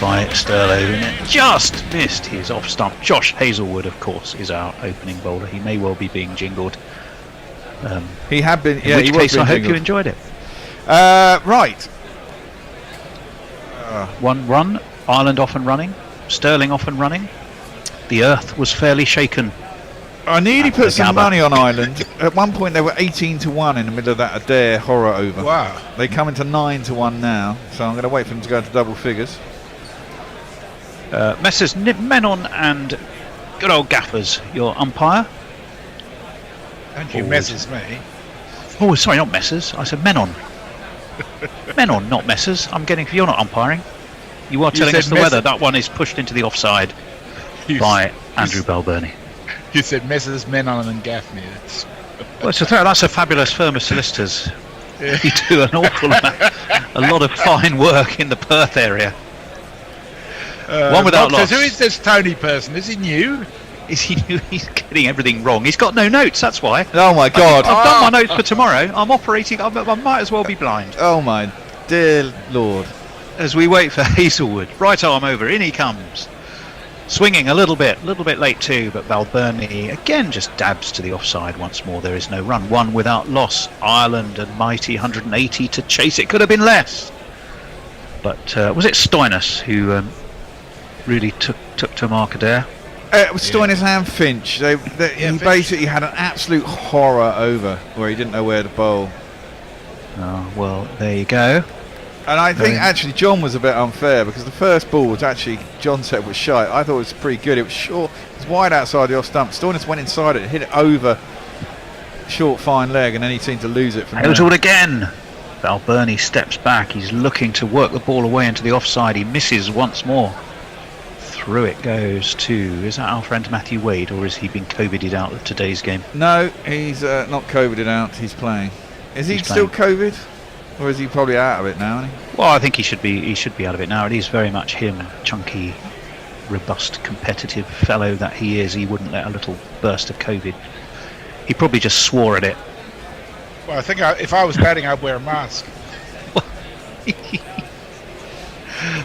by Sterlo, and it just missed his off stump. Josh Hazelwood, of course, is our opening bowler. He may well be being jingled. He had been. In which case, I hope you enjoyed it. Right. 1 run. Ireland off and running. Sterling off and running. The earth was fairly shaken. I nearly put some money on Ireland. At one point they were 18-1 in the middle of that Adair horror over. Wow. They come into 9-1 now, so I'm going to wait for them to go to double figures. Messrs Menon and good old Gaffers, your umpire. And you messes me. Oh, sorry, not Messrs. I said Menon. Menon, not Messrs. I'm getting. You're not umpiring. You are telling us the weather. That one is pushed into the offside by Andrew Balboni. You said Messrs Menon and Gaffney. Well, that's a fabulous firm of solicitors. Yeah. You do an awful amount, a lot of fine work in the Perth area. One without loss. Who is this Tony person? Is he new? Is he new? He's getting everything wrong. He's got no notes, that's why. Oh my God. I've done my notes for tomorrow. I'm operating, I might as well be blind. Oh my dear Lord. As we wait for Hazelwood. Right arm over, in he comes. Swinging a little bit late too, but Balboni again just dabs to the offside once more. There is no run. One without loss. Ireland and mighty 180 to chase. It could have been less. But was it Stoinis who really took to mark there? It was Stoinis and Finch. He basically had an absolute horror over where he didn't know where to bowl. Oh, well, there you go. And I think actually John was a bit unfair because the first ball was actually, John said, was shite. I thought it was pretty good. It was short. It was wide outside the off stump. Stoinis went inside it, hit it over short fine leg, and then he seemed to lose it from there. Hazelwood again. Balboni steps back. He's looking to work the ball away into the offside. He misses once more. Through it goes to, is that our friend Matthew Wade, or has he been COVIDed out of today's game? No, he's not COVIDed out. He's playing. Is he still COVID? Or is he probably out of it now, isn't he? Well, I think he should be out of it now. It is very much him, chunky, robust, competitive fellow that he is. He wouldn't let a little burst of COVID. He probably just swore at it. Well, I think if I was batting, I'd wear a mask.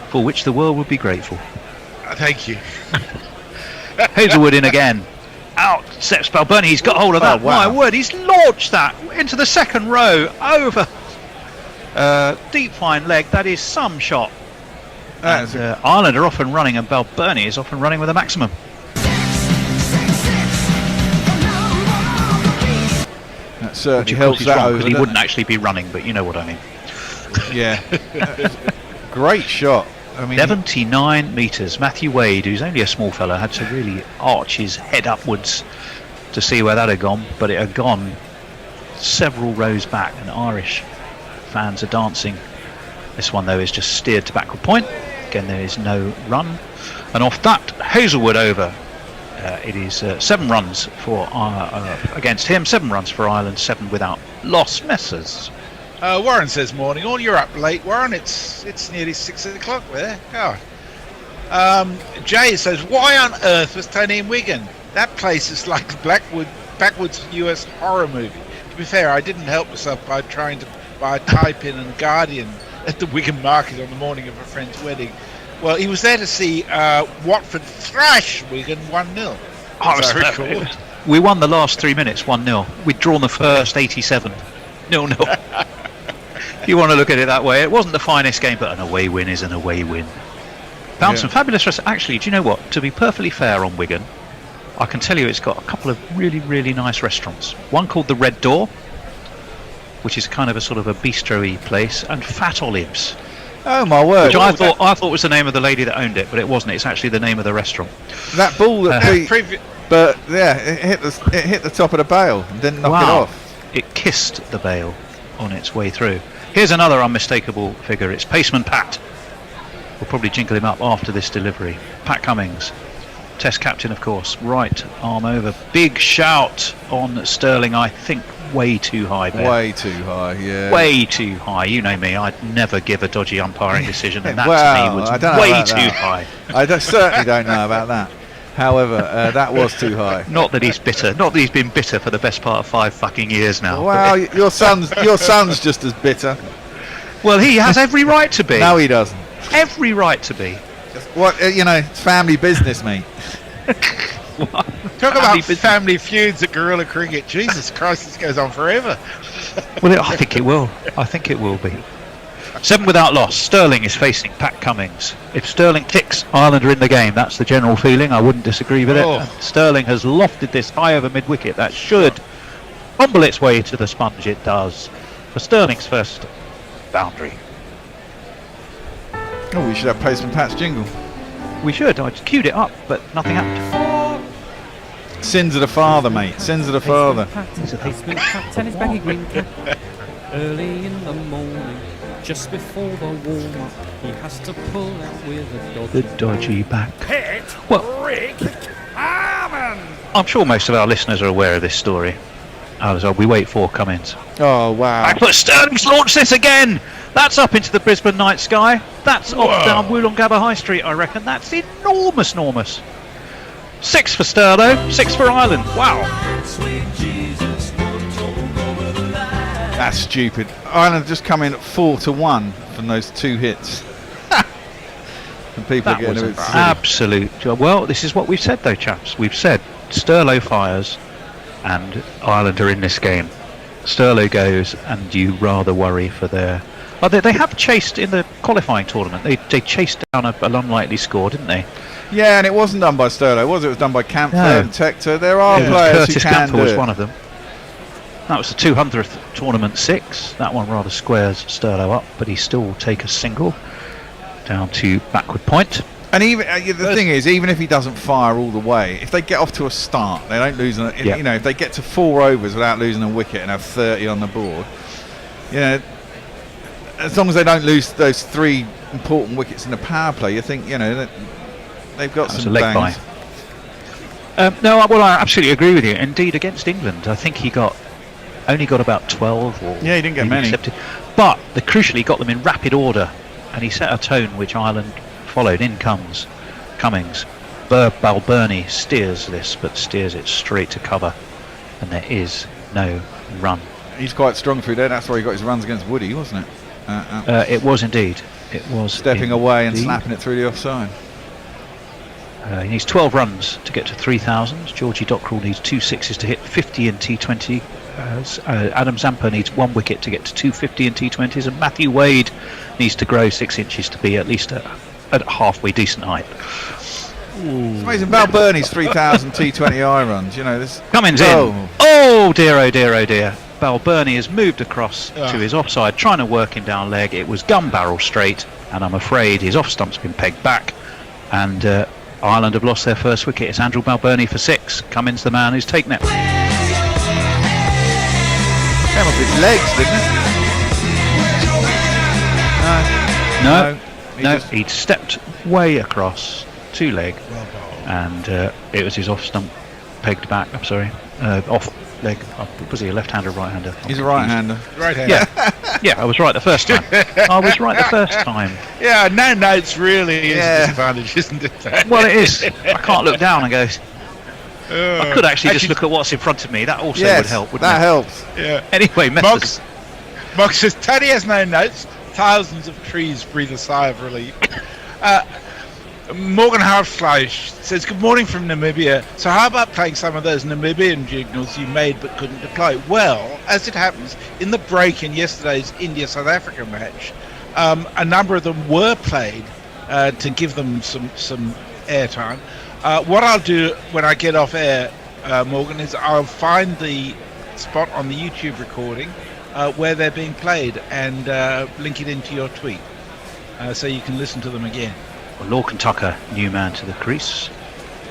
For which the world would be grateful. Thank you. Hazelwood in again. Out steps Balboni. He's got hold of that. Wow. My word, he's launched that into the second row over. Deep fine leg, that is some shot. And, Ireland are off and running, and Balboni is off and running with a maximum. That certainly helps that over. Because he wouldn't actually be running, but you know what I mean. Yeah. Great shot. I mean, 79 metres. Matthew Wade, who's only a small fella, had to really arch his head upwards to see where that had gone, but it had gone several rows back, and Irish fans are dancing. This one though is just steered to backward point. Again, there is no run, and off that Hazelwood over. It is 7 runs for against him, 7 runs for Ireland, 7 without loss. Messers. Warren says morning all. You're up late, Warren. It's nearly 6 o'clock there. God. Jay says, why on earth was Tony in Wigan? That place is like a backwoods US horror movie. To be fair, I didn't help myself by trying to buy a tie-pin and Guardian at the Wigan market on the morning of a friend's wedding. Well, he was there to see Watford thrash Wigan 1-0. We won the last 3 minutes 1-0. We'd drawn the first 87 0-0. If you want to look at it that way, it wasn't the finest game, but an away win is an away win. Found some fabulous restaurants. Actually, do you know what? To be perfectly fair on Wigan, I can tell you it's got a couple of really, really nice restaurants. One called the Red Door, which is kind of a sort of a bistro-y place, and Fat Olives. Oh my word! Which I thought was the name of the lady that owned it, but it wasn't. It's actually the name of the restaurant. That ball that but yeah, it hit the top of the bail and didn't knock it off. It kissed the bail on its way through. Here's another unmistakable figure. It's Paceman Pat. We'll probably jingle him up after this delivery. Pat Cummings, Test captain, of course. Right arm over. Big shout on Sterling. I think way too high there. Way too high, yeah. Way too high. You know me. I'd never give a dodgy umpiring decision, and that well, to me was I don't know way about too that. high. I certainly don't know about that. However, that was too high. Not that he's bitter. Not that he's been bitter for the best part of 5 fucking years now. Well, your son's just as bitter. Well, he has every right to be. No, he doesn't. Every right to be. What it's family business, mate. Talk about family feuds at Guerrilla Cricket. Jesus Christ, this goes on forever. Well, I think it will. I think it will be. 7 without loss. Sterling is facing Pat Cummings. If Sterling ticks, Ireland are in the game. That's the general feeling. I wouldn't disagree with it. And Sterling has lofted this high over mid-wicket. That should fumble its way to the sponge. It does. For Sterling's first boundary. Oh, we should have Postman Pat's jingle. We should. I just queued it up, but nothing happened. Sins of the father, mate. Sins of the father. Postman Pat and his baggy green cap. Early in the morning, just before the warm-up, he has to pull out with the dodgy back. Well, I'm sure most of our listeners are aware of this story. We wait for Cummings. Oh, wow. But Sterling's launched this again! That's up into the Brisbane night sky. That's off down Wollongabba High Street, I reckon. That's enormous. 6 for Sterlo, 6 for Ireland. Wow. That's stupid. Ireland just come in at 4-1 from those 2 hits. And people That are getting was a an bit silly. absolute job. Well, this is what we've said, though, chaps. We've said Sterlo fires and Ireland are in this game. Sterlo goes, and you rather worry for their... Oh, they have chased in the qualifying tournament. They chased down an unlikely score, didn't they? Yeah, and it wasn't done by Sterlo, was it? It was done by Camphor No. and Tector. There are It was players Curtis who can Camphor do was it. one of them. That was the 200th tournament 6. That one rather squares Sterlo up, but he still will take a single down to backward point. And even the thing is, even if he doesn't fire all the way, if they get off to a start, they don't lose. If they get to 4 overs without losing a wicket and have 30 on the board, as long as they don't lose those 3 important wickets in the power play, you think that they've got some leg bangs. No, well, I absolutely agree with you. Indeed, against England, I think he only got about 12. Or he didn't get many. Accepted. But crucially got them in rapid order, and he set a tone which Ireland followed. In comes Cummings. Balbirnie steers this, but steers it straight to cover, and there is no run. He's quite strong through there. That's where he got his runs against Woody, wasn't it? It was indeed. It was stepping away and slapping it through the offside. He needs 12 runs to get to 3,000. Georgie Dockrell needs 2 sixes to hit 50 in T20. Adam Zampa needs 1 wicket to get to 250 in T20s, and Matthew Wade needs to grow 6 inches to be at least at halfway decent height. It's amazing. Balbirnie's 3,000 T20I runs. This Cummings in. Oh dear, oh dear, oh dear. Balbirnie has moved across to his offside, trying to work him down leg. It was gun barrel straight, and I'm afraid his off stump's been pegged back, and Ireland have lost their first wicket. It's Andrew Balbirnie for 6. Cummins the man who's taken it. Came off his legs, didn't it? No. He'd stepped way across 2 leg, and it was his off stump pegged back. I'm sorry, off leg. Was he a left-hander or right-hander? He's a right-hander. Right-hander. Yeah, I was right the first time. Yeah, no notes really is a disadvantage, isn't it? Well, it is. I can't look down and go. I could actually just look at what's in front of me. That also would help, wouldn't it? That helps. Yeah. Anyway, Mox says Teddy has no notes. Thousands of trees breathe a sigh of relief. Morgan Halfleisch says, good morning from Namibia. So how about playing some of those Namibian jingles you made but couldn't deploy? Well, as it happens, in the break in yesterday's India-South Africa match, a number of them were played to give them some airtime. What I'll do when I get off air, Morgan, is I'll find the spot on the YouTube recording where they're being played and link it into your tweet so you can listen to them again. Well, Lorcan Tucker, new man to the crease,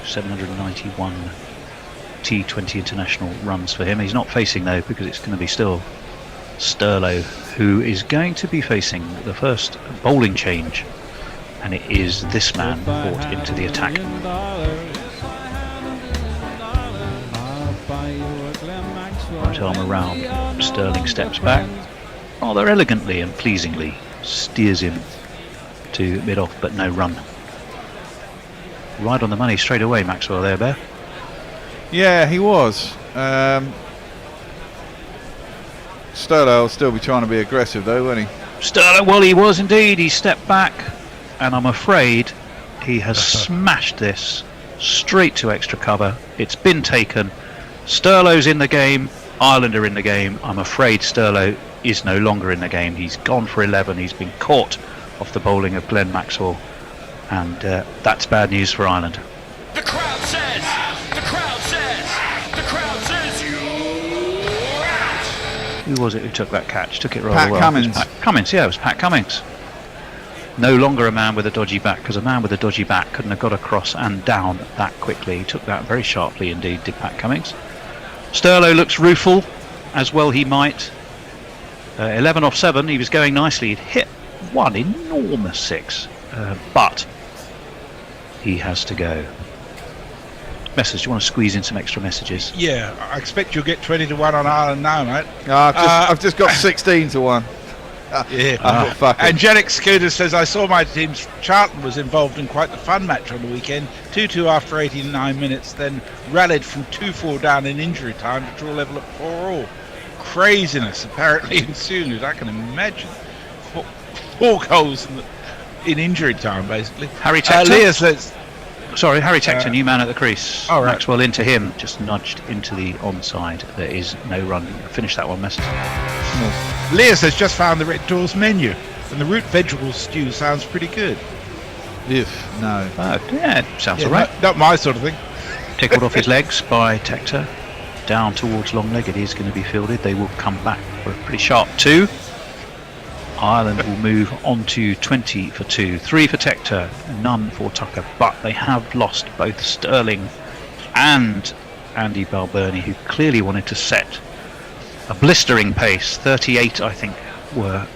791 T20 international runs for him. He's not facing though, because it's going to be still Sterlo who is going to be facing the first bowling change, and it is this man brought into the attack. Right arm around, Sterling steps back rather elegantly and pleasingly, steers him to mid-off, but no run. Right on the money straight away, Maxwell there, Bear. Yeah, he was. Sterlo will still be trying to be aggressive though, won't he? Sterlo, well, he was indeed. He stepped back, and I'm afraid he has smashed this straight to extra cover. It's been taken. Sterlo's in the game, Ireland are in the game. I'm afraid Sterlo is no longer in the game. He's gone for 11. He's been caught off the bowling of Glenn Maxwell, and that's bad news for Ireland. The crowd says, the crowd says, the crowd says you're out. Who was it who took that catch? Took it rather Pat well. Cummins. Pat Cummins, yeah, it was Pat Cummins. No longer a man with a dodgy back, because a man with a dodgy back couldn't have got across and down that quickly. He took that very sharply indeed, did Pat Cummins. Sterlo looks rueful, as well he might. 11 off 7, he was going nicely. He'd hit one enormous 6, but he has to go. Message, do you want to squeeze in some extra messages? Yeah, I expect you'll get 20 to 1 on Ireland now, mate. I've just got 16 to 1. Yeah. Angelic Scooter says, I saw my team's Charlton was involved in quite the fun match on the weekend. 2-2 after 89 minutes, then rallied from 2-4 down in injury time to draw level at 4-all. Craziness apparently ensued, I can imagine. Four goals in injury time, basically. Harry Tector. Leah says, Harry Tector, new man at the crease. All right. Maxwell into him, just nudged into the onside. There is no run. Finish that one, message. Leah says, just found the Red Doors menu, and the root vegetable stew sounds pretty good. No. Yeah, sounds alright. Not my sort of thing. Tickled off his legs by Tector. Down towards long leg, it is going to be fielded. They will come back for a pretty sharp 2. Ireland will move on to 20 for 2. 3 for Tector, none for Tucker, but they have lost both Sterling and Andy Balbirnie, who clearly wanted to set a blistering pace. 38, I think, were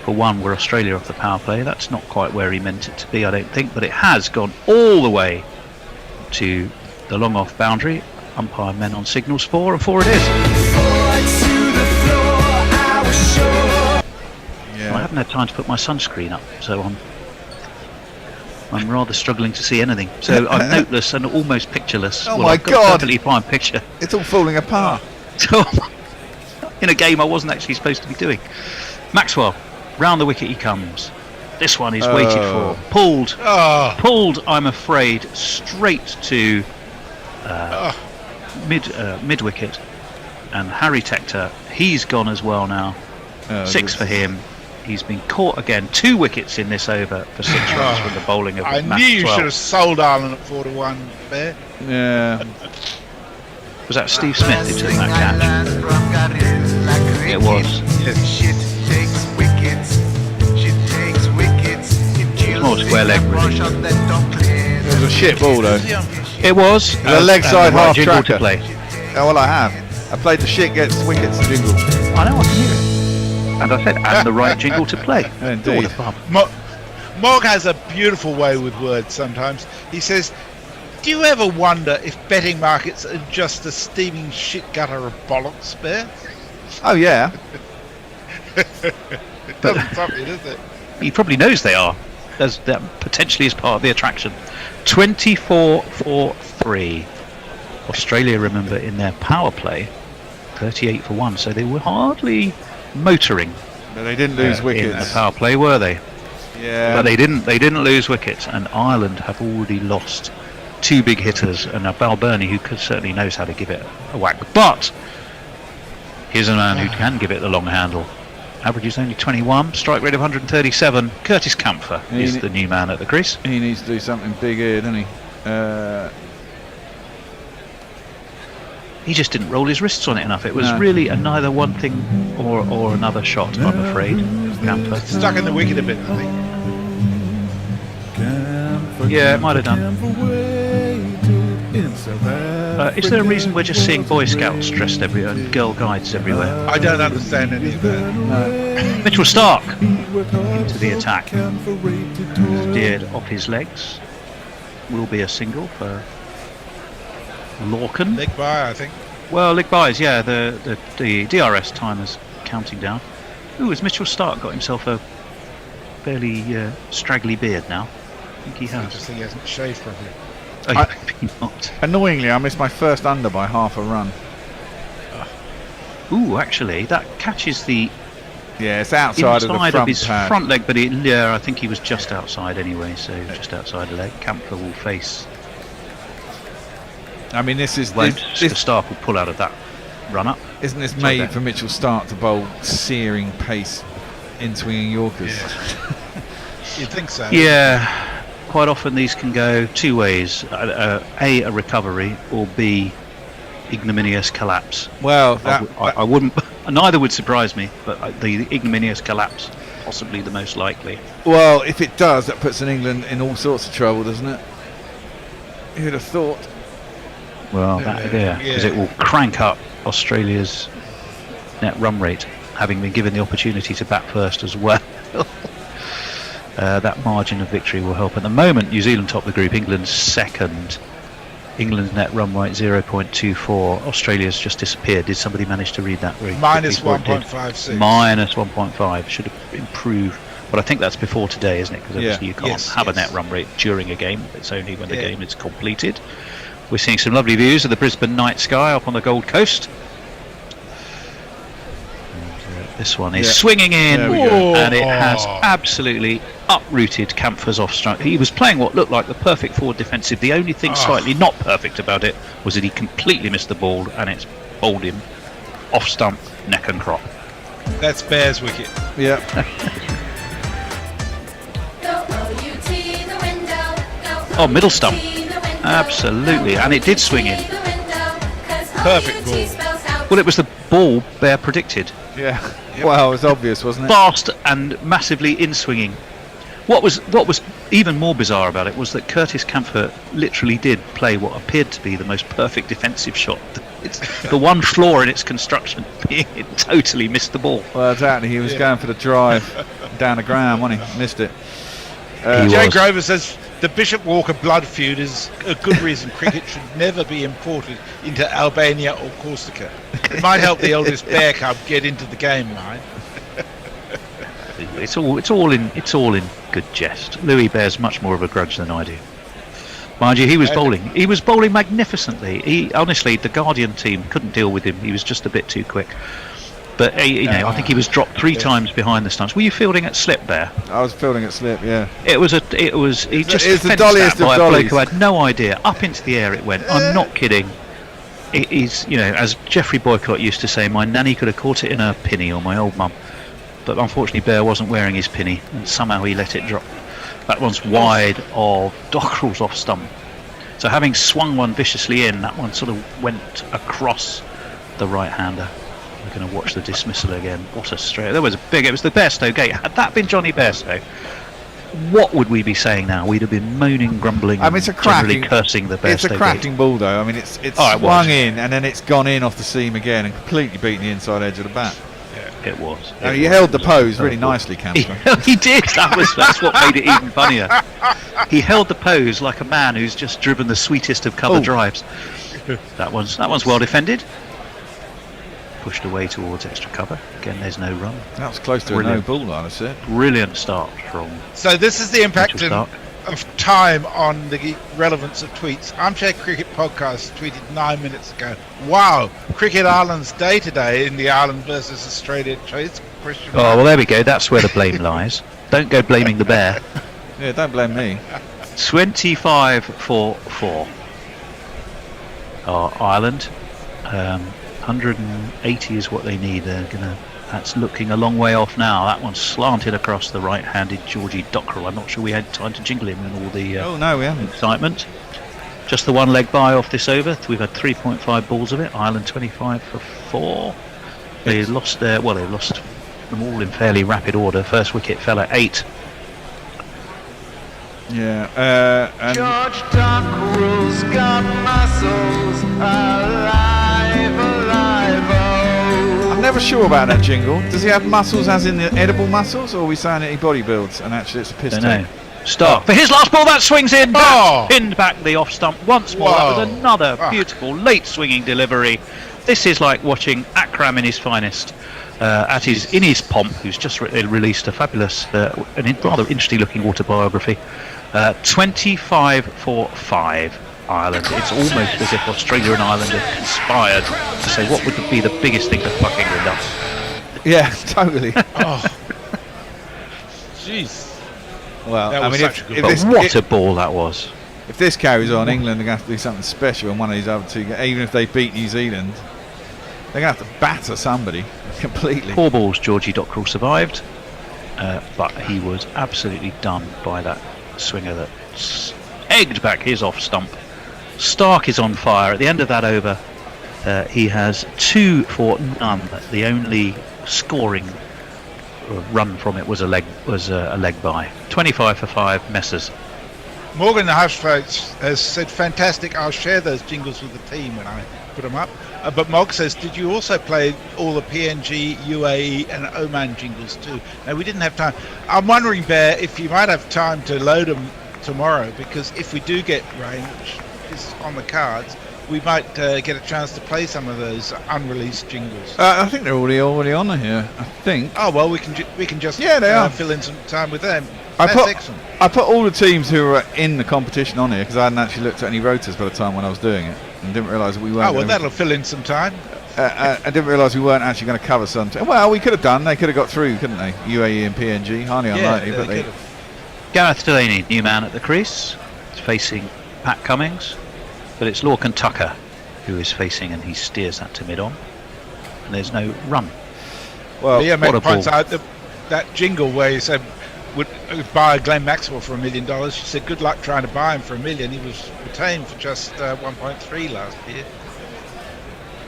Australia off the power play. That's not quite where he meant it to be, I don't think, but it has gone all the way to the long off boundary. Umpire men on signals 4, and 4 it is. Well, I haven't had time to put my sunscreen up, so I'm rather struggling to see anything. So I'm noteless and almost pictureless. Oh well, my I've got God! a perfectly fine picture. It's all falling apart. So, in a game I wasn't actually supposed to be doing. Maxwell, round the wicket he comes. This one is waited for. Pulled, I'm afraid, straight to mid wicket. And Harry Tector, he's gone as well now. 6 for him. He's been caught again. 2 wickets in this over for 6 runs from the bowling of I Matt knew you 12. should have sold Ireland at 4-1 there. Yeah. Was that Steve Smith who took that catch? It was. Shit takes wickets. She takes wickets. It was more square leg, really. It was a shit ball though. It was. A leg side half jingle tracker. to play. Oh, well, I have. I played the shit gets wickets jingle. I know, I can hear it. And I said, and the right jingle to play. Indeed. Morg has a beautiful way with words sometimes. He says, do you ever wonder if betting markets are just a steaming shit gutter of bollocks, Bear? Oh, yeah. It doesn't stop you, does it? He probably knows they are. That potentially is part of the attraction. 24 for 3. Australia, remember, in their power play, 38 for 1. So they were hardly motoring. But they didn't lose wickets in the power play, were they? Yeah. But they didn't lose wickets, and Ireland have already lost 2 big hitters, and a Balbirnie who certainly knows how to give it a whack. But here's a man who can give it the long handle. Average is only 21, strike rate of 137. Curtis Campher is the new man at the crease. He needs to do something big here, doesn't he? He just didn't roll his wrists on it enough. It was really neither one thing or another shot, I'm afraid. Campher. Stuck in the wicket a bit, I think. Yeah, it might have done. Is there a reason we're just seeing Boy Scouts dressed everywhere and Girl Guides everywhere? I don't understand any of that. No. Mitchell Stark into the attack. Steered off his legs. Will be a single for Lorcan. Leg by, I think. Well, leg bys, yeah. The DRS timer's counting down. Ooh, has Mitchell Stark got himself a fairly straggly beard now? I think he has. I just think he hasn't shaved properly. Maybe not. Annoyingly, I missed my first under by half a run. Ooh, actually, that catches the it's outside of the front of his pad. front leg, but I think he was just outside anyway, so just outside the leg. Campher will face. I mean, this is Stark will pull out of that run up. Isn't this made for Mitchell Stark to bowl searing pace in swinging Yorkers? Yeah. You'd think so. Yeah. Quite often these can go 2 ways: a recovery, or B, ignominious collapse. Well, I wouldn't. Neither would surprise me, but the ignominious collapse possibly the most likely. Well, if it does, that puts England in all sorts of trouble, doesn't it? Who'd have thought? Well, because it will crank up Australia's net run rate, having been given the opportunity to bat first as well. That margin of victory will help. At the moment, New Zealand top the group, England second. England's net run rate 0.24. Australia's just disappeared. Did somebody manage to read that? Minus 1.56. Minus 1.5. Should have improved. But I think that's before today, isn't it? Because obviously you can't have a net run rate during a game. It's only when the game is completed. We're seeing some lovely views of the Brisbane night sky up on the Gold Coast. This one is swinging in, and it has absolutely uprooted Campher's off strike. He was playing what looked like the perfect forward defensive. The only thing slightly not perfect about it was that he completely missed the ball, and it's bowled him off stump, neck and crop. That's Bear's wicket. Yeah. Oh, middle stump. Absolutely, and it did swing in. Perfect ball. Well, it was the ball Bear predicted. Yeah. Well, it was obvious, wasn't it? Fast and massively in-swinging. What was even more bizarre about it was that Curtis Campher literally did play what appeared to be the most perfect defensive shot. It's the one flaw in its construction being it totally missed the ball. Well, exactly. He was going for the drive down the ground, wasn't he? Missed it. Jay Grover says the Bishop Walker blood feud is a good reason cricket should never be imported into Albania or Corsica. It might help the eldest bear cub get into the game, mate. It's all in good jest. Louis bears much more of a grudge than I do. Mind you, he was bowling. He was bowling magnificently. Honestly, the Guardian team couldn't deal with him. He was just a bit too quick. But I think he was dropped 3 times behind the stumps. Were you fielding at slip, Bear? I was fielding at slip, yeah. He just the dolliest by of a bloke dollies. who had no idea. Up into the air it went. I'm not kidding. It is, as Geoffrey Boycott used to say, my nanny could have caught it in her pinny, or my old mum. But unfortunately, Bear wasn't wearing his pinny, and somehow he let it drop. That one's wide of Dockerell's off stump. So having swung one viciously in, that one sort of went across the right-hander. We're going to watch the dismissal again. What a straight! It was the Bairstow gate. Had that been Johnny Bairstow, what would we be saying now? We'd have been moaning, grumbling, it's a generally cursing the Bairstow. It's a cracking ball, though. I mean, it's swung in and then it's gone in off the seam again and completely beaten the inside edge of the bat. It was. He held the pose really nicely, Campbell. He did. That's what made it even funnier. He held the pose like a man who's just driven the sweetest of cover drives. That one's well defended. Pushed away towards extra cover. Again, there's no run. That was close to a no ball, I'd have said. Brilliant start from. So this is the impact of time on the relevance of tweets. Armchair Cricket Podcast tweeted 9 minutes ago. Wow, Cricket Ireland's day today in the Ireland versus Australia choice. Oh well, there we go. That's where the blame lies. Don't go blaming the bear. Yeah, don't blame me. 25 for 4. Ireland. 180 is what they need. That's looking a long way off now. That one's slanted across the right-handed Georgie Dockrell. I'm not sure we had time to jingle him in all the oh no, we haven't. Excitement. Just the one leg by off this over. We've had 3.5 balls of it. Ireland 25 for 4. They lost they lost them all in fairly rapid order. First wicket fell at 8. Yeah, and George Dockrell's got muscles, alive, oh. I'm never sure about that jingle. Does he have muscles as in the edible muscles, or are we saying that he bodybuilds and actually it's a piss Don't take? know. Start for his last ball. That swings in. That's pinned back the off stump once more. That was another beautiful late swinging delivery. This is like watching Akram in his finest. In his pomp, who's just released a fabulous and rather interesting looking autobiography. 25 for 5, Ireland. It's almost as if Australia and Ireland have conspired to say what would be the biggest thing to fuck England up. Yeah, totally. Jeez. Well, That I was mean, such a good if ball. this, What a ball that was. if this carries on, England are going to have to do something special in one of these other two. Even if they beat New Zealand, they're going to have to batter somebody completely. 4 balls Georgie Dockrell survived, but he was absolutely done by that swinger that egged back his off stump. Stark is on fire. At the end of that over, he has 2 for none. The only scoring run from it was a leg by. 25 for 5, Messers. Morgan the Hushfolks has said, fantastic, I'll share those jingles with the team when I put them up. But Mog says, did you also play all the PNG, UAE and Oman jingles too? No, we didn't have time. I'm wondering, Bear, if you might have time to load them tomorrow, because if we do get rain, which is on the cards, we might get a chance to play some of those unreleased jingles. I think they're already on here. I think. Oh well, we can just they are. fill in some time with them. I That's put excellent. I put all the teams who were in the competition on here because I hadn't actually looked at any rotors by the time when I was doing it and didn't realise we weren't. Oh well, that'll fill in some time. I didn't realise we weren't actually going to cover something. Well, we could have done. They could have got through, couldn't they? UAE and PNG, highly unlikely, but they. Gareth Delaney, new man at the crease, is facing Pat Cummings, but it's Lorcan Tucker who is facing, and he steers that to mid-on, and there's no run. Well, yeah, what Meg a points ball. out that jingle where he said would buy Glenn Maxwell for $1 million. She said, good luck trying to buy him for $1 million. He was retained for just 1.3 last year.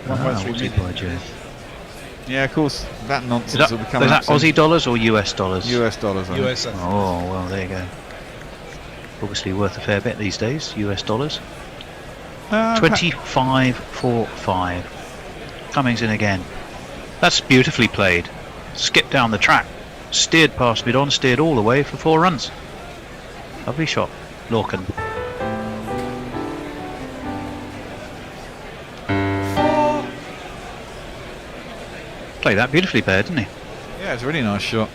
1.3 million. Yeah, of course, that nonsense will be coming Is up that soon. Aussie dollars or US dollars? US dollars. I think. US. Oh, well, there you go. Obviously worth a fair bit these days, US dollars. 25 for 5. Cummings in again. That's beautifully played. Skipped down the track. Steered past mid-on, steered all the way for 4 runs. Lovely shot, Lorcan. Played that beautifully, Bear, didn't he? Yeah, it's a really nice shot.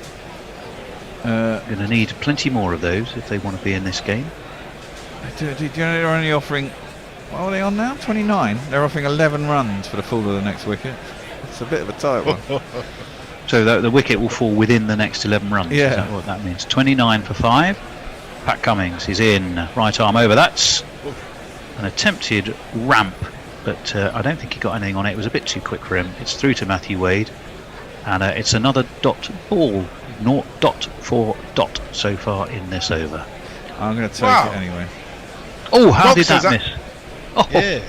Going to need plenty more of those if they want to be in this game. Do you know they're only offering? What are they on now? 29. They're offering 11 runs for the fall of the next wicket. It's a bit of a tight one. So the wicket will fall within the next 11 runs. Yeah. Is that what that means? 29 for 5. Pat Cummings is in, right arm over. That's an attempted ramp, but I don't think he got anything on it. It was a bit too quick for him. It's through to Matthew Wade, and it's another dot ball. 0.4 so far in this over. I'm going to take it anyway. Oh, how Mog did that says miss? Yeah.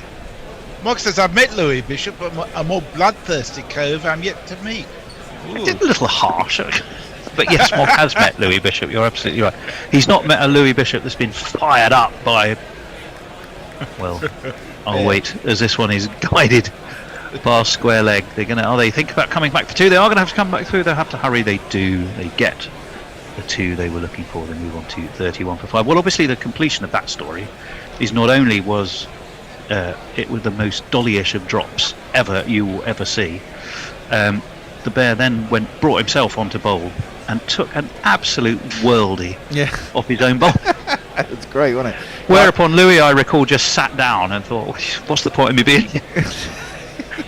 Mog says, I've met Louis Bishop, but a more bloodthirsty cove I'm yet to meet. It's a little harsh. But yes, Mog has met Louis Bishop. You're absolutely right. He's not met a Louis Bishop that's been fired up by... Well, I'll wait, as this one is guided past square leg. They're going to... Are they think about coming back for 2? They are going to have to come back through. They'll have to hurry. They do. They get the 2 they were looking for. They move on to 31 for 5. Well, obviously the completion of that story is not only was it was the most dollyish of drops you will ever see. The Bear then brought himself onto bowl and took an absolute worldie off his own bowl. It's great, wasn't it? Whereupon Louis, I recall, just sat down and thought, what's the point of me being here?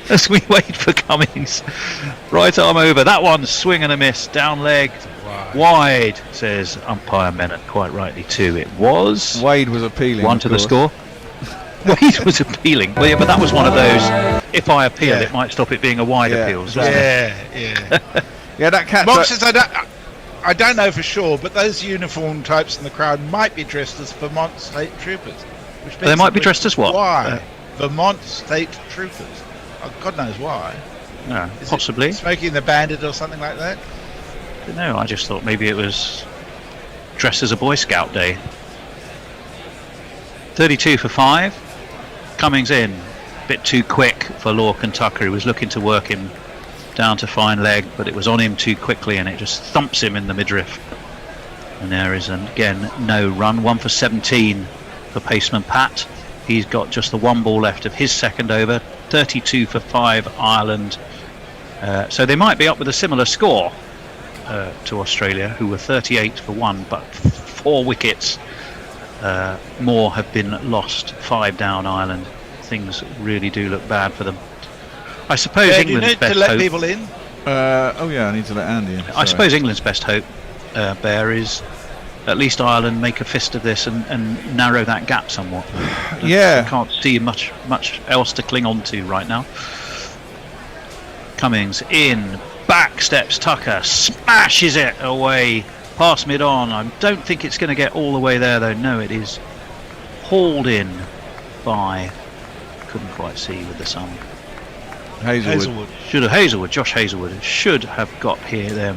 As we wait for Cummings. Right arm over. That one, swing and a miss. Down leg. Wow. Wide, says umpire Bennett, quite rightly too. It was. Wade was appealing. One to the score. Wade was appealing. Well, yeah, but that was one of those. If I appeal, it might stop it being a wide appeal. Yeah. Yeah, that catch. Mark says I don't know for sure, but those uniform types in the crowd might be dressed as Vermont State Troopers. Which They might be dressed as what? Why? Vermont State Troopers. Oh, God knows why. No, Is possibly. it Smoking the Bandit or something like that? No, I just thought maybe it was dressed as a Boy Scout day. 32 for 5. Cummings in. A bit too quick for Lorcan Tucker. He was looking to work him down to fine leg, but it was on him too quickly and it just thumps him in the midriff. And there is, again, no run. 1 for 17 for Paceman Pat. He's got just the one ball left of his second over. 32 for 5 Ireland. So they might be up with a similar score to Australia, who were 38 for 1, but 4 wickets more have been lost. 5 down Ireland. Things really do look bad for them. I suppose England's best hope. To let people in? Oh yeah, I need to let Andy in. I suppose England's best hope, Bear, is at least Ireland make a fist of this and narrow that gap somewhat. Yeah. I can't see much else to cling on to right now. Cummings in, back steps Tucker, smashes it away past mid-on. I don't think it's going to get all the way there though. No, it is hauled in by, couldn't quite see with the sun. Hazelwood. Josh Hazelwood should have got here them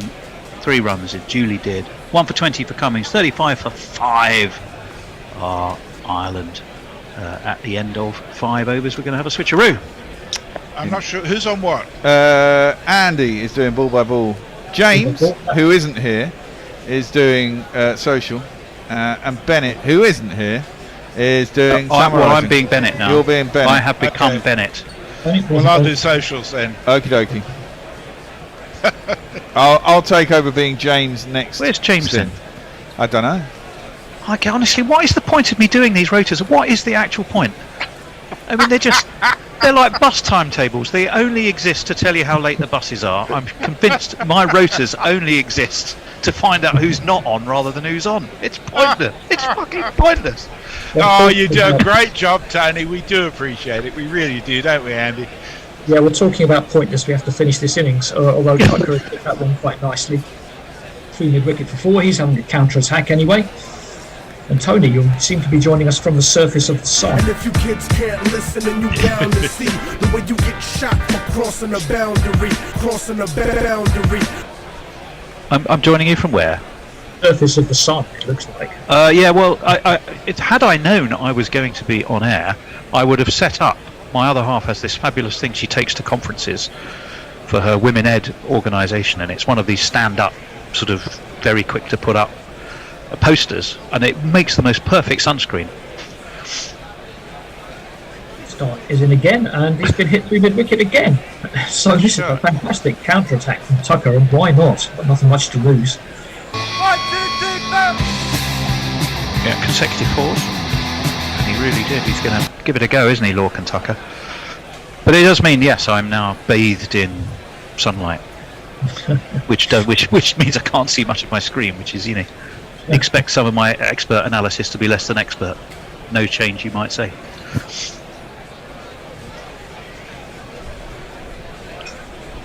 3 runs. It duly did. 1 for 20 for Cummings. 35 for 5 Ireland. At the end of 5 overs, we're going to have a switcheroo. I'm not sure who's on what. Andy is doing ball by ball. James, who isn't here, is doing social, and Bennett, who isn't here, is doing. Well, I'm being Bennett now. You're being Bennett. I have become Bennett. Well, I'll do socials then. Okie dokie. I'll take over being James next. Where's James then? I don't know. Honestly, what is the point of me doing these rotors? What is the actual point? I mean, they're like bus timetables. They only exist to tell you how late the buses are. I'm convinced my rotors only exist to find out who's not on rather than who's on. It's pointless. It's fucking pointless. Oh, you do a great job, Tony. We do appreciate it. We really do, don't we, Andy? Yeah, we're talking about pointless. We have to finish this innings, although Tucker has hit that one quite nicely. 3 mid-wicket for 4. He's having a counter-attack anyway. And Tony, you seem to be joining us from the surface of the sun. And if you kids can't listen and you bound to see the way you get shot for crossing a boundary, I'm joining you from where? Surface of the sun, it looks like. Yeah, well, had I known I was going to be on air, I would have set up. My other half has this fabulous thing she takes to conferences for her Women Ed organisation, and it's one of these stand-up, sort of very quick to put up posters, and it makes the most perfect sunscreen. Start is in again, and he's been hit through mid-wicket again. So this is a fantastic counter-attack from Tucker, and why not? Got nothing much to lose. 1, 2, 3, 4. Yeah, consecutive 4s. And he really did. He's going to give it a go, isn't he, Lorcan Tucker? But it does mean, yes, I'm now bathed in sunlight, which means I can't see much of my screen, which is, expect some of my expert analysis to be less than expert. No change, you might say.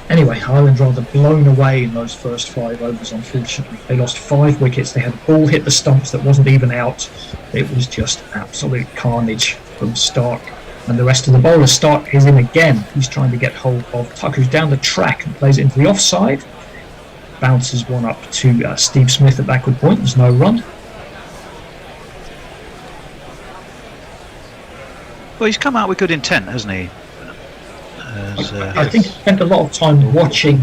Anyway, Ireland rather blown away in those first 5 overs, unfortunately. They lost 5 wickets. They had a ball hit the stumps that wasn't even out. It was just absolute carnage from Stark. And the rest of the bowlers. Stark is in again. He's trying to get hold of Tucker, who's down the track and plays it into the offside. Bounces one up to Steve Smith at backward point. There's no run. Well, he's come out with good intent, hasn't he? I think he spent a lot of time watching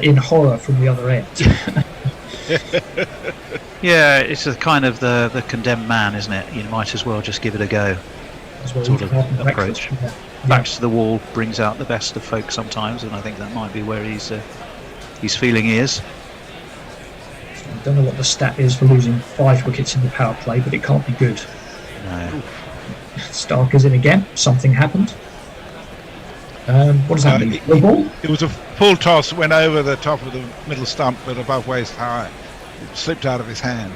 in horror from the other end. Yeah, it's a kind of the condemned man, isn't it? You might as well just give it a go. Sort of approach. Backs to the wall brings out the best of folk sometimes, and I think that might be where he's feeling he is. I don't know what the stat is for losing 5 wickets in the power play, but it can't be good. No. Stark is in again. Something happened. What does that mean? It was a full toss, went over the top of the middle stump, but above waist high. slipped out of his hand.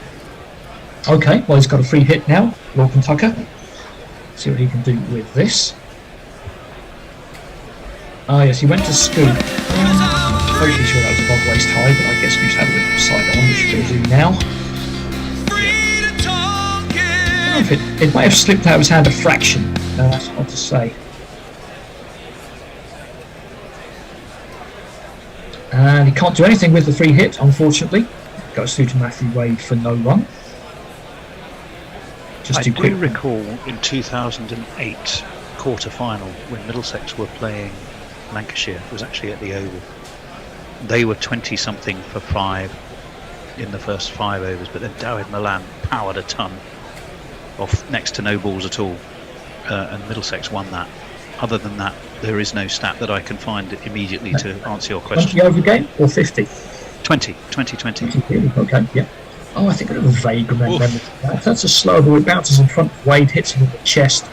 Okay, well he's got a free hit now, Lorcan Tucker. See what he can do with this. Ah yes, he went to scoop. Hopefully sure that was above waist high, but I guess we just had a little side on, which we're going to do now. I don't know if it might have slipped out of his hand a fraction. That's hard to say. And he can't do anything with the free hit, unfortunately. Goes through to Matthew Wade for no run. I do recall in 2008 quarter-final when Middlesex were playing Lancashire. It was actually at the Oval. They were 20-something for 5 in the first 5 overs, but then Dawid Malan powered a ton off next to no balls at all, and Middlesex won that. Other than that, there is no stat that I can find immediately to answer your question. 20 over game or 50? 20. Okay, yeah. Oh, I think I have a vague memory of that. That's a slow ball. It bounces in front of Wade, hits him in the chest,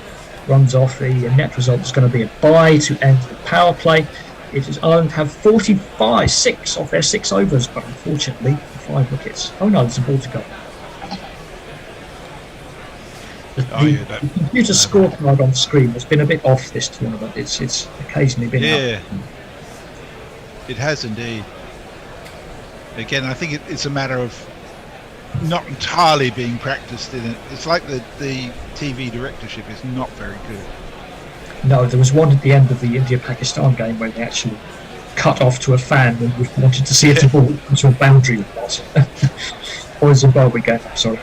runs off. The net result is going to be a bye to end the power play. It is Ireland have 6 off their 6 overs, but unfortunately 5 wickets. Oh no, there's a ball to go. The computer scorecard on the screen has been a bit off this tournament. It's occasionally been up. It has indeed. Again, I think it's a matter of not entirely being practiced in it. It's like the TV directorship is not very good. No, there was one at the end of the India-Pakistan game where they actually cut off to a fan and we wanted to see if the ball into a boundary or not. Or a Zimbabwe game, I'm sorry.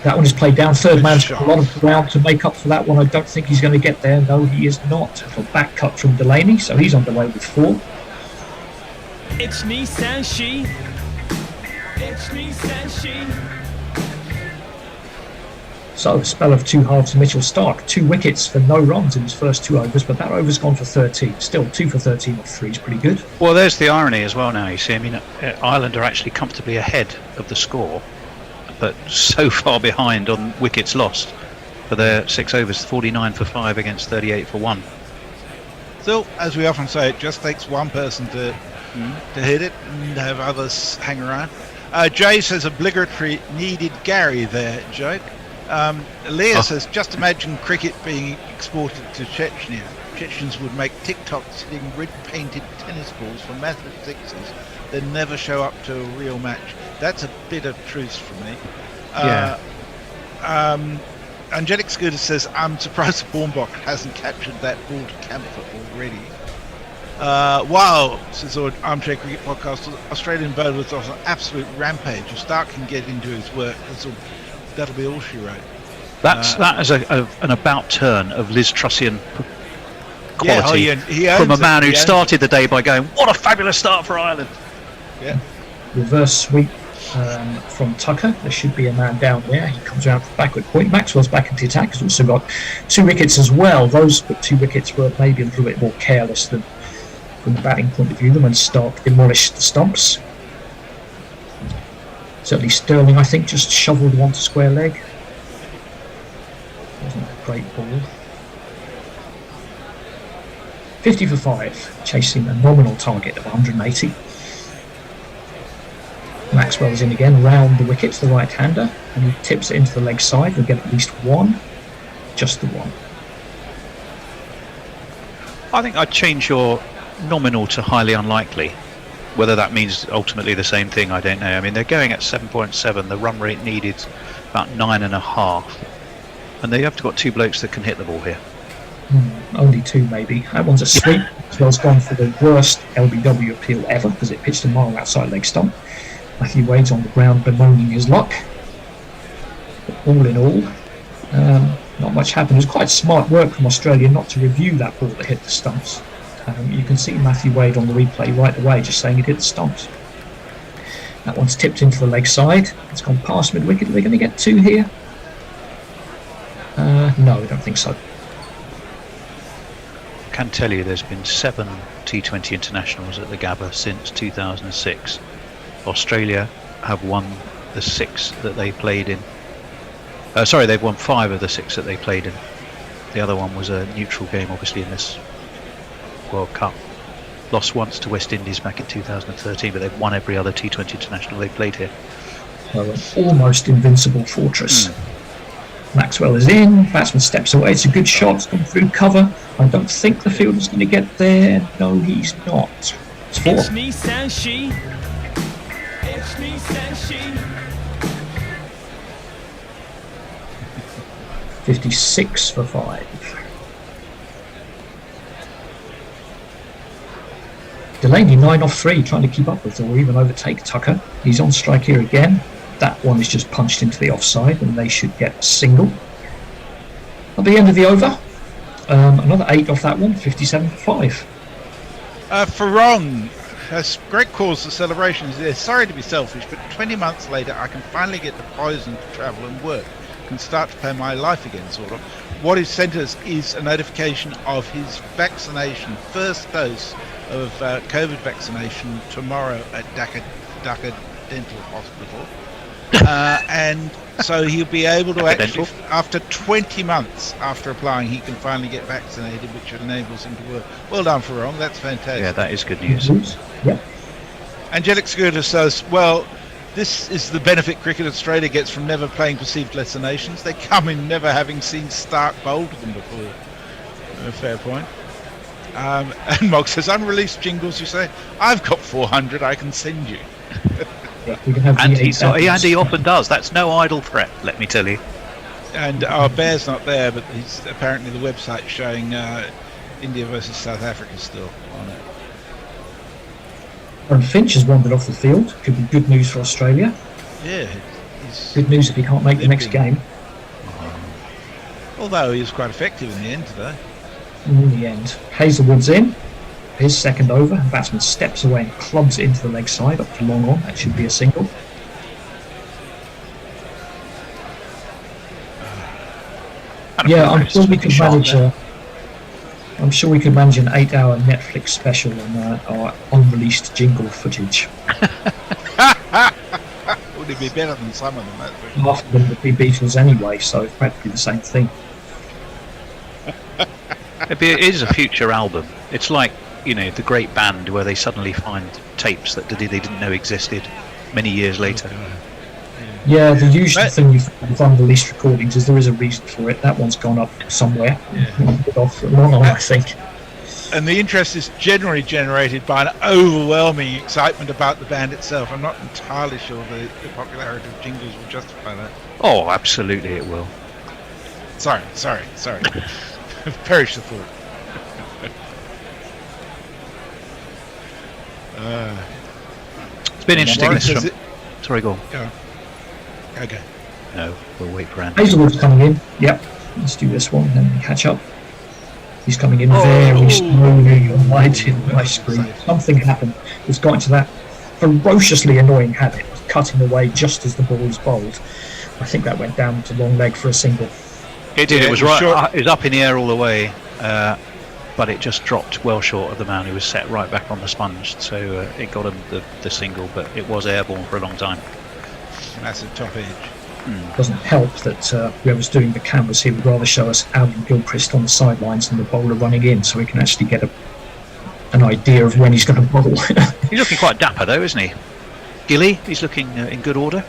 That one is played down. Third man's got a lot of ground to make up for that one. I don't think he's going to get there. No, he is not. A back cut from Delaney, so he's underway with 4. It's me, Sanshi. It's me, Sanshi. So, a spell of 2 halves to Mitchell Stark. 2 wickets for no runs in his first 2 overs, but that over's gone for 13. Still, 2 for 13 off 3 is pretty good. Well, there's the irony as well now, you see. I mean, Ireland are actually comfortably ahead of the score, but so far behind on wickets lost for their 6 overs, 49 for 5 against 38 for 1. Still, as we often say, it just takes one person to hit it and have others hang around. Jay says obligatory needed Gary there, joke. Leah says, just imagine cricket being exported to Chechnya. Chechens would make TikToks hitting red-painted tennis balls for massive sixes, then never show up to a real match. That's a bit of truth for me. Angelic Scooter says, I'm surprised Bornbach hasn't captured that ball to Camphor already. Wow, says Armchair Cricket Podcast, Australian bowlers are an absolute rampage. If Stark can get into his work, that'll be all she wrote. That is an about turn of Liz Trussian quality from a man who started the day by going, what a fabulous start for Ireland. Yeah. Reverse sweep from Tucker. There should be a man down there. He comes around for the backward point. Maxwell's back into the attack. Has also got 2 wickets as well. Those 2 wickets were maybe a little bit more careless than from the batting point of view than when Stark demolished the stumps. Certainly Sterling, I think, just shoveled one to square leg. Wasn't a great ball. 50 for 5, chasing a nominal target of 180. Maxwell is in again, round the wickets, the right-hander, and he tips it into the leg side. We'll get at least 1, just the 1. I think I'd change your nominal to highly unlikely. Whether that means ultimately the same thing, I don't know. I mean, they're going at 7.7. The run rate needed about 9.5, and they have got 2 blokes that can hit the ball here. Only 2 maybe. That one's a sweep. Maxwell's gone for the worst LBW appeal ever because it pitched a mile outside leg stump. Matthew Wade's on the ground bemoaning his luck. But all in all, not much happened. It was quite smart work from Australia not to review that ball that hit the stumps. You can see Matthew Wade on the replay right away just saying it hit the stumps. That one's tipped into the leg side. It's gone past mid-wicket. Are they going to get 2 here? No, I don't think so. I can tell you there's been 7 T20 internationals at the Gabba since 2006. Australia have won the 6 that they played in. They've won 5 of the 6 that they played in. The other one was a neutral game, obviously, in this World Cup. Lost once to West Indies back in 2013, but they've won every other T20 international they played here. So an almost invincible fortress. Maxwell is in, batsman steps away, it's a good shot, it's gone through cover. I don't think the fielder's going to get there. No, he's not. It's 4. It's me, Sanshi. It's me, Sanshi. 56 for 5. Delaney 9 off 3, trying to keep up with or even overtake Tucker. He's on strike here again. That one is just punched into the offside and they should get a single. At the end of the over, another 8 off that one, 57 for 5. Farong has great cause for celebrations. Sorry to be selfish, but 20 months later I can finally get the poison to travel and work. Can start to pay my life again, sort of. What he's sent us is a notification of his vaccination, first dose of COVID vaccination tomorrow at Dhaka Dental Hospital. And so he'll be able to actually, after 20 months after applying, he can finally get vaccinated, which enables him to work. Well done, Farong, that's fantastic. Yeah, that is good news. Yep. Angelic Scooter says, well, this is the benefit Cricket Australia gets from never playing perceived lesser nations. They come in never having seen Stark bowled to them before. Fair point. And Mog says, unreleased jingles, you say? I've got 400 I can send you. Yeah, we can have and he often does. That's no idle threat, let me tell you. And our Bear's not there, but he's apparently the website showing India versus South Africa still on it. And Finch has wandered off the field. Could be good news for Australia. Yeah. Good news if he can't make the next game. Although he was quite effective in the end today. In the end. Hazelwood's in. His second over. Batsman steps away and clubs it into the leg side up to long on. That should be a single. Yeah, I'm sure we could manage. I'm sure we could manage an 8-hour Netflix special on our unreleased jingle footage. Would it be better than some of them? Half of them would be Beatles anyway, so it's practically the same thing. It is a future album. It's like, you know, the great band where they suddenly find tapes that they didn't know existed many years later. Yeah, the usual thing you find with unreleased recordings is there is a reason for it. That one's gone up somewhere. Off long on, I think. And the interest is generally generated by an overwhelming excitement about the band itself. I'm not entirely sure the popularity of jingles will justify that. Oh, absolutely it will. Sorry. Perish the thought. It's been interesting. This sorry, go on. Yeah. Okay. No, we'll wait for Andy. Hazelwood's coming in. Yep. Let's do this one and then catch up. He's coming in very slowly on my screen. Something happened. It's got into that ferociously annoying habit of cutting away just as the ball is bowled. I think that went down to long leg for a single. It did. It was right. It was up in the air all the way, but it just dropped well short of the man who was set right back on the sponge. So it got him the single, but it was airborne for a long time. Massive top edge. Doesn't help that whoever's doing the cameras here would rather show us Alan Gilchrist on the sidelines than the bowler running in, so we can actually get an idea of when he's going to bowl. He's looking quite dapper though, isn't he? Gilly, he's looking in good order.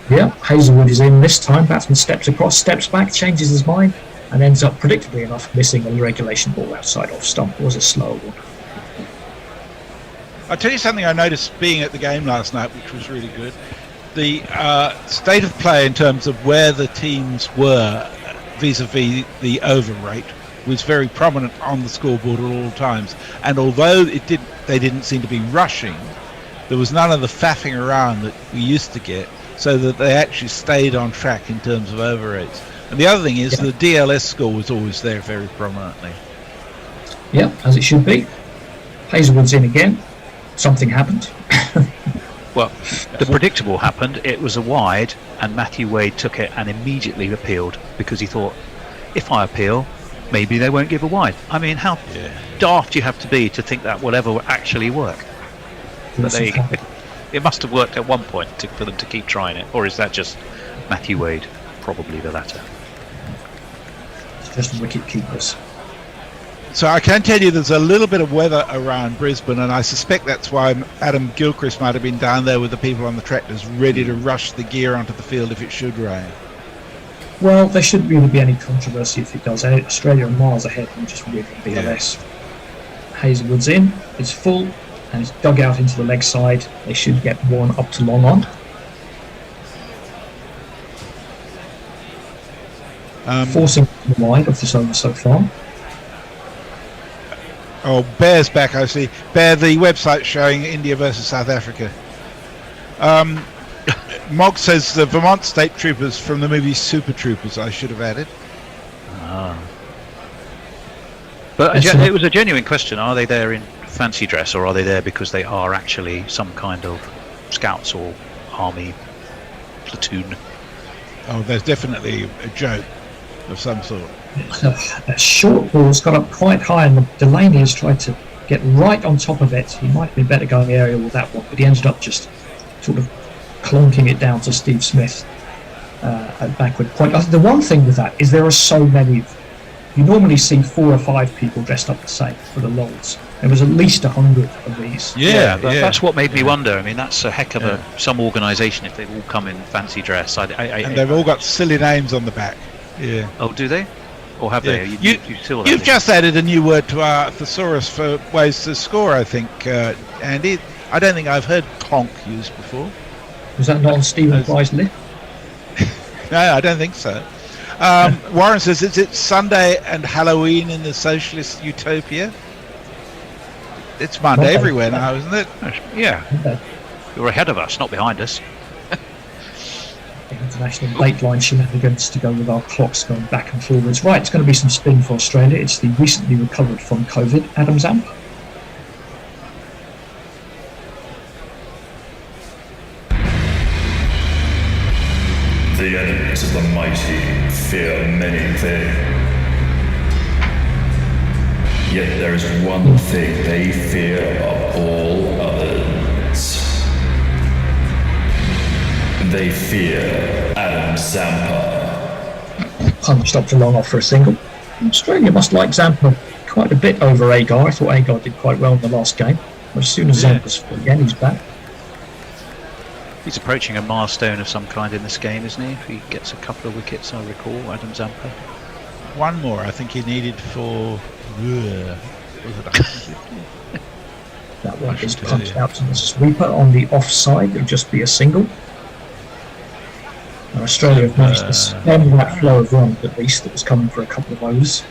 Yeah, Hazelwood is in this time. Batsman steps across, steps back, changes his mind, and ends up, predictably enough, missing a regulation ball outside off stump. It was a slow one. I'll tell you something I noticed being at the game last night, which was really good. The state of play in terms of where the teams were vis-a-vis the over rate was very prominent on the scoreboard at all times. And although they didn't seem to be rushing, there was none of the faffing around that we used to get, so that they actually stayed on track in terms of over rates. And the other thing is the DLS score was always there very prominently. Yeah, as it should be. Hazelwood's in again. Something happened. Well, the predictable happened. It was a wide, and Matthew Wade took it and immediately appealed because he thought, if I appeal, maybe they won't give a wide. I mean, how daft you have to be to think that will ever actually work. But there you go. It must have worked at one point for them to keep trying it, or is that just Matthew Wade? Probably the latter. It's just wicket keepers. So I can tell you there's a little bit of weather around Brisbane, and I suspect that's why Adam Gilchrist might have been down there with the people on the tractors ready to rush the gear onto the field if it should rain. Well, there shouldn't really be any controversy if it does. Australia are miles ahead and just really BLS. Hazelwood's in, it's full, and it's dug out into the leg side. They should get one up to long on. Forcing the wide of this over so far. Oh, Bear's back, I see. Bear, the website showing India versus South Africa. Mog says the Vermont State Troopers from the movie Super Troopers, I should have added. But it was a genuine question. Are they there in fancy dress, or are they there because they are actually some kind of scouts or army platoon? Oh, there's definitely a joke of some sort. A short ball's got up quite high, and Delaney has tried to get right on top of it. He might have been better going aerial with that one, but he ended up just sort of clonking it down to Steve Smith at backward point. The one thing with that is there are so many. You normally see 4 or 5 people dressed up the same for the lols. There was at least 100 of these. That's what made me wonder. I mean, that's a heck of some organisation if they've all come in fancy dress. And they've all got silly names on the back. Yeah. Oh, do they? Or have they? You've just added a new word to our thesaurus for ways to score, I think, Andy. I don't think I've heard clonk used before. Was that not on Stephen Fry's list? No, I don't think so. Warren says, is it Sunday and Halloween in the socialist utopia? It's Monday everywhere now, isn't it? Yeah. You're ahead of us, not behind us. International dateline shenanigans to go with our clocks going back and forwards. Right, it's going to be some spin for Australia. It's the recently recovered from COVID, Adam Zamp. The enemies of the mighty fear many things. Yet there is one thing they fear of all others. They fear Adam Zampa. Punched up to long off for a single. Australia must like Zampa quite a bit over Agar. I thought Agar did quite well in the last game. But as soon as Zampa's full again, he's back. He's approaching a milestone of some kind in this game, isn't he? If he gets a couple of wickets, I recall, Adam Zampa. One more, I think he needed for... was it 150? That one is punched out to the sweeper on the offside. It'll just be a single. Now Australia have managed to stem that flow of runs, at least, that was coming for a couple of overs.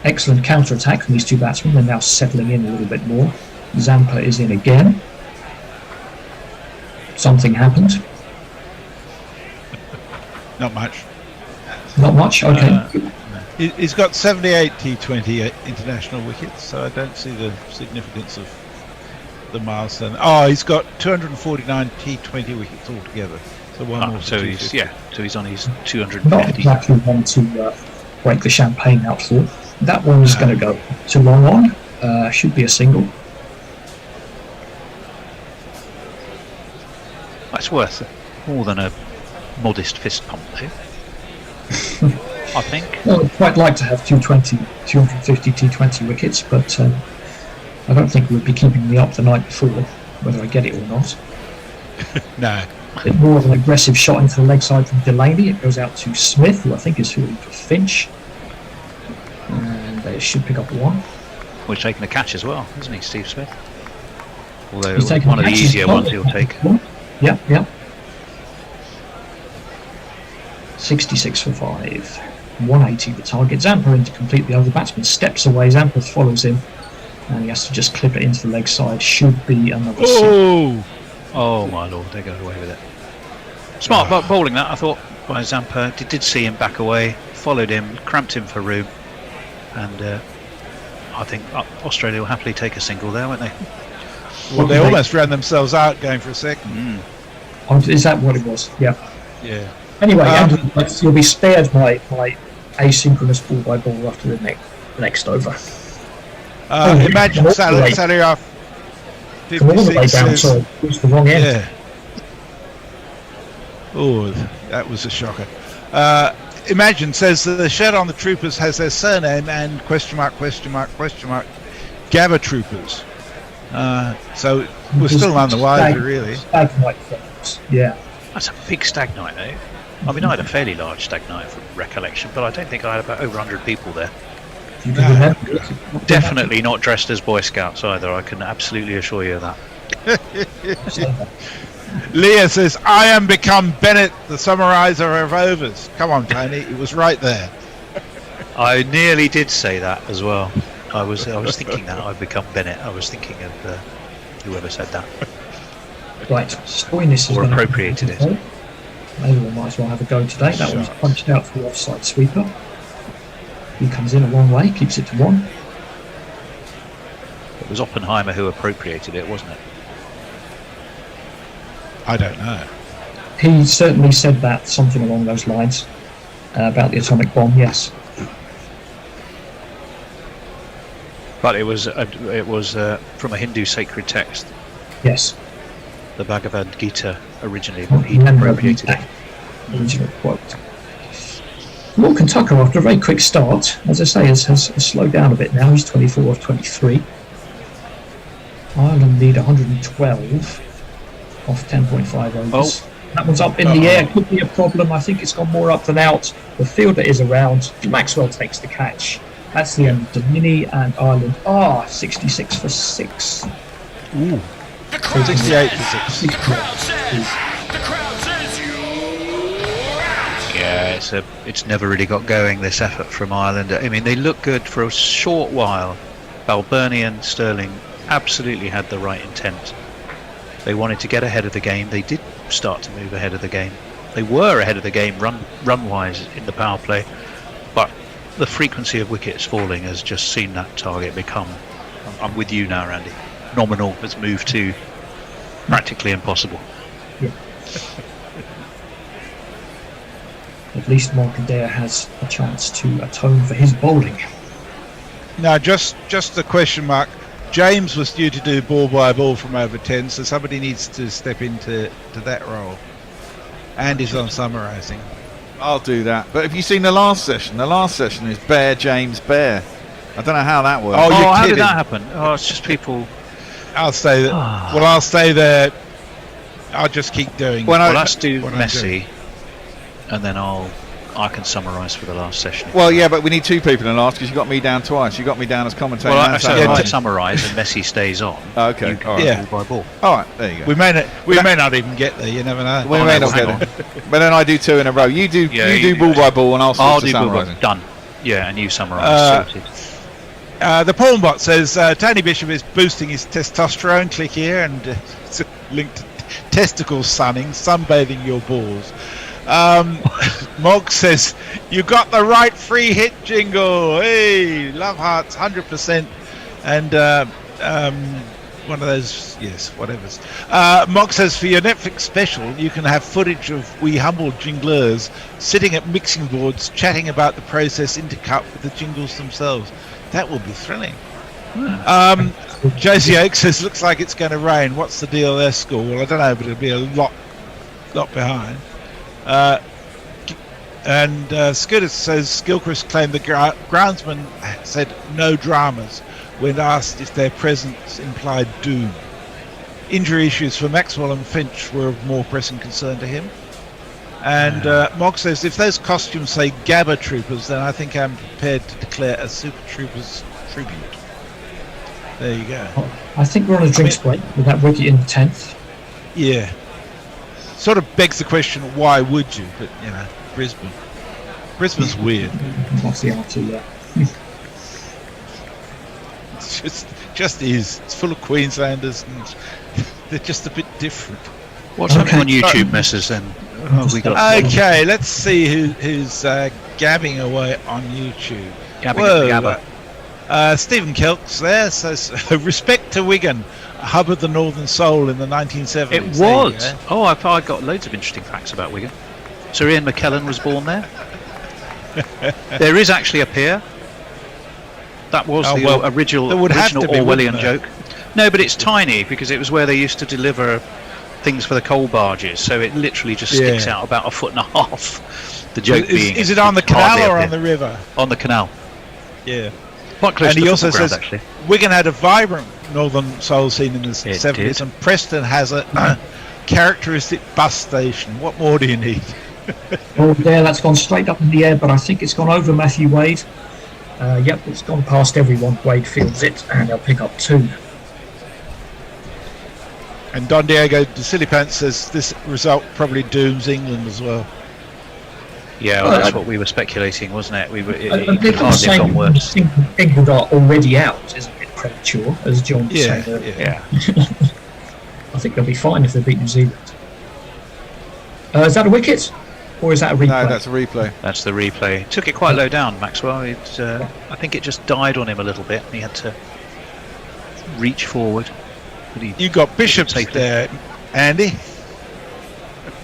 Excellent counter-attack from these two batsmen. They're now settling in a little bit more. Zampa is in again. Something happened. Not much. Not much, okay. He's got 78 T20 international wickets, so I don't see the significance of the milestone. Oh, he's got 249 T20 wickets altogether. So one more. So he's on his 250. Not exactly one to break the champagne out for. That one is going to go to long on. Should be a single. That's worth more than a modest fist pump, though. I think. Well, I'd quite like to have 250 T20 wickets, but I don't think we'd be keeping me up the night before, whether I get it or not. No. A bit more of an aggressive shot into the leg side from Delaney. It goes out to Smith, who I think is fielding for Finch. And they should pick up one. Well, he's taking a catch as well, isn't he, Steve Smith? Although one of the easier ones he'll take. Yeah. 66 for 5. 180 the target. Zampa in to complete the other batsman. Steps away. Zampa follows him. And he has to just clip it into the leg side. Should be another six. Oh my lord, they got away with it. Smart bowling that, I thought, by Zampa. Did see him back away, followed him, cramped him for room. And I think Australia will happily take a single there, won't they? Well, they almost ran themselves out going for a second. Oh, is that what it was? Yeah. Yeah. Anyway, Andrew, you'll be spared my asynchronous ball by ball after the next over. Imagine Sally off 56 all the way down, sorry, it was the wrong end. Yeah. Oh, that was a shocker. Imagine says the shirt on the troopers has their surname and .. Gabba troopers. So we're still none the wiser, really. Stag night films, yeah. That's a big stag night, though. I mean, I had a fairly large stag night from recollection, but I don't think I had about over 100 people there. Definitely not dressed as Boy Scouts either, I can absolutely assure you of that. Leah says, I am become Bennett, the summariser of overs. Come on, Tony, it was right there. I nearly did say that as well. I was thinking that I've become Bennett. I was thinking of whoever said that. Right, Stoinis or appropriated it. Maybe we might as well have a go today. That one's punched out for the offside sweeper. He comes in a long way, keeps it to 1. It was Oppenheimer who appropriated it, wasn't it? I don't know. He certainly said that, something along those lines, about the atomic bomb, yes. But it was from a Hindu sacred text. Yes. The Bhagavad Gita originally, but he appropriated it. Original quote. Morgan Tucker, after a very quick start, as I say, has slowed down a bit now. He's 24 of 23. Ireland need 112 off 10.5 overs. That one's up in the air. Could be a problem. I think it's gone more up than out. The fielder is around. Maxwell takes the catch. That's the end of the mini, and Ireland are 66 for 6. Ooh. 68 for 6. Yeah, it's never really got going, this effort from Ireland. I mean, they look good for a short while. Balbirnie and Sterling absolutely had the right intent. They wanted to get ahead of the game. They did start to move ahead of the game. They were ahead of the game run-wise in the power play, but the frequency of wickets falling has just seen that target become, I'm with you now, Randy, nominal, has moved to practically impossible. Yeah. At least Mark Adair has a chance to atone for his bowling. Now, just a question mark. James was due to do ball by ball from over 10, so somebody needs to step into that role. Andy's on summarising. I'll do that. But have you seen the last session? The last session is Bear, James, Bear. I don't know how that works. Oh, how did that happen? Oh, it's just people. I'll stay there. Well, I'll stay there. I'll just keep doing. Well, let's do Messi, and then I can summarise for the last session. Well, yeah, but we need 2 people in the last because you got me down twice. You got me down as commentator. Well, I summarise and Messi stays on. Okay, all right. Ball by ball. All right, there you go. We may not even get there. You never know. We may not get there. But then I do 2 in a row. You do ball by ball, and I'll do ball by ball. Done. Yeah, and you summarise. Sorted. The Pornbot says Tony Bishop is boosting his testosterone. Click here and it's linked to testicle sunbathing your balls. Mog says you got the right free hit jingle. Hey, love hearts 100%, and one of those, yes, whatever's. Mog says for your Netflix special you can have footage of we humble jinglers sitting at mixing boards chatting about the process intercut with the jingles themselves. That will be thrilling. Josie Oak says looks like it's going to rain. What's the deal there, school? Well, I don't know, but it'll be a lot behind. And Scooter says Gilchrist claimed the groundsman said no dramas when asked if their presence implied doom. Injury issues for Maxwell and Finch were of more pressing concern to him. And Mog says if those costumes say Gabba Troopers, then I think I'm prepared to declare a Super Troopers tribute. There you go. I think we're on a drinks break with that wicket in the 10th. Yeah. Sort of begs the question, why would you? But, you know, Brisbane's weird. That's the answer, yeah. It's just is. It's full of Queenslanders and they're just a bit different. What's happening on YouTube, messes, then? Okay, let's see who's gabbing away on YouTube. Gabbing at the Gabba. Stephen Kelks there says, respect to Wigan, a hub of the Northern Soul in the 1970s. It was. Oh, I've got loads of interesting facts about Wigan. Sir Ian McKellen was born there. There is actually a pier. That was the original be, Orwellian joke. No, but it's tiny because it was where they used to deliver things for the coal barges, so it literally just sticks out about 1.5 foot. The joke being, is it on the canal or on the river? On the canal. Yeah. Quite close And to he the also football says ground, actually. Wigan had a vibrant northern soul scene in the 70s, did. and Preston has a characteristic bus station. What more do you need? Oh, there, that's gone straight up in the air, but I think it's gone over Matthew Wade. Yep, it's gone past everyone. Wade fields it, and they'll pick up 2. And Don Diego de Silipant says this result probably dooms England as well. Yeah, well, that's what we were speculating, wasn't it? We were. It And could people hardly have gone worse. saying England are already out is a bit premature, as John was saying earlier. Yeah. I think they'll be fine if they beat New Zealand. Is that a wicket? Or is that a replay? No, that's a replay. That's the replay. Took it quite low down, Maxwell. I think it just died on him a little bit, and he had to reach forward. You got Bishop's there, Andy.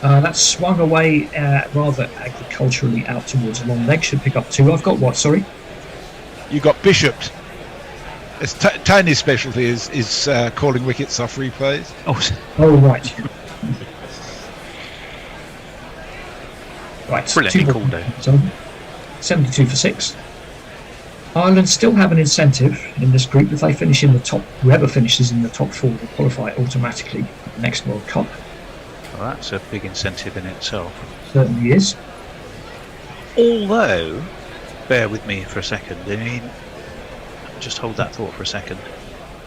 That swung away rather agriculturally out towards a long leg. Should pick up 2. I've got what? Sorry. You got Bishop's. It's Tony's specialty is calling wickets off replays. Oh right. Right. Brilliantly called though. 72 for 6. Ireland still have an incentive in this group. If they finish in the top, whoever finishes in the top 4 will qualify automatically for the next World Cup. Well, that's a big incentive in itself. Certainly is. Although, bear with me for a second. I mean, just hold that thought for a second.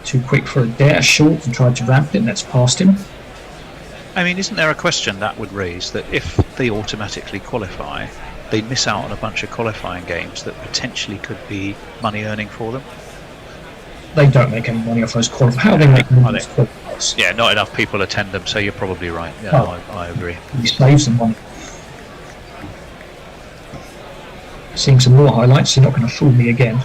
Too quick for a dare, short and tried to ramp it, and that's past him. I mean, isn't there a question that would raise that if they automatically qualify, they miss out on a bunch of qualifying games that potentially could be money earning for them? They don't make any money off those qualifiers. How do they make money off those qualifiers? Yeah, not enough people attend them, so you're probably right. Yeah, I agree. He saves some money. Seeing some more highlights, you're not going to fool me again.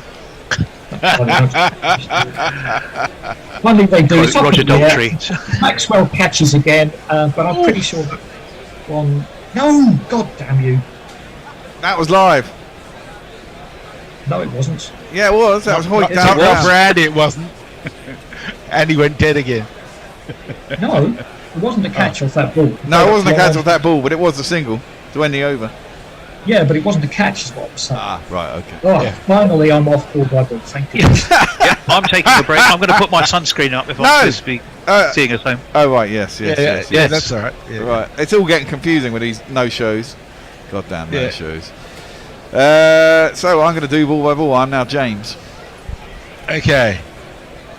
Finally they do. Roger Daltrey. Maxwell catches again, but I'm pretty sure that one... No! God damn you. That was live. No, it wasn't. Yeah, it was. That was Hoyt down. Brad, it wasn't. And he went dead again. No, it wasn't a catch off that ball. No, it wasn't a catch off that ball, but it was a single to end the over. Yeah, but it wasn't a catch, is what I'm saying. Ah, right, okay. Oh, finally, I'm off ball by ball. Thank you. Yeah, I'm taking a break. I'm going to put my sunscreen up if I'm supposed to be seeing us home. Oh, right, yes. Yes, that's all right. Yeah. Right, it's all getting confusing with these no-shows. Goddamn no-shows. So I'm going to do ball by ball. I'm now James. Okay.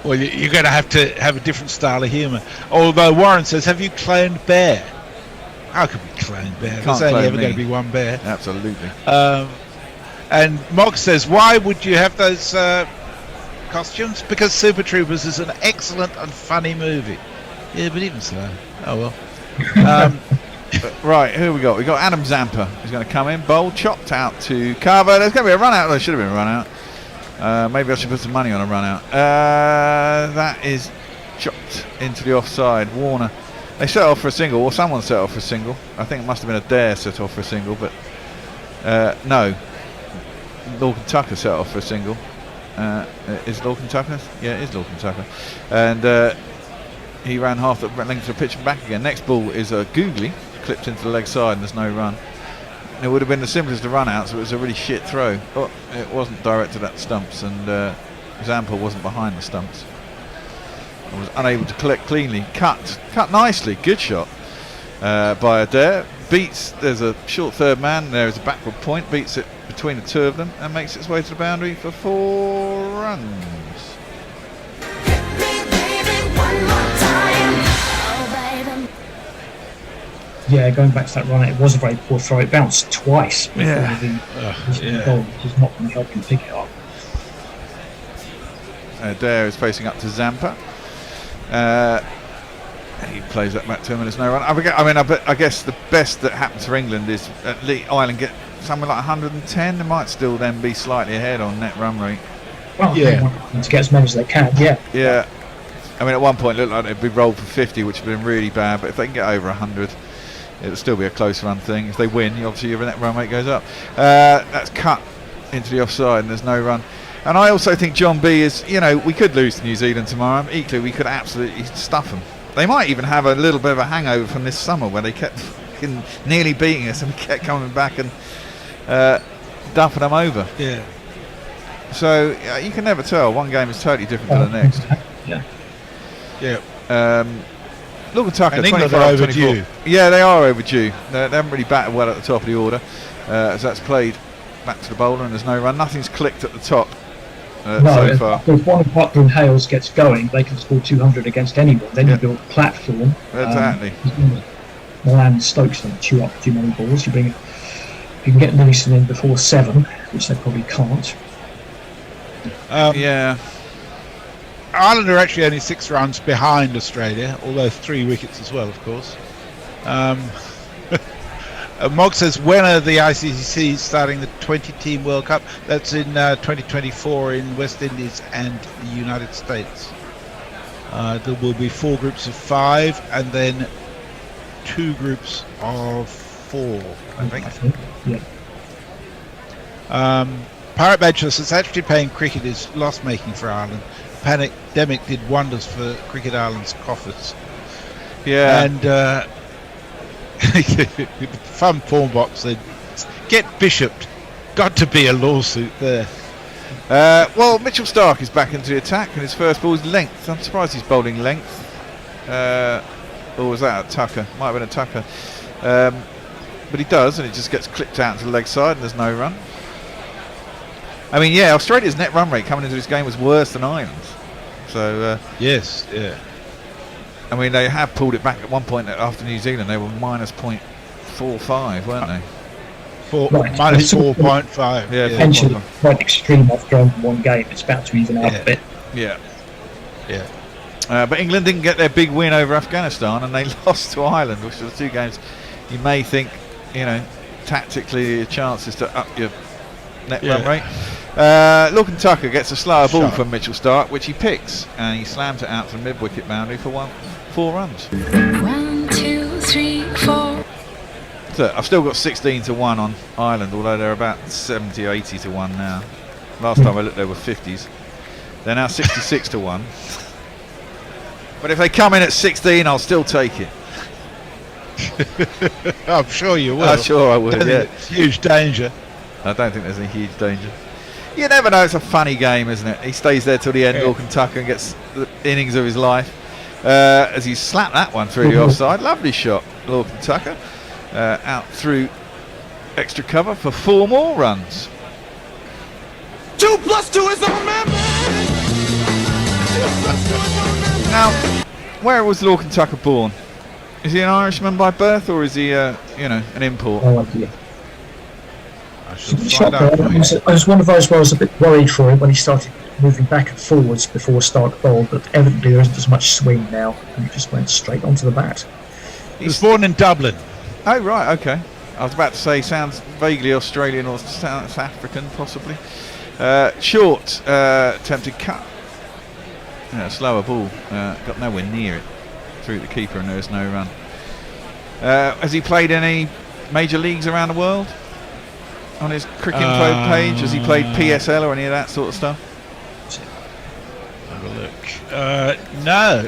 Well, you're going to have a different style of humour. Although Warren says, have you cloned Bear? How can we clone Bear? There's only ever going to be one Bear. Absolutely. And Mog says, why would you have those costumes? Because Super Troopers is an excellent and funny movie. Yeah, but even so. Oh well. Right, who we got? We got Adam Zampa, who's going to come in, bowl, chopped out to Carver. There's going to be a run out. There should have been a run out. Maybe I should put some money on a run out. That is chopped into the offside. Warner. They set off for a single, or someone set off for a single. I think it must have been a dare set off for a single, but no. Lorcan Tucker set off for a single. Is Lorcan Tucker? Yeah, it is Lorcan Tucker. And he ran half the length of the pitch and back again. Next ball is a googly, clipped into the leg side, and there's no run. It would have been the simplest of run outs, so it was a really shit throw. But it wasn't directed at the stumps, and Zampa wasn't behind the stumps. I was unable to collect cleanly. Cut nicely. Good shot by Adair. Beats. There's a short third man. There is a backward point. Beats it between the two of them and makes its way to the boundary for 4 runs. Yeah, going back to that run, it was a very poor throw. It bounced twice before the goal, which is not going to help him pick it up. Adair is facing up to Zampa. He plays that back to him and there's no run. I guess the best that happens for England is at least Ireland get something like 110. They might still then be slightly ahead on net run rate. Well, they want to get as many as they can, Yeah. I mean, at one point it looked like they'd be rolled for 50, which would have been really bad, but if they can get over 100, it'll still be a close run thing. If they win, obviously your net run rate goes up. That's cut into the offside and there's no run. And I also think John B is, we could lose to New Zealand tomorrow. Equally, we could absolutely stuff them. They might even have a little bit of a hangover from this summer where they kept nearly beating us and we kept coming back and dumping them over. Yeah. So you can never tell. One game is totally different to the next. Yeah. Yeah. Look at Tucker, and England are overdue. Yeah, they are overdue. They haven't really batted well at the top of the order. As that's played back to the bowler and there's no run. Nothing's clicked at the top so far. If one of Buckler and Hales gets going, they can score 200 against anyone. Then you build a platform. Exactly. Milan and Stokes don't chew up too many balls. You can get Lewison in before 7, which they probably can't. Yeah. Ireland are actually only 6 runs behind Australia, although 3 wickets as well, of course. Mog says, when are the ICC starting the 20-team World Cup? That's in 2024 in West Indies and the United States. There will be 4 groups of 5 and then 2 groups of 4, I think. Yeah. Pirate Badger says, actually playing cricket is loss-making for Ireland. Pandemic did wonders for Cricket Ireland's coffers. Yeah. And Fun Porn Box said, get Bishoped. Got to be a lawsuit there. Well, Mitchell Starc is back into the attack and his first ball is length. I'm surprised he's bowling length. Or was that a Tucker? Might have been a Tucker. But he does, and it just gets clipped out to the leg side and there's no run. I mean, yeah, Australia's net run rate coming into this game was worse than Ireland's. So yes, yeah. I mean, they have pulled it back at one point after New Zealand. They were minus 0.45, weren't they? Minus 4.5. Yeah, Potentially quite extreme after only one game. It's about to even out a bit. Yeah. But England didn't get their big win over Afghanistan, and they lost to Ireland, which are the 2 games you may think, tactically your chances to up your net run rate. Lorcan Tucker gets a slower ball from Mitchell Starc, which he picks, and he slams it out to the mid-wicket boundary for 4 runs. 1, 2, 3, 4. So I've still got 16 to 1 on Ireland, although they're about 70 or 80 to 1 now. Last time I looked, they were 50s. They're now 66 to 1. But if they come in at 16, I'll still take it. I'm sure you will. I'm sure I would, yeah. It's huge danger. I don't think there's any huge danger. You never know, it's a funny game, isn't it? He stays there till the end, Lorcan Tucker, and gets the innings of his life. As he slapped that one through the offside. Lovely shot, Lorcan Tucker. Out through extra cover for 4 more runs. 2 + 2 is our man. Now, where was Lorcan Tucker born? Is he an Irishman by birth, or is he, an import? No idea. I should find out. I was one of those where I was a bit worried for him when he started moving back and forwards before Starc bowled, but evidently there isn't as much swing now, and he just went straight onto the bat. He was born in Dublin. Oh, right, okay. I was about to say, sounds vaguely Australian or South African, possibly. Short, attempted cut. Slower ball. Got nowhere near it. Through the keeper, and there's no run. Has he played any major leagues around the world? On his cricket page? Has he played PSL or any of that sort of stuff? Have a look. No.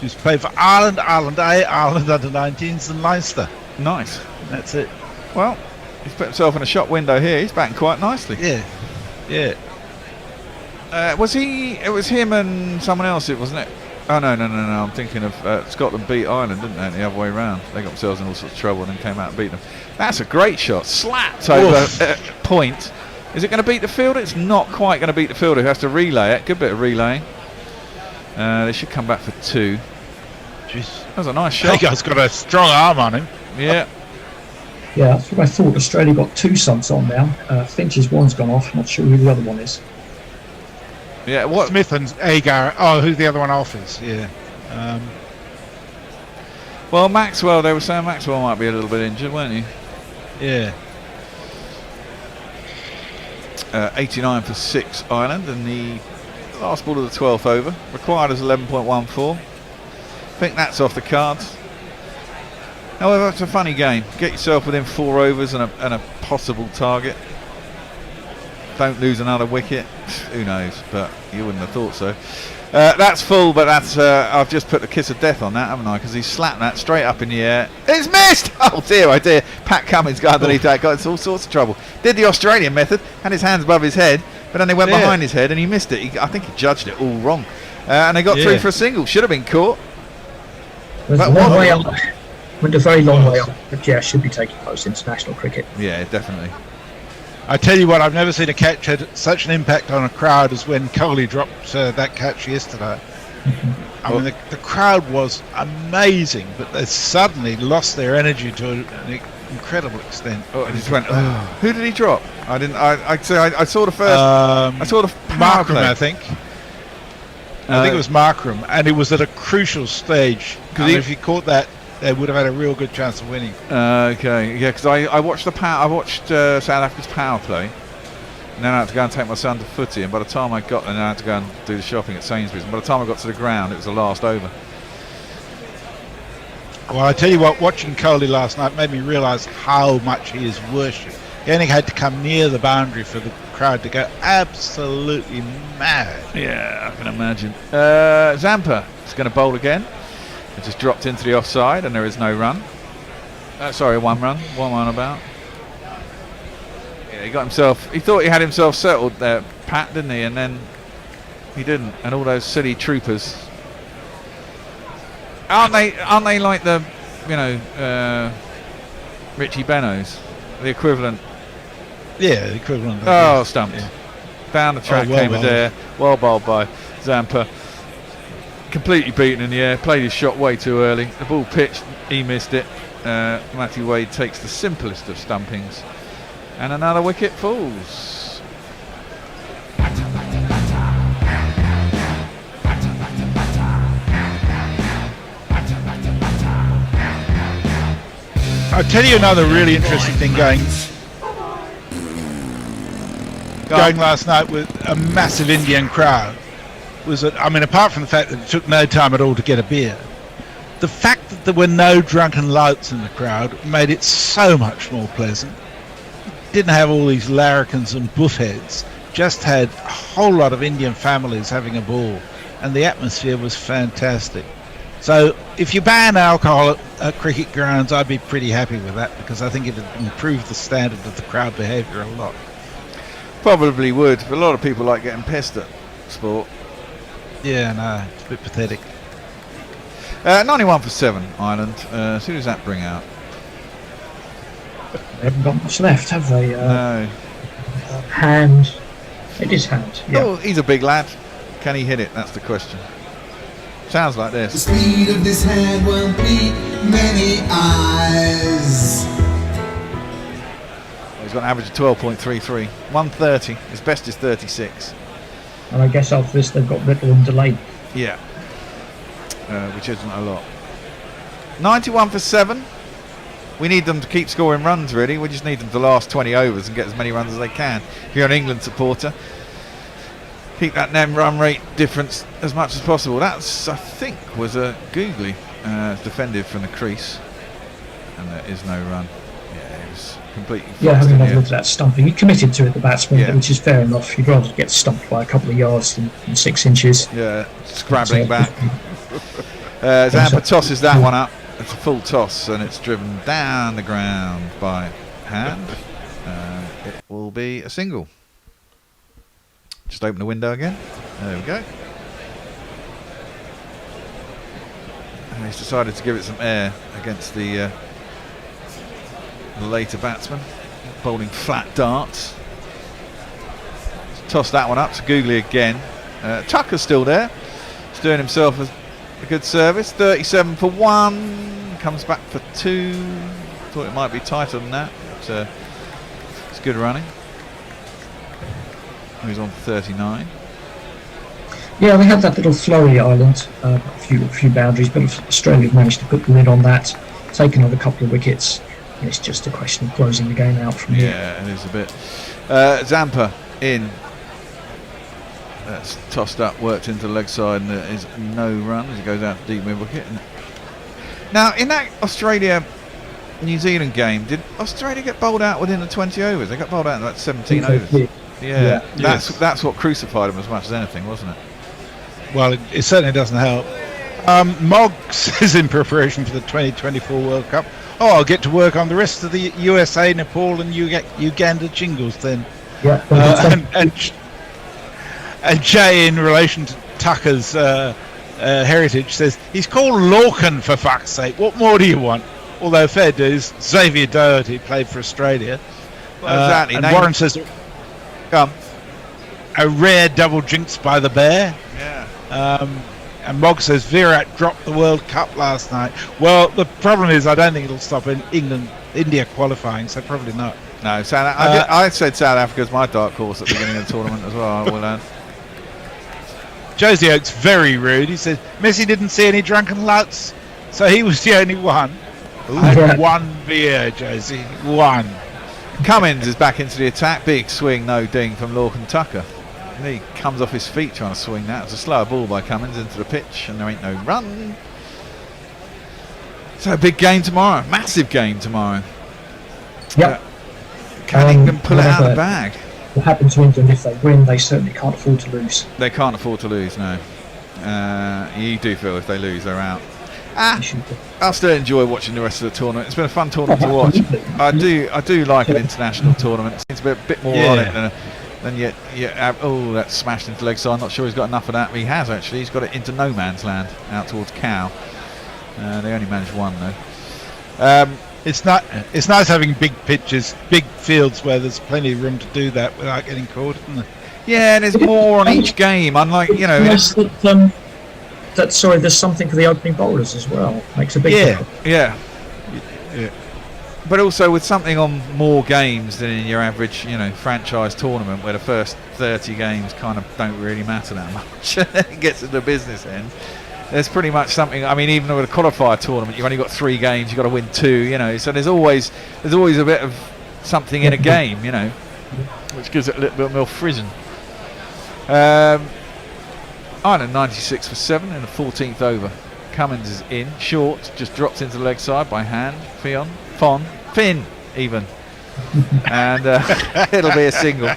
He's played for Ireland, Ireland A, Ireland under-19s and Leinster. Nice. That's it. Well, he's put himself in a shot window here. He's batting quite nicely. Yeah. It was him and someone else, wasn't it? Oh, no. I'm thinking of Scotland beat Ireland, didn't they? The other way around. They got themselves in all sorts of trouble and then came out and beat them. That's a great shot. Slapped over point. Is it going to beat the fielder? It's not quite going to beat the fielder who has to relay it. Good bit of relaying. They should come back for 2. Jeez. That was a nice shot. That guy's got a strong arm on him. Yeah. Yeah, that's what I thought. Australia got 2 subs on now. Finch's one's gone off. Not sure who the other one is. Yeah, what? Smith and Agar. Oh, who the other one off is? Yeah. Well, Maxwell. They were saying Maxwell might be a little bit injured, weren't he? Yeah. 89 for 6 Ireland, and the last ball of the 12th over. Required is 11.14. I think that's off the cards. However, it's a funny game. Get yourself within 4 overs and a possible target. don't lose another wicket. Who knows? But you wouldn't have thought so. That's full, but that's I've just put the kiss of death on that, haven't I? Because he slapped that straight up in the air. It's missed! Oh dear, oh dear. Pat Cummins got underneath that, got into all sorts of trouble. Did the Australian method, had his hands above his head, but then they went behind his head and he missed it. I think he judged it all wrong. And they got through for a single. Should have been caught. Went a very long way on, but yeah, should be taking most international cricket. Yeah, definitely. I tell you what, I've never seen a catch had such an impact on a crowd as when Kohli dropped that catch yesterday. I mean, the crowd was amazing, but they suddenly lost their energy to an incredible extent. Oh, just went, who did he drop? I didn't. I saw the first. I saw the power Markram, play. I think. I think it was Markram, and it was at a crucial stage. Because if he caught that, they would have had a real good chance of winning. Okay, yeah, because I watched I watched South Africa's power play, and then I had to go and take my son to footy. And by the time I got there, I had to go and do the shopping at Sainsbury's. And by the time I got to the ground, it was the last over. Well, I tell you what, watching Kohli last night made me realise how much he is worshipped. He only had to come near the boundary for the crowd to go absolutely mad. Yeah, I can imagine. Zampa is going to bowl again. It just dropped into the offside and there is no run. Sorry, one run. What am I on about? Yeah, he got himself. He thought he had himself settled there, Pat, didn't he? And then he didn't. And all those silly troopers. Aren't they like the, Richie Benos, the equivalent? Yeah, the equivalent. Oh, stumped. Yeah. Down the track came Adair. Well bowled by Zampa. Completely beaten in the air, played his shot way too early. The ball pitched, he missed it. Matthew Wade takes the simplest of stumpings, and another wicket falls. I'll tell you another really interesting thing going last night with a massive Indian crowd. Was that, I mean, apart from the fact that it took no time at all to get a beer, the fact that there were no drunken louts in the crowd made it so much more pleasant. Didn't have all these larrikins and buffheads, just had a whole lot of Indian families having a ball, and the atmosphere was fantastic. So if you ban alcohol at cricket grounds, I'd be pretty happy with that, because I think it would improve the standard of the crowd behaviour a lot. Probably would, but a lot of people like getting pissed at sport. Yeah, no, it's a bit pathetic. 91 for 7, Ireland. Who does that bring out? They haven't got much left, have they? No. Hand. It is Hand. Yeah. Oh, he's a big lad. Can he hit it? That's the question. Sounds like this. The speed of this hand won't beat many eyes. He's got an average of 12.33. 130. His best is 36. And I guess after this they've got Little and Delay. Yeah. Which isn't a lot. 91 for 7. We need them to keep scoring runs, really. We just need them to last 20 overs and get as many runs as they can. If you're an England supporter, keep that run rate difference as much as possible. That's, I think, was a googly defended from the crease. And there is no run. Yeah, it was completely having a look at that stumping. He committed to it, the batsman, which is fair enough. You'd rather get stumped by a couple of yards than 6 inches. Yeah, scrabbling back. Zampa tosses that one up. It's a full toss and it's driven down the ground by Hand. It will be a single. Just open the window again. There we go. And he's decided to give it some air against the later batsman, bowling flat darts. Toss that one up to Googly again. Tucker's still there. He's doing himself a good service. 37 for 1. Comes back for 2. Thought it might be tighter than that. But, it's good running. He's on 39. Yeah, they had that little flurry, Ireland. A few boundaries, but Australia managed to put the lid on that. Taken on a couple of wickets. It's just a question of closing the game out from here. Yeah, it is a bit. Zampa in. That's tossed up, worked into the leg side, and there is no run as he goes out to deep mid wicket. Now, in that Australia-New Zealand game, did Australia get bowled out within the 20 overs? They got bowled out in like 17 overs. Yeah, that's what crucified him as much as anything, wasn't it? Well, it certainly doesn't help. Moggs is in preparation for the 2024 World Cup. Oh, I'll get to work on the rest of the USA, Nepal, and Uganda jingles then. Yeah. And Jay, in relation to Tucker's heritage, says he's called Lorcan for fuck's sake. What more do you want? Although fair dues, Xavier Doherty played for Australia. Well, exactly. And Warren says, a rare double jinx by the bear. Yeah. And Mogg says Virat dropped the World Cup last night. Well, the problem is I don't think it'll stop India qualifying, so probably not. No, I said South Africa's my dark horse at the beginning of the tournament as well. I will learn. Josie Oak's very rude. He says Messi didn't see any drunken louts, so he was the only one. Had one beer, Josie. One. Cummins is back into the attack. Big swing, no ding from Lorcan Tucker. And he comes off his feet trying to swing that. It's a slower ball by Cummins into the pitch, and there ain't no run. So a big game tomorrow. Massive game tomorrow. Yep. Can England pull it out of the bag? What happens to England if they win? They certainly can't afford to lose. They can't afford to lose, no. You do feel if they lose, they're out. I'll still enjoy watching the rest of the tournament. It's been a fun tournament to watch. I do like an international tournament. It seems to be a bit more on it than yet. Oh, that's smashed into leg side. I'm not sure he's got enough of that. He has actually. He's got it into no man's land out towards Cow. They only managed one though. It's nice having big pitches, big fields where there's plenty of room to do that without getting caught, isn't there? Yeah, and there's more on each game. Unlike there's something for the opening bowlers as well. Makes a big difference. Yeah. But also with something on more games than in your average, franchise tournament where the first 30 games kind of don't really matter that much. It gets to the business end. There's pretty much something. I mean, even with a qualifier tournament, you've only got 3 games. You've got to win 2. So there's always a bit of something in a game, which gives it a little bit more frisson. Ireland 96 for 7 in the 14th over. Cummins is in short, just drops into the leg side by hand. Finn even, and it'll be a single.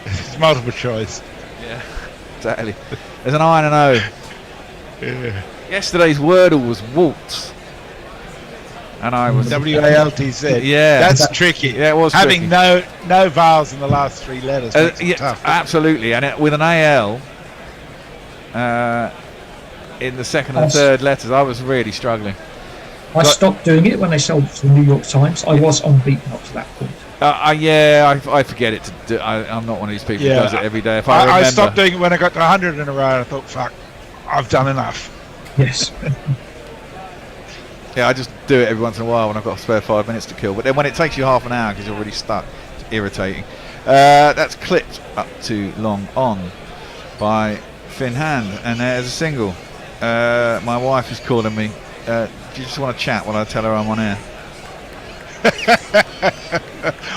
It's multiple choice. Yeah. Exactly. There's an I and an O. Yeah. Yesterday's Wordle was waltz, and I was WALTZ. Yeah, that's tricky. Yeah, it was having tricky. no vowels in the last 3 letters. Makes it tough. Absolutely, and with an AL in the second and third letters, I was really struggling. I stopped doing it when they sold it to the New York Times. I was unbeaten up to that point. I forget it to do. I'm not one of these people who does it every day. If I remember. I stopped doing it when I got to 100 in a row. I thought, fuck, I've done enough. Yes. Yeah, I just do it every once in a while when I've got a spare 5 minutes to kill. But then when it takes you half an hour because you're already stuck, it's irritating. That's clipped up too long on by Finn Hand, and there's a single. My wife is calling me. Do you just want to chat while I tell her I'm on air?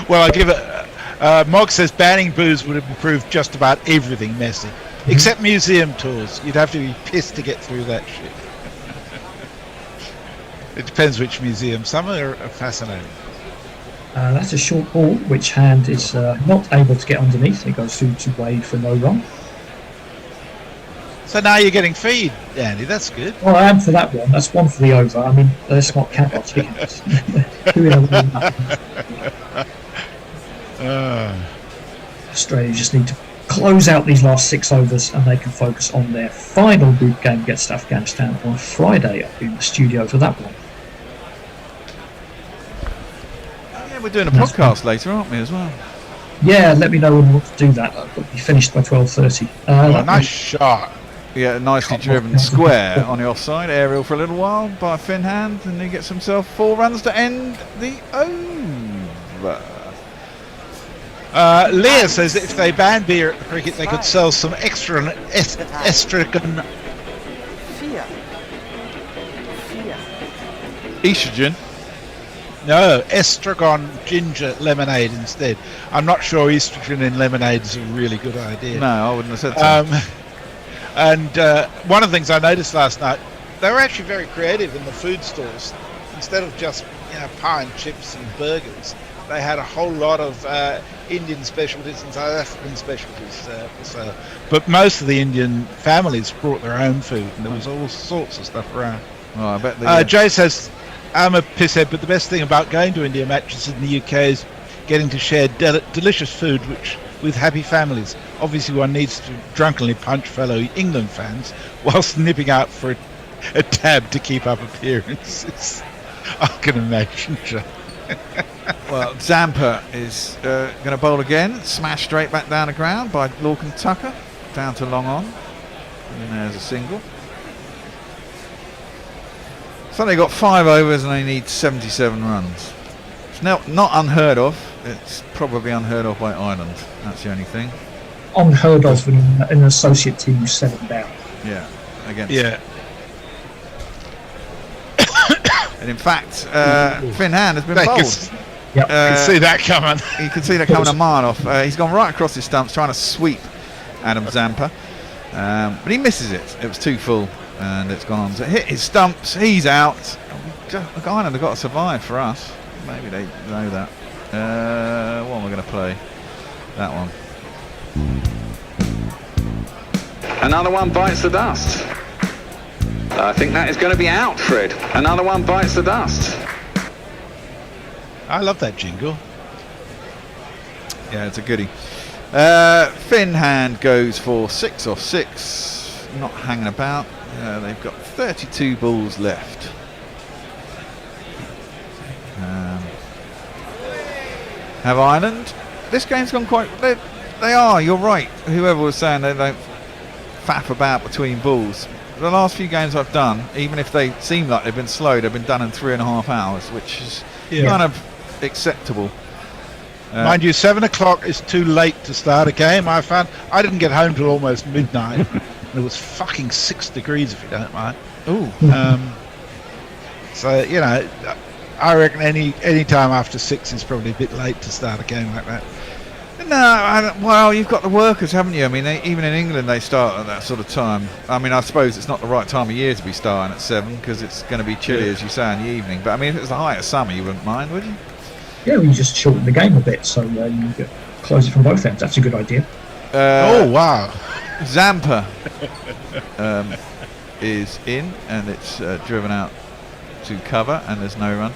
Well, I give it. Mogg says banning booze would have improved just about everything, Messi, except museum tours. You'd have to be pissed to get through that shit. It depends which museum. Some are fascinating. That's a short ball, which Hand is not able to get underneath. It goes through to Wade for no run. So now you're getting feed, Andy. That's good. Well, I am for that one. That's one for the over. I mean, let's not count our chickens. Australia just need to close out these last 6 overs, and they can focus on their final group game against Afghanistan on Friday. I'll be in the studio for that one. Yeah, we're doing a podcast later, aren't we, as well? Yeah, let me know when we want to do that. It'll be finished by 12:30. Nice shot. Yeah, nicely driven square on the offside. Aerial for a little while by Finn Hand, and he gets himself 4 runs to end the over. Leah says that if they ban beer at the cricket, they could sell some extra estrogen. Estrogen? No, estragon ginger lemonade instead. I'm not sure estrogen in lemonade is a really good idea. No, I wouldn't have said so. And one of the things I noticed last night, they were actually very creative in the food stores. Instead of just pie and chips and burgers, they had a whole lot of Indian specialties and South African specialties for sale. But most of the Indian families brought their own food, and there was all sorts of stuff around. Oh, I bet Jay says, I'm a pisshead, but the best thing about going to India matches in the UK is getting to share delicious food with happy families. Obviously, one needs to drunkenly punch fellow England fans whilst nipping out for a tab to keep up appearances. I can imagine. Well, Zampa is going to bowl again. Smash straight back down the ground by Lorcan Tucker. Down to long on. And there's a single. So they got 5 overs and they need 77 runs. It's not unheard of. It's probably unheard of by Ireland. That's the only thing. Unheard of in an associate team who's 7 down. Yeah. Against. Yeah. And in fact, Finn Hand has been bowled. You can see that coming. You can see that coming a mile off. He's gone right across his stumps trying to sweep Adam Zampa. But he misses it. It was too full. And it's gone on to hit his stumps. He's out. Ireland have got to survive for us. Maybe they know that. What am I going to play? That one. Another one bites the dust. I think that is going to be out, Fred. Another one bites the dust. I love that jingle. Yeah, it's a goodie. Finn Hand goes for 6 off 6. Not hanging about. They've got 32 balls left. Have Ireland? This game's gone quite... They are, you're right. Whoever was saying they don't faff about between balls. The last few games I've done, even if they seem like they've been slow, they've been done in 3.5 hours, which is kind of acceptable. Mind you, 7 o'clock is too late to start a game. I found I didn't get home till almost midnight. It was fucking 6 degrees, if you don't mind. Ooh. So I reckon any time after 6 is probably a bit late to start a game like that. No, well, you've got the workers, haven't you? I mean, even in England they start at that sort of time. I mean, I suppose it's not the right time of year to be starting at 7 because it's going to be chilly, as you say, in the evening. But I mean, if it was the height of summer, you wouldn't mind, would you? Yeah, we just shorten the game a bit, so you get close it from both ends. That's a good idea. Oh wow! Zampa is in, and it's driven out to cover, and there's no run.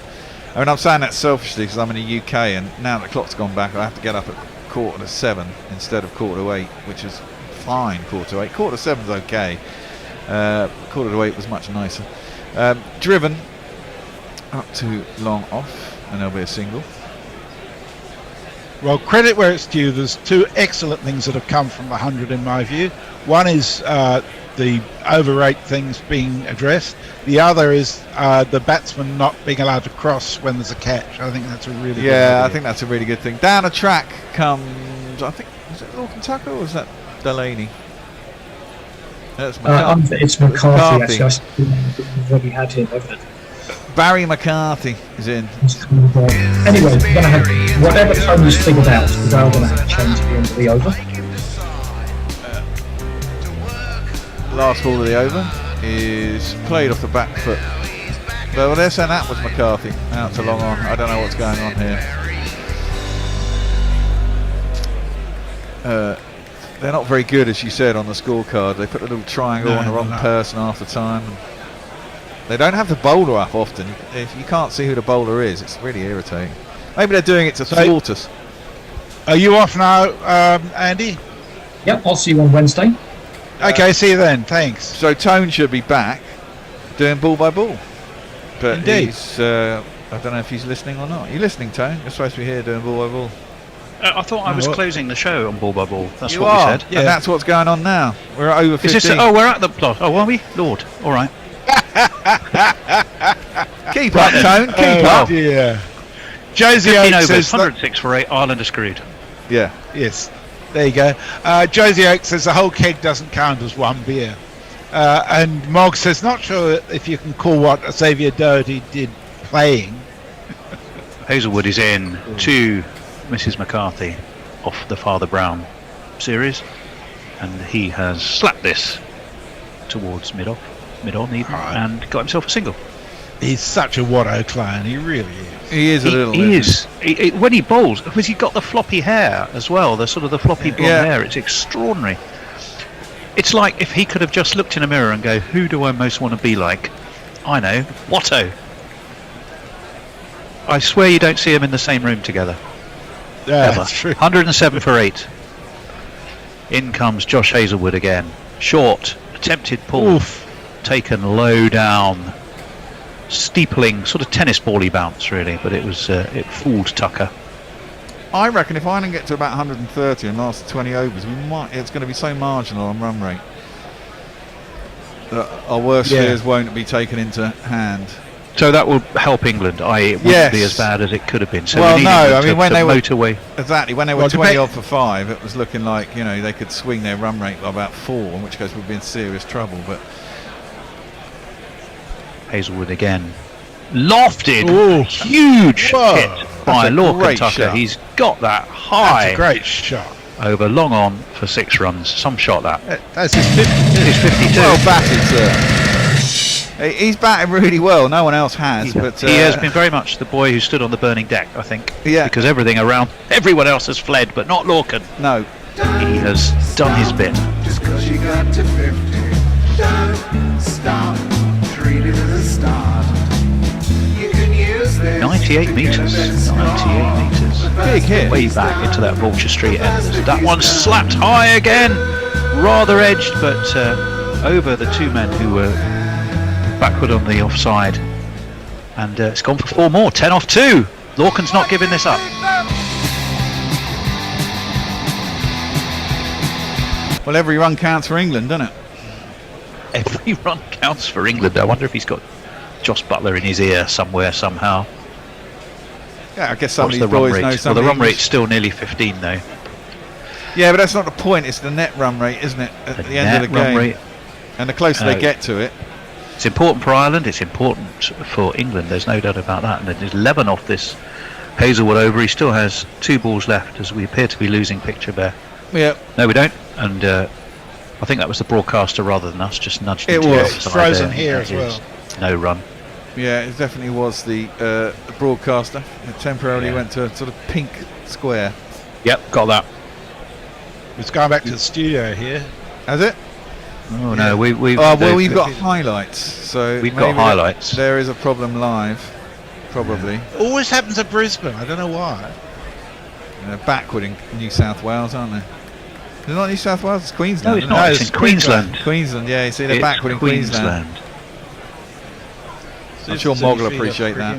I mean, I'm saying that selfishly because I'm in the UK, and now the clock's gone back, I have to get up at 7:15 instead of 7:45, which is fine. 7:45. 7:45's okay. 7:45 was much nicer. Driven up to long off, and there'll be a single. Well, credit where it's due. There's 2 excellent things that have come from the 100 in my view. One is the overrate things being addressed. The other is the batsman not being allowed to cross when there's a catch. I think that's a really good idea. I think that's a really good thing. Down the track comes, I think, was it Lorcan Tucker or was that Delaney? It's McCarthy. Actually, we've already had him, haven't it? Barry McCarthy is in. Anyway, we're going to have whatever Tony's figured out. We're going to have a change at the end of the over. Last ball of the over is played off the back foot. Well, they're saying that was McCarthy out to long on. I don't know what's going on here. They're not very good, as you said, on the scorecard. They put a little triangle on the wrong person half the time. They don't have the bowler up often. If you can't see who the bowler is, it's really irritating. Maybe they're doing it to thwart us. Are you off now, Andy? Yep, I'll see you on Wednesday. Okay, see you then. Thanks. So Tone should be back doing ball by ball. But indeed. He's, I don't know if he's listening or not. Are you listening, Tone? You're supposed to be here doing ball by ball. I thought I was closing the show on ball by ball. That's you what are. we said. Yeah. And that's what's going on now. We're at over 15. Is this, we're at the plot. Oh, are we? Lord. All right. Keep up, Tone. Keep up. Yeah. Josie 15 Oaks overs, says 106 for 8. Ireland are screwed. Yeah. Yes. There you go. Josie Oaks says the whole keg doesn't count as one beer. And Mog says, not sure if you can call what Xavier Doherty did playing. Hazelwood is in to Mrs. McCarthy off the Father Brown series, and he has slapped this towards mid-on even, and got himself a single. He's such a Watto clone. He really is. He is a little. He is. When he bowls, because he's got the floppy hair as well. The sort of the floppy blonde hair. It's extraordinary. It's like if he could have just looked in a mirror and go, "Who do I most want to be like?" I know, Watto. I swear you don't see them in the same room together. Yeah, ever. that's true. 107 for 8. In comes Josh Hazlewood again. Short, attempted pull, taken low down, steepling, sort of tennis bally bounce really, but it was it fooled Tucker. I reckon if Ireland get to about 130 and last 20 overs, it's going to be so marginal on run rate that our worst fears won't be taken into hand. So that will help England, i.e. it wouldn't be as bad as it could have been. So well, we no, I mean when they were motorway. Exactly, when they were 20 odd for 5, it was looking like they could swing their run rate by about 4, in which case we'd be in serious trouble. But Hazlewood again, lofted, huge hit by Lorcan Tucker. Shot. He's got that high. That's a great shot. Over long on for 6 runs. Some shot that. That's his 52. His 52. Well batted, sir. He's batted really well. No one else has. But he has been very much the boy who stood on the burning deck, I think. Yeah. Because everyone else has fled, but not Lorcan. No. He has done his bit. Just 'cause you got to 50, don't stop. Treat it as a start. You can use this. 98 metres. 98 metres. Big hit. Way back into that Vulture Street end. That one slapped high again. Rather edged, but over the 2 men who were backward on the offside. And it's gone for 4 more. 10 off 2. Lorcan's not giving this up. Well, every run counts for England, doesn't it? Every run counts for England. I wonder if he's got Joss Butler in his ear somewhere, somehow. Yeah, I guess some What's of these the run boys rate? know some. Well, the run rate's still nearly 15, though. Yeah, but that's not the point. It's the net run rate, isn't it? At the end of the game. Rate. And the closer they get to it. It's important for Ireland. It's important for England. There's no doubt about that. And there's 11 off this Hazlewood over. He still has 2 balls left as we appear to be losing picture there. Yeah. No, we don't. And I think that was the broadcaster rather than us just nudged him. It was frozen here as well. No run. Yeah, it definitely was the broadcaster. It temporarily went to a sort of pink square. Yep, got that. It's going back to the studio here. Has it? Oh no, we've we've got highlights. So we've got highlights. There is a problem live, probably. Always happens at Brisbane. I don't know why. They're backward in New South Wales, aren't they? It's not New South Wales. It's Queensland. No, it's not. It's in Queensland. Queensland. Yeah, you see, they're backward in Queensland. I'm sure Mogg will appreciate that.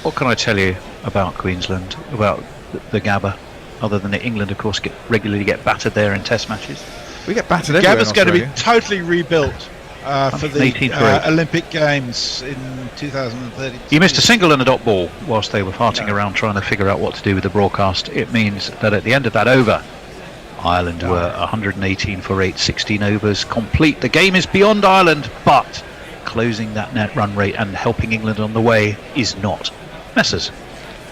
What can I tell you about Queensland, about the Gabba, other than that England, of course, regularly get battered there in Test matches? We get battered everywhere. Gabba's going to be totally rebuilt for the Olympic Games in 2030. You missed a single and a dot ball whilst they were farting around trying to figure out what to do with the broadcast. It means that at the end of that over, Ireland were 118 for 8, 16 overs complete. The game is beyond Ireland, but closing that net run rate and helping England on the way is not. Messers.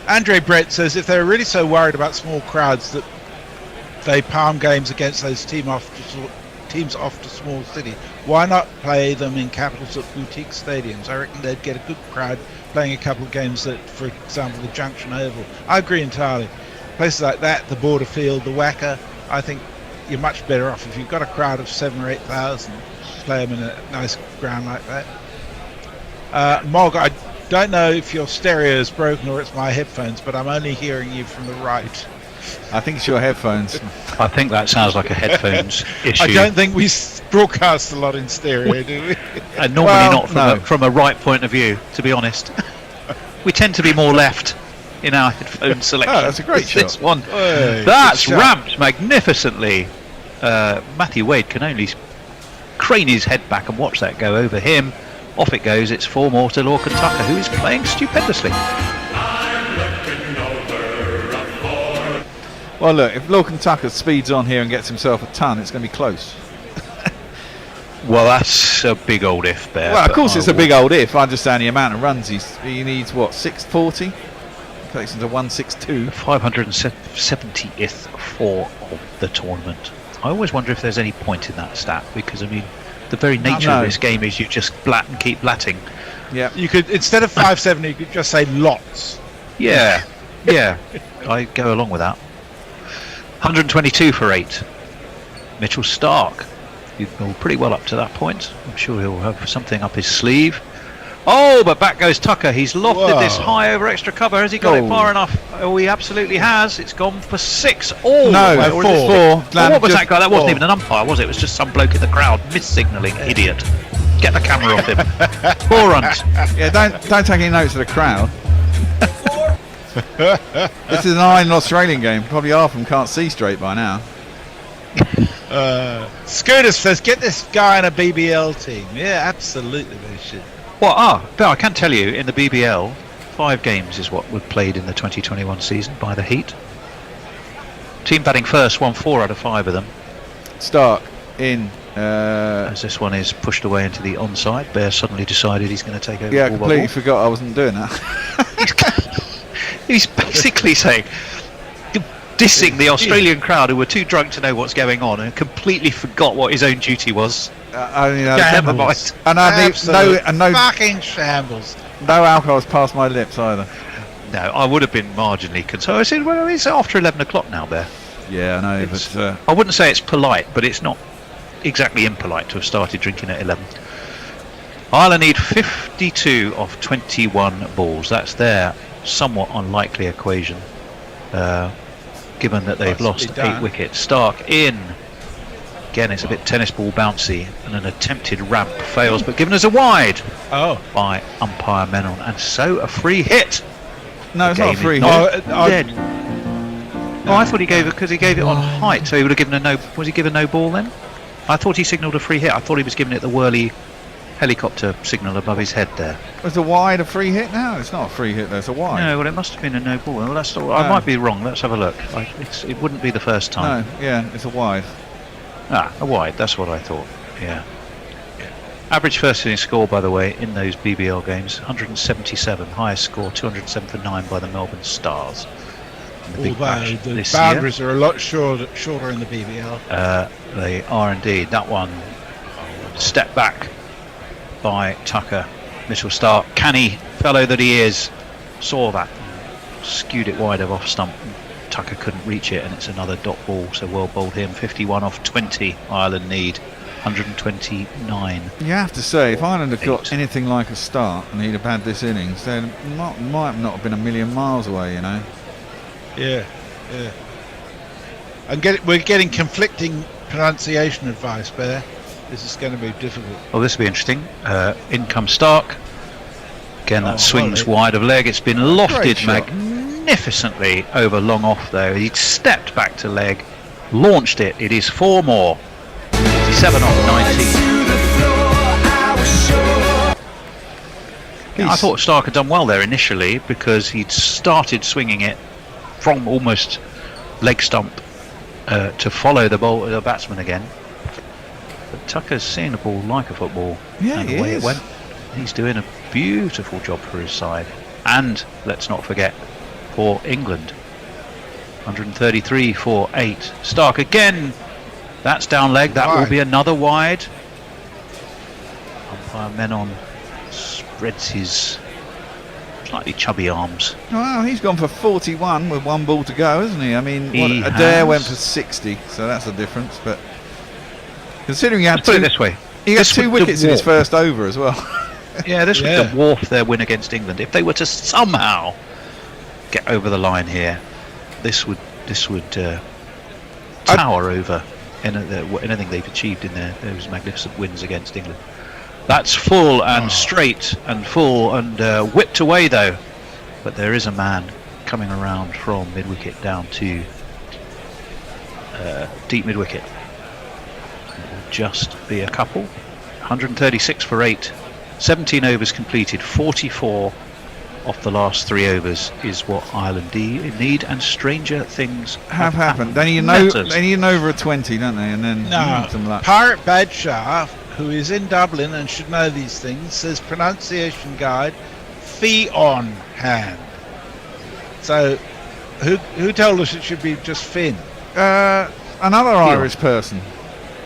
Andre Brett says if they're really so worried about small crowds that they palm games against those teams off to small city, why not play them in capitals at boutique stadiums? I reckon they'd get a good crowd playing a couple of games at, for example, the Junction Oval. I agree entirely. Places like that, the Border Field, the Wacker, I think you're much better off if you've got a crowd of 7,000 or 8,000. Play them in a nice ground like that. Mog, I don't know if your stereo is broken or it's my headphones, but I'm only hearing you from the right. I think it's your headphones. I think that sounds like a headphones issue. I don't think we broadcast a lot in stereo, do we? And normally not from a right point of view, to be honest. We tend to be more left in our headphone selection. Oh, that's a great shot. This one. Hey, that's ramped magnificently. Matthew Wade can only crane his head back and watch that go over him. Off it goes. It's 4 more to Lorcan Tucker, who is playing stupendously. Well, look, if Lorcan Tucker speeds on here and gets himself a ton, it's going to be close. Well, that's a big old if there. Well, of course it's a big old if. I understand the amount of runs he needs. What, 640? Takes him to 162. 570th for of the tournament. I always wonder if there's any point in that stat, because I mean, The very nature of this game is you just blat and keep blatting. Yeah. You could, instead of 5-7, you could just say lots. Yeah. Yeah. I go along with that. 122 for 8. Mitchell Stark. He's gone pretty well up to that point. I'm sure he'll have something up his sleeve. Oh, but back goes Tucker. He's lofted this high over extra cover. Has he got it far enough? Oh, he absolutely has. It's gone for 6. Oh, no, 4. What was that guy? That wasn't even an umpire, was it? It was just some bloke in the crowd mis-signalling. Idiot. Get the camera off him. 4 runs. Yeah, don't take any notes of the crowd. This is an Ireland Australian game. Probably half of them can't see straight by now. Scooter says, get this guy on a BBL team. Yeah, absolutely they should. Well, Bill, I can tell you, in the BBL, 5 games is what was played in the 2021 season by the Heat. Team batting first won 4 out of 5 of them. Stark in. As this one is pushed away into the onside, Bear suddenly decided he's going to take over. Yeah, ball completely by ball. forgot I wasn't doing that. He's basically saying, dissing the Australian crowd who were too drunk to know what's going on and completely forgot what his own duty was. Never mind. And no fucking shambles. No alcohol's past my lips either. No, I would have been marginally concerned. I said, well, it's after 11 o'clock now, Bear. Yeah, I know, but I wouldn't say it's polite, but it's not exactly impolite to have started drinking at 11. Ireland need 52 of 21 balls. That's their somewhat unlikely equation, given that they've lost 8 wickets. Stark in. Again, it's a bit tennis ball bouncy, and an attempted ramp fails, but given as a wide by umpire Menon, and so a free hit. No, it's not a free hit. Dead. Oh, I thought he gave it because he gave it on height, so he would have given a no. Was he given no ball then? I thought he signalled a free hit. I thought he was giving it the whirly helicopter signal above his head there. Was the wide a free hit now? It's not a free hit, there's a wide. No, well, it must have been a no ball. Well, I might be wrong. Let's have a look. It wouldn't be the first time. No, yeah, it's a wide. A wide, that's what I thought. Yeah. Average first inning score, by the way, in those BBL games, 177. Highest score, 207 for 9 by the Melbourne Stars. The boundaries are a lot shorter in the BBL. They are indeed. That one, step back by Tucker. Mitchell Stark, canny fellow that he is, saw that, skewed it wide of off stump. Tucker couldn't reach it, and it's another dot ball, so well bowled him. 51 off 20 Ireland need. 129. You have to say, if Ireland had got anything like a start and he'd have had this innings, they might not have been a million miles away, you know. Yeah. And we're getting conflicting pronunciation advice, Bear. This is going to be difficult. Well, this will be interesting. In comes Stark. Again, that swings wide of leg. It's been lofted magnificently over long off there. He stepped back to leg, launched it. It is 4 more. 57 off 19. I thought Stark had done well there initially because he'd started swinging it from almost leg stump to follow the batsman again. But Tucker's seeing the ball like a football. Yeah, and the way it went, he's doing a beautiful job for his side. And let's not forget, for England, 133 for 8. Stark again. That's down leg. That will be another wide. Umpire Menon spreads his slightly chubby arms. Well, he's gone for 41 with 1 ball to go, hasn't he? I mean, Adair went for 60, so that's a difference. But considering he had put it this way, he got 2 wickets in his first over as well. Yeah, this would dwarf their win against England. If they were to somehow get over the line here, this would tower over anything they've achieved in those magnificent wins against England. That's full and straight and full and whipped away though. But there is a man coming around from mid-wicket down to deep mid-wicket. It will just be a couple. 136 for 8. 17 overs completed. 44 off the last 3 overs is what Ireland need, and stranger things have happened. They need an over a 20, don't they? And then some luck. Pirate Badshaw, who is in Dublin and should know these things, says pronunciation guide, fee on hand. So, who told us it should be just Finn? Another Irish person.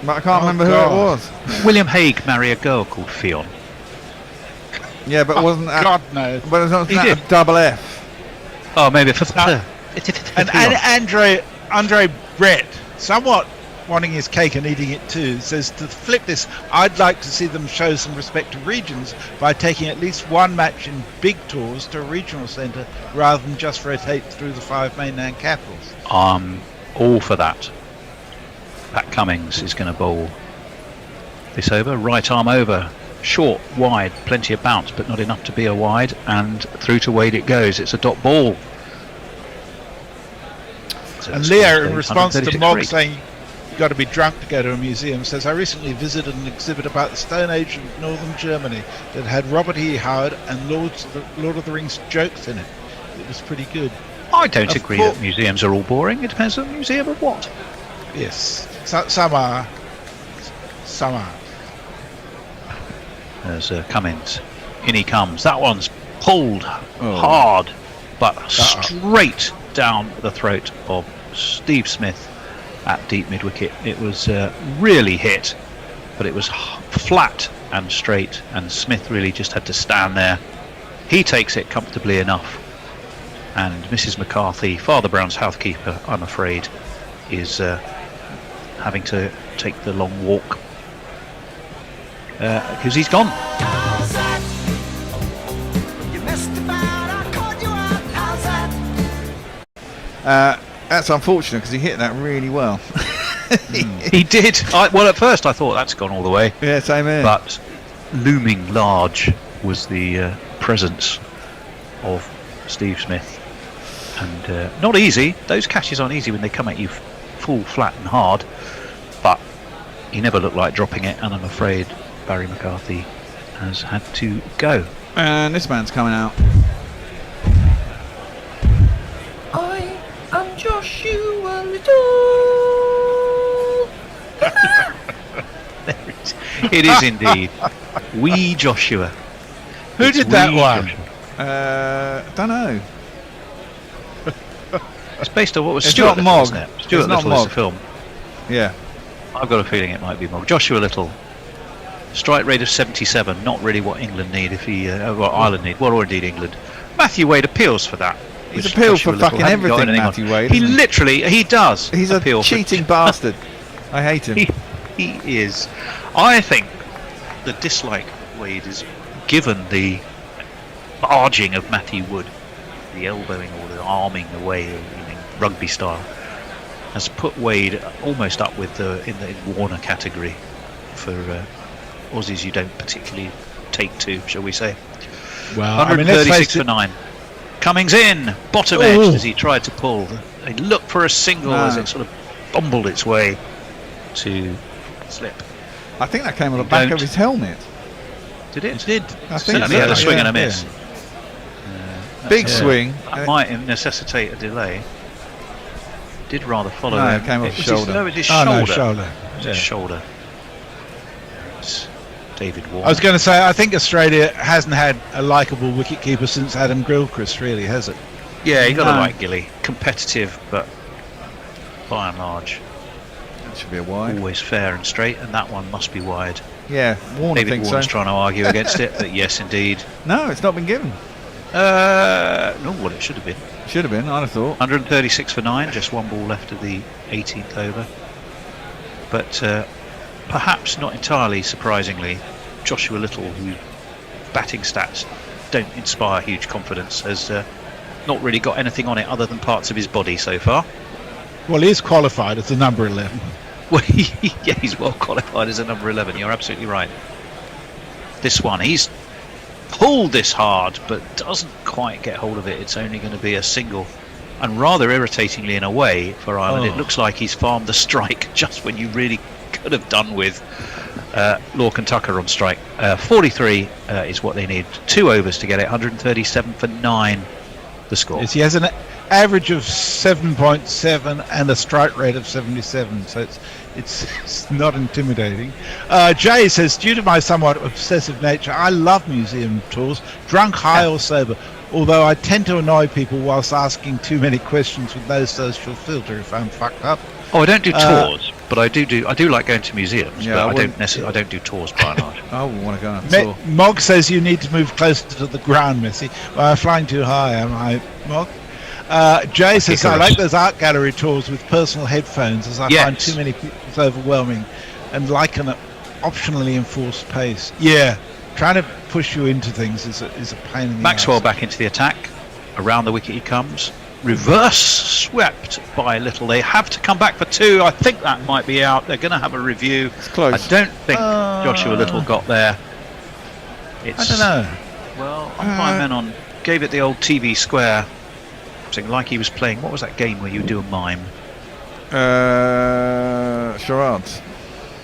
But I can't remember who it was. William Hague marry a girl called Fionn? Yeah, but wasn't that... God knows. But wasn't that did. a double F? Oh, maybe for And Andre Brett, somewhat wanting his cake and eating it too, says to flip this, I'd like to see them show some respect to regions by taking at least one match in big tours to a regional centre rather than just rotate through the 5 mainland capitals. I'm all for that. Pat Cummings is going to bowl this over, right arm over, short, wide, plenty of bounce, but not enough to be a wide, and through to Wade it goes. It's a dot ball. So and Leo, in response to 136 Mog for 8. saying you've got to be drunk to go to a museum, says, I recently visited an exhibit about the Stone Age of northern Germany that had Robert E. Howard and Lord of the Rings jokes in it. It was pretty good. I don't agree that museums are all boring. It depends on the museum of what. Yes, some are. Some are. There's Cummins. In he comes. That one's pulled hard, but straight down the throat of Steve Smith at deep mid-wicket. It was really hit, but it was flat and straight, and Smith really just had to stand there. He takes it comfortably enough, and Mrs. McCarthy, Father Brown's housekeeper, I'm afraid, is having to take the long walk because he's gone. That's unfortunate because he hit that really well. He did. Well, at first I thought that's gone all the way. Yeah, same here. But looming large was the presence of Steve Smith, and not easy. Those catches aren't easy when they come at you full, flat and hard, but he never looked like dropping it, and I'm afraid Barry McCarthy has had to go. And this man's coming out. I am Joshua Little. It is indeed. Wee Joshua. Who did that one? Don't know. It's based on what was It's Stuart not Little, Mog. isn't it? Stuart It's not Little is Mog. the film. Yeah. I've got a feeling it might be Mog. Joshua Little. Strike rate of 77. Not really what England need if he, what Ireland need. Well, or indeed England. Matthew Wade appeals for that. He's appealed for fucking everything, Matthew Wade. He literally, he does. He's a cheating bastard. I hate him. He is. I think the dislike Wade is given the barging of Matthew Wood, the elbowing or the arming away in rugby style, has put Wade almost up with in the Warner category for Aussies you don't particularly take to, shall we say. Well, 136 for 9. Cummings in, bottom edge as he tried to pull. He looked for a single as it sort of bumbled its way to slip. I think that came on the back of his helmet. Did it? It did. I think Certainly had a swing and a miss. Big swing. That might necessitate a delay. Did rather follow No, him. it came off his shoulder. No, it was his Oh, shoulder. no, shoulder. It was his shoulder. It's David Warner. I was going to say, I think Australia hasn't had a likeable wicketkeeper since Adam Gilchrist, really, has it? Yeah, you got to like Gilly. Competitive, but by and large, That should be a wide. always fair and straight, and that one must be wide. Yeah, Warner David thinks Warner's so. trying to argue against it, but yes, indeed. No, it's not been given. No, well, it should have been. Should have been, I'd have thought. 136 for 9, just one ball left of the 18th over. But perhaps not entirely surprisingly, Joshua Little, whose batting stats don't inspire huge confidence, has not really got anything on it other than parts of his body so far. Well, he is qualified as the number 11. Well, yeah, he's well qualified as a number 11, you're absolutely right. This one, he's pulled this hard, but doesn't quite get hold of it. It's only going to be a single. And rather irritatingly in a way for Ireland, it looks like he's farmed the strike just when you really could have done with Lorcan Tucker on strike. 43 is what they need. 2 overs to get it. 137 for 9 the score. Yes, he has an average of 7.7 and a strike rate of 77, so it's not intimidating. Jay says, due to my somewhat obsessive nature, I love museum tours, drunk, high or sober, although I tend to annoy people whilst asking too many questions with no social filter if I'm fucked up. Oh, I don't do tours. But I do like going to museums. Yeah, but I don't do tours by and large. I wouldn't want to go on a tour. Mog says you need to move closer to the ground, Missy. Well, I'm flying too high, am I, Mog? Jay says, I like those art gallery tours with personal headphones, as I find too many people overwhelming and like an optionally enforced pace. Yeah, trying to push you into things is a pain in the Maxwell arse. back into the attack. Around the wicket he comes. Reverse swept by Little. They have to come back for 2. I think that might be out. They're going to have a review. It's close. I don't think Joshua Little got there. I don't know. Well, umpire Menon gave it the old TV square. Something like he was playing. What was that game where you do a mime? Charades.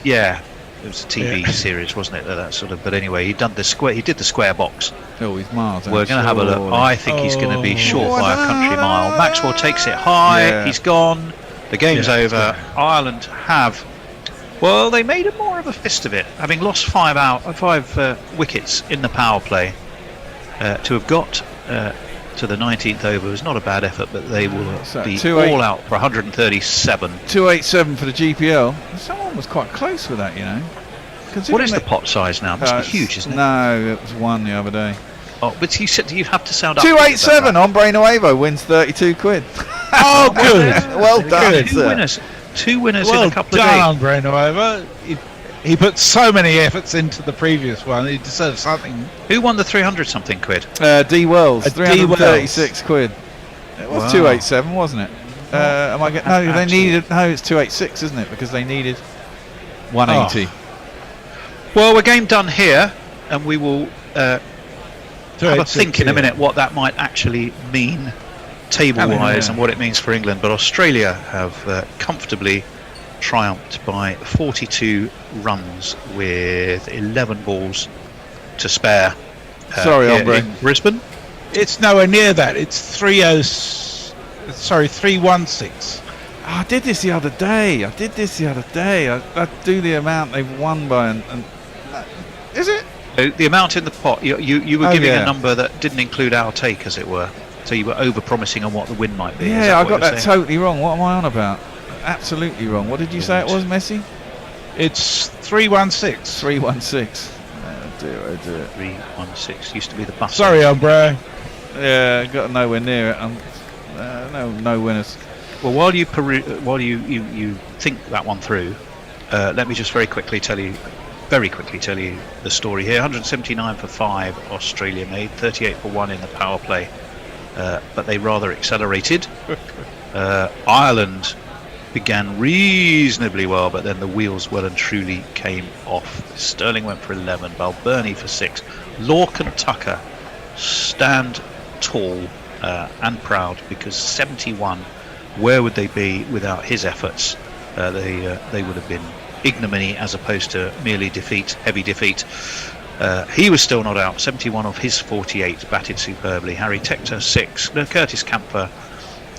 Yeah, it was a TV series, wasn't it? That sort of. But anyway, he did the square box. Oh, he's miles. We're going to have a look. I think he's going to be short by a country mile. Maxwell takes it high. Yeah. He's gone. The game's over. Ireland have. Well, they made more of a fist of it, having lost 5 wickets in the power play. To have got to the 19th over was not a bad effort, but they will be all out for 137. 287 for the GPL. Someone was quite close with that, you know. What is the pot size now? It must be huge, isn't it? No, it was 1 the other day. Oh, but you said you have to sound up. 287. Hombre Nuevo wins 32 quid. Oh, good. Well done. Two winners well in a couple of days. days. Hombre Nuevo. He put so many efforts into the previous one. He deserves something. Who won the 300 something quid? D Wells. 336 quid. It was 287, wasn't it? Am I getting? No, they needed. No, it's 286, isn't it? Because they needed 180. Oh. Well, we're game done here, and we will have a think in a minute what that might actually mean table-wise and what it means for England. But Australia have comfortably triumphed by 42 runs with 11 balls to spare. Sorry, Hombre. In Brisbane. It's nowhere near that. It's 316. I did this the other day. I do the amount they've won by, and is it? The amount in the pot. You were giving a number that didn't include our take, as it were. So you were over-promising on what the win might be. Yeah, I got that totally wrong. What am I on about? Absolutely wrong. What did you say it was, Messi? It's 316. 316. Do it. 316 used to be the bus. Sorry, Hombre. Yeah, got nowhere near it. No winners. Well, while you think that one through, let me just very quickly tell you the story here. 179 for 5 Australia made, 38 for 1 in the power play, but they rather accelerated. Ireland began reasonably well, but then the wheels well and truly came off. Sterling went for 11, Balbirnie for 6. Lorcan and Tucker stand tall and proud, because 71, where would they be without his efforts? They would have been ignominy as opposed to merely heavy defeat. He was still not out. 71 of his 48 batted superbly. Harry Tector 6. Curtis Campher,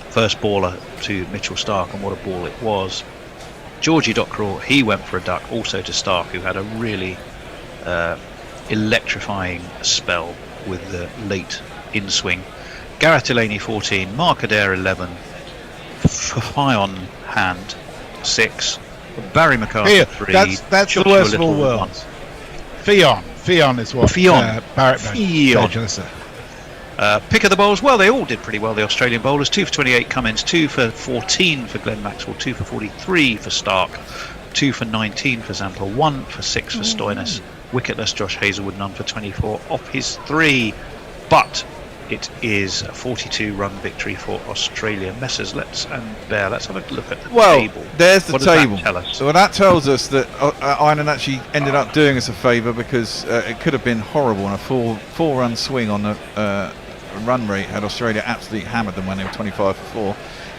first baller to Mitchell Starc, and what a ball it was. Georgie Dockrell, he went for a duck also to Starc, who had a really electrifying spell with the late in-swing. Gareth Delaney 14, Mark Adair 11, Fion Hand 6, Barry McCarthy 3. That's the worst of all worlds. Fion is what Barrett pick of the bowls. Well, they all did pretty well, the Australian bowlers. 2 for 28 Cummins, 2 for 14 for Glenn Maxwell, 2 for 43 for Starc, 2 for 19 for Zampa, 1 for 6 for Stoinis, wicketless Josh Hazlewood, none for 24 off his 3. But it is a 42 run victory for Australia. Messers, let's have a look at the table. There's the table. That tell us? So that tells us that Ireland actually ended up doing us a favour, because it could have been horrible, and a four-run swing on the run rate had Australia absolutely hammered them when they were 25 for 4.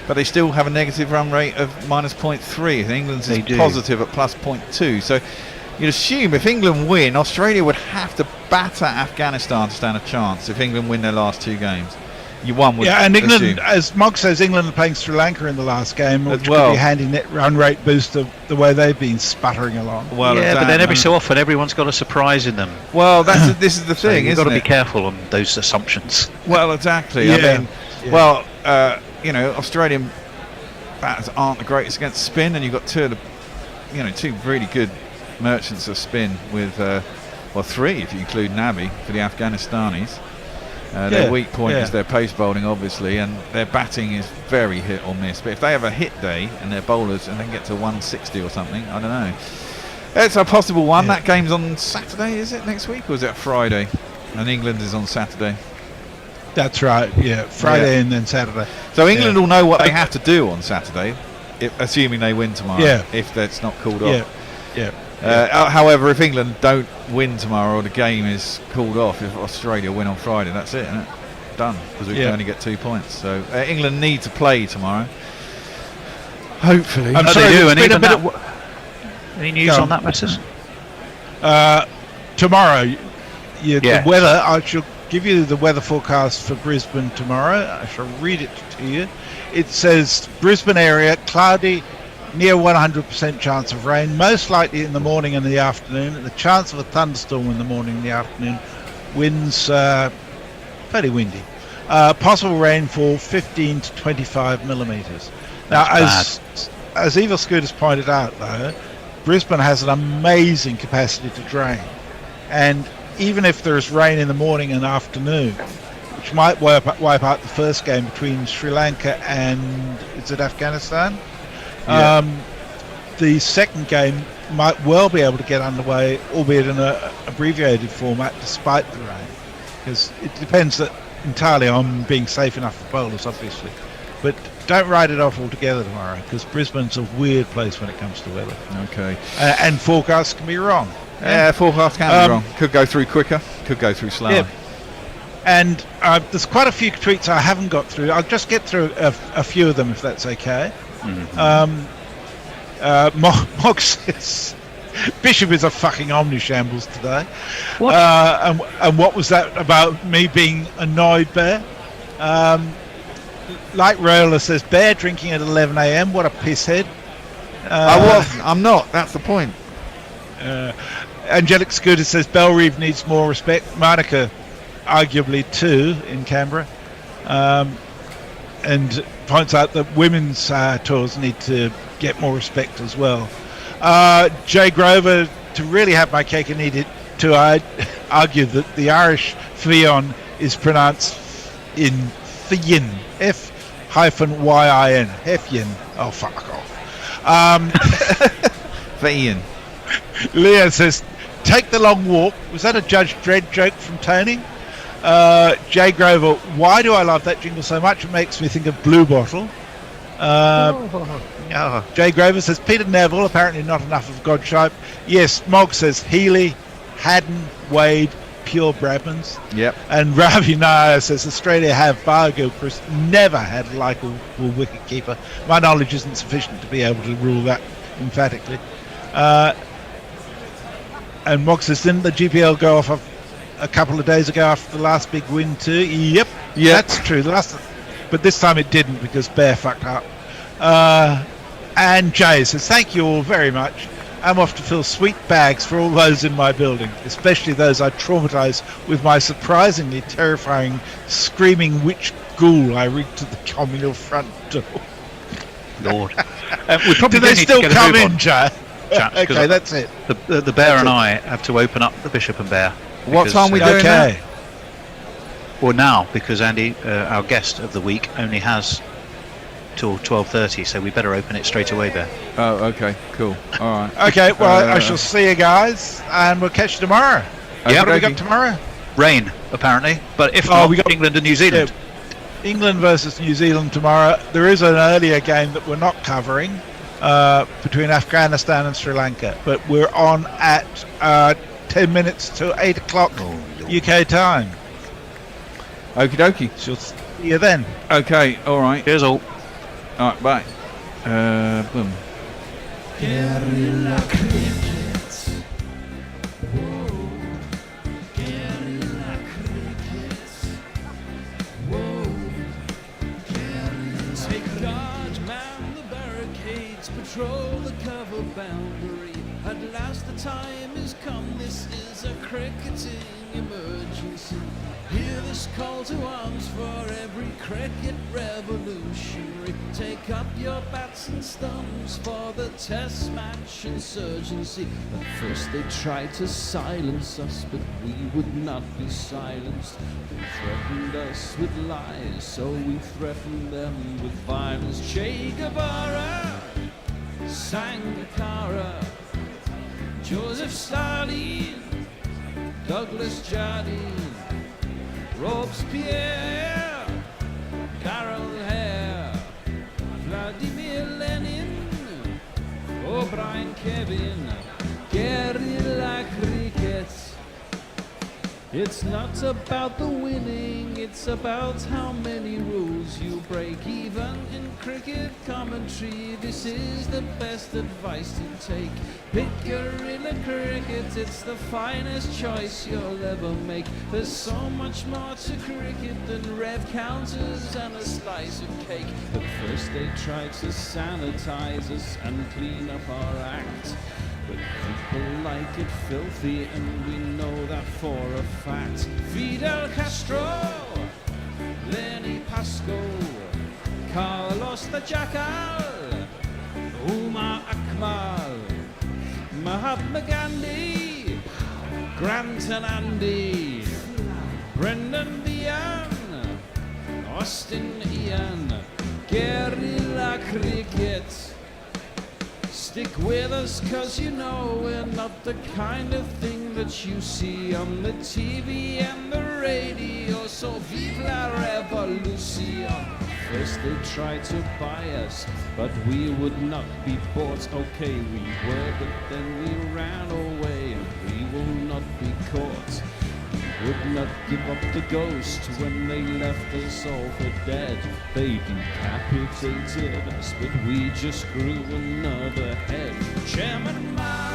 But they still have a negative run rate of -0.3. And England's is positive at +0.2. So you'd assume if England win, Australia would have to batter Afghanistan to stand a chance if England win their last 2 games. One would and England, assume. as Mog says, England are playing Sri Lanka in the last game, which well. could be a handy net run rate boost of the way they've been sputtering along. Well, but then every so often everyone's got a surprise in them. Well, this is the thing, you've isn't got to it? be careful on those assumptions. Well, exactly. Yeah. I mean, Australian batters aren't the greatest against spin, and you've got 2 of the two really good merchants of spin with, three if you include Nabi for the Afghanistanis. Their weak point is their pace bowling, obviously, and their batting is very hit or miss. But if they have a hit day and their bowlers and then get to 160 or something, I don't know. It's a possible one. That game's on Saturday, is it, next week, or is it Friday? And England is on Saturday. That's right, Friday and then Saturday. So England will know what they have to do on Saturday, assuming they win tomorrow, if that's not called off. However, if England don't win tomorrow or the game is called off, if Australia win on Friday, that's it, isn't it? Done, because we can only get 2 points. So England need to play tomorrow. Hopefully. I'm sorry, they do, and even any news on that, Messrs? Tomorrow, the weather, I shall give you the weather forecast for Brisbane tomorrow. I shall read it to you. It says Brisbane area, cloudy, near 100% chance of rain, most likely in the morning and the afternoon. The chance of a thunderstorm in the morning and the afternoon. Winds fairly windy. Possible rainfall 15 to 25 millimetres. Now, as Evil Scooter's pointed out, though, Brisbane has an amazing capacity to drain. And even if there's rain in the morning and afternoon, which might wipe out the first game between Sri Lanka and, is it Afghanistan? The second game might well be able to get underway, albeit in an abbreviated format, despite the rain, because it depends entirely on being safe enough for bowlers, obviously. But don't write it off altogether tomorrow, because Brisbane's a weird place when it comes to weather. Okay. And forecasts can be wrong. Yeah, forecasts can be wrong. Could go through quicker, could go through slower. Yeah. And there's quite a few tweets I haven't got through. I'll just get through a few of them, if that's okay. Mog says Bishop is a fucking omnishambles today. What? And what was that about me being annoyed, Bear? Light Roller says Bear drinking at 11 a.m. What a pisshead. I'm not. That's the point. Angelic Scooter says Bellreeve needs more respect. Monica, arguably too, in Canberra. And points out that women's tours need to get more respect as well. Jay Grover, to really have my cake and eat it, to argue that the Irish Fionn is pronounced in Fyin, F-Y-I-N, Hefyin. Oh, fuck off. Fyin. Leah says, take the long walk. Was that a Judge Dredd joke from Tony? Jay Grover, why do I love that jingle so much? It makes me think of Blue Bottle. Jay Grover says Peter Neville, apparently not enough of Godshipe. Yes, Mog says Healy, Haddon, Wade, pure Bradmans. Yep. And Ravi Nair says Australia have Bar Gilchrist never had a likeable wicket keeper. My knowledge isn't sufficient to be able to rule that emphatically. And Mog says, didn't the GPL go off a couple of days ago after the last big win too? Yep, that's true. But this time it didn't because Bear fucked up. And Jay says, thank you all very much. I'm off to fill sweet bags for all those in my building, especially those I traumatise with my surprisingly terrifying screaming witch ghoul I rigged to the communal front door. Lord. We probably do they still come in, Jay? Chaps, okay, that's it. The Bear and I have to open up the Bishop and Bear. What time we doing that? Well, now, because Andy, our guest of the week, only has till 12:30, so we better open it straight away, Bear. Oh, okay, cool. All right. Okay, well, I shall see you guys, and we'll catch you tomorrow. Yeah, what have we got tomorrow? Rain, apparently, but if not, we got England and New Zealand. Yeah, England versus New Zealand tomorrow. There is an earlier game that we're not covering between Afghanistan and Sri Lanka, but we're on at 10 minutes to 8 o'clock UK time. Okie dokie. She'll see you then. Okay, all right. Cheers all. All right, bye. Boom. Guerrilla crickets. Whoa. Guerrilla crickets. Whoa. Guerrilla. Take guard, man the barricades, patrol the cover boundary. At last the time is come, this is a cricketing emergency. Hear this call to arms for every cricket revolutionary. take up your bats and stumps for the test match insurgency. At first they tried to silence us, but we would not be silenced. They threatened us with lies, so we threatened them with violence. Che Guevara, Sankara, Joseph Stalin, Douglas Jardine, Robespierre, Carol Hare, Vladimir Lenin, O'Brien Kevin, guerrilla cricket. It's not about the winning, it's about how many rules you break. Even in cricket commentary, this is the best advice to take. Pick guerrilla cricket, it's the finest choice you'll ever make. There's so much more to cricket than rev counters and a slice of cake. But first they tried to sanitize us and clean up our act. But people like it filthy, and we know that for a fact. Fidel Castro, Lenny Pasco, Carlos the Jackal, Umar Akmal, Mahatma Gandhi, Grant and Andy, Brendan Behan, Austin Ian, guerrilla cricket. Stick with us, cause you know we're not the kind of thing that you see on the TV and the radio. So vive la revolution. First they tried to buy us, but we would not be bought. Okay, we were, but then we ran away, and we will not be caught. Would not give up the ghost when they left us all for dead. They decapitated us, but we just grew another head. Chairman Mao,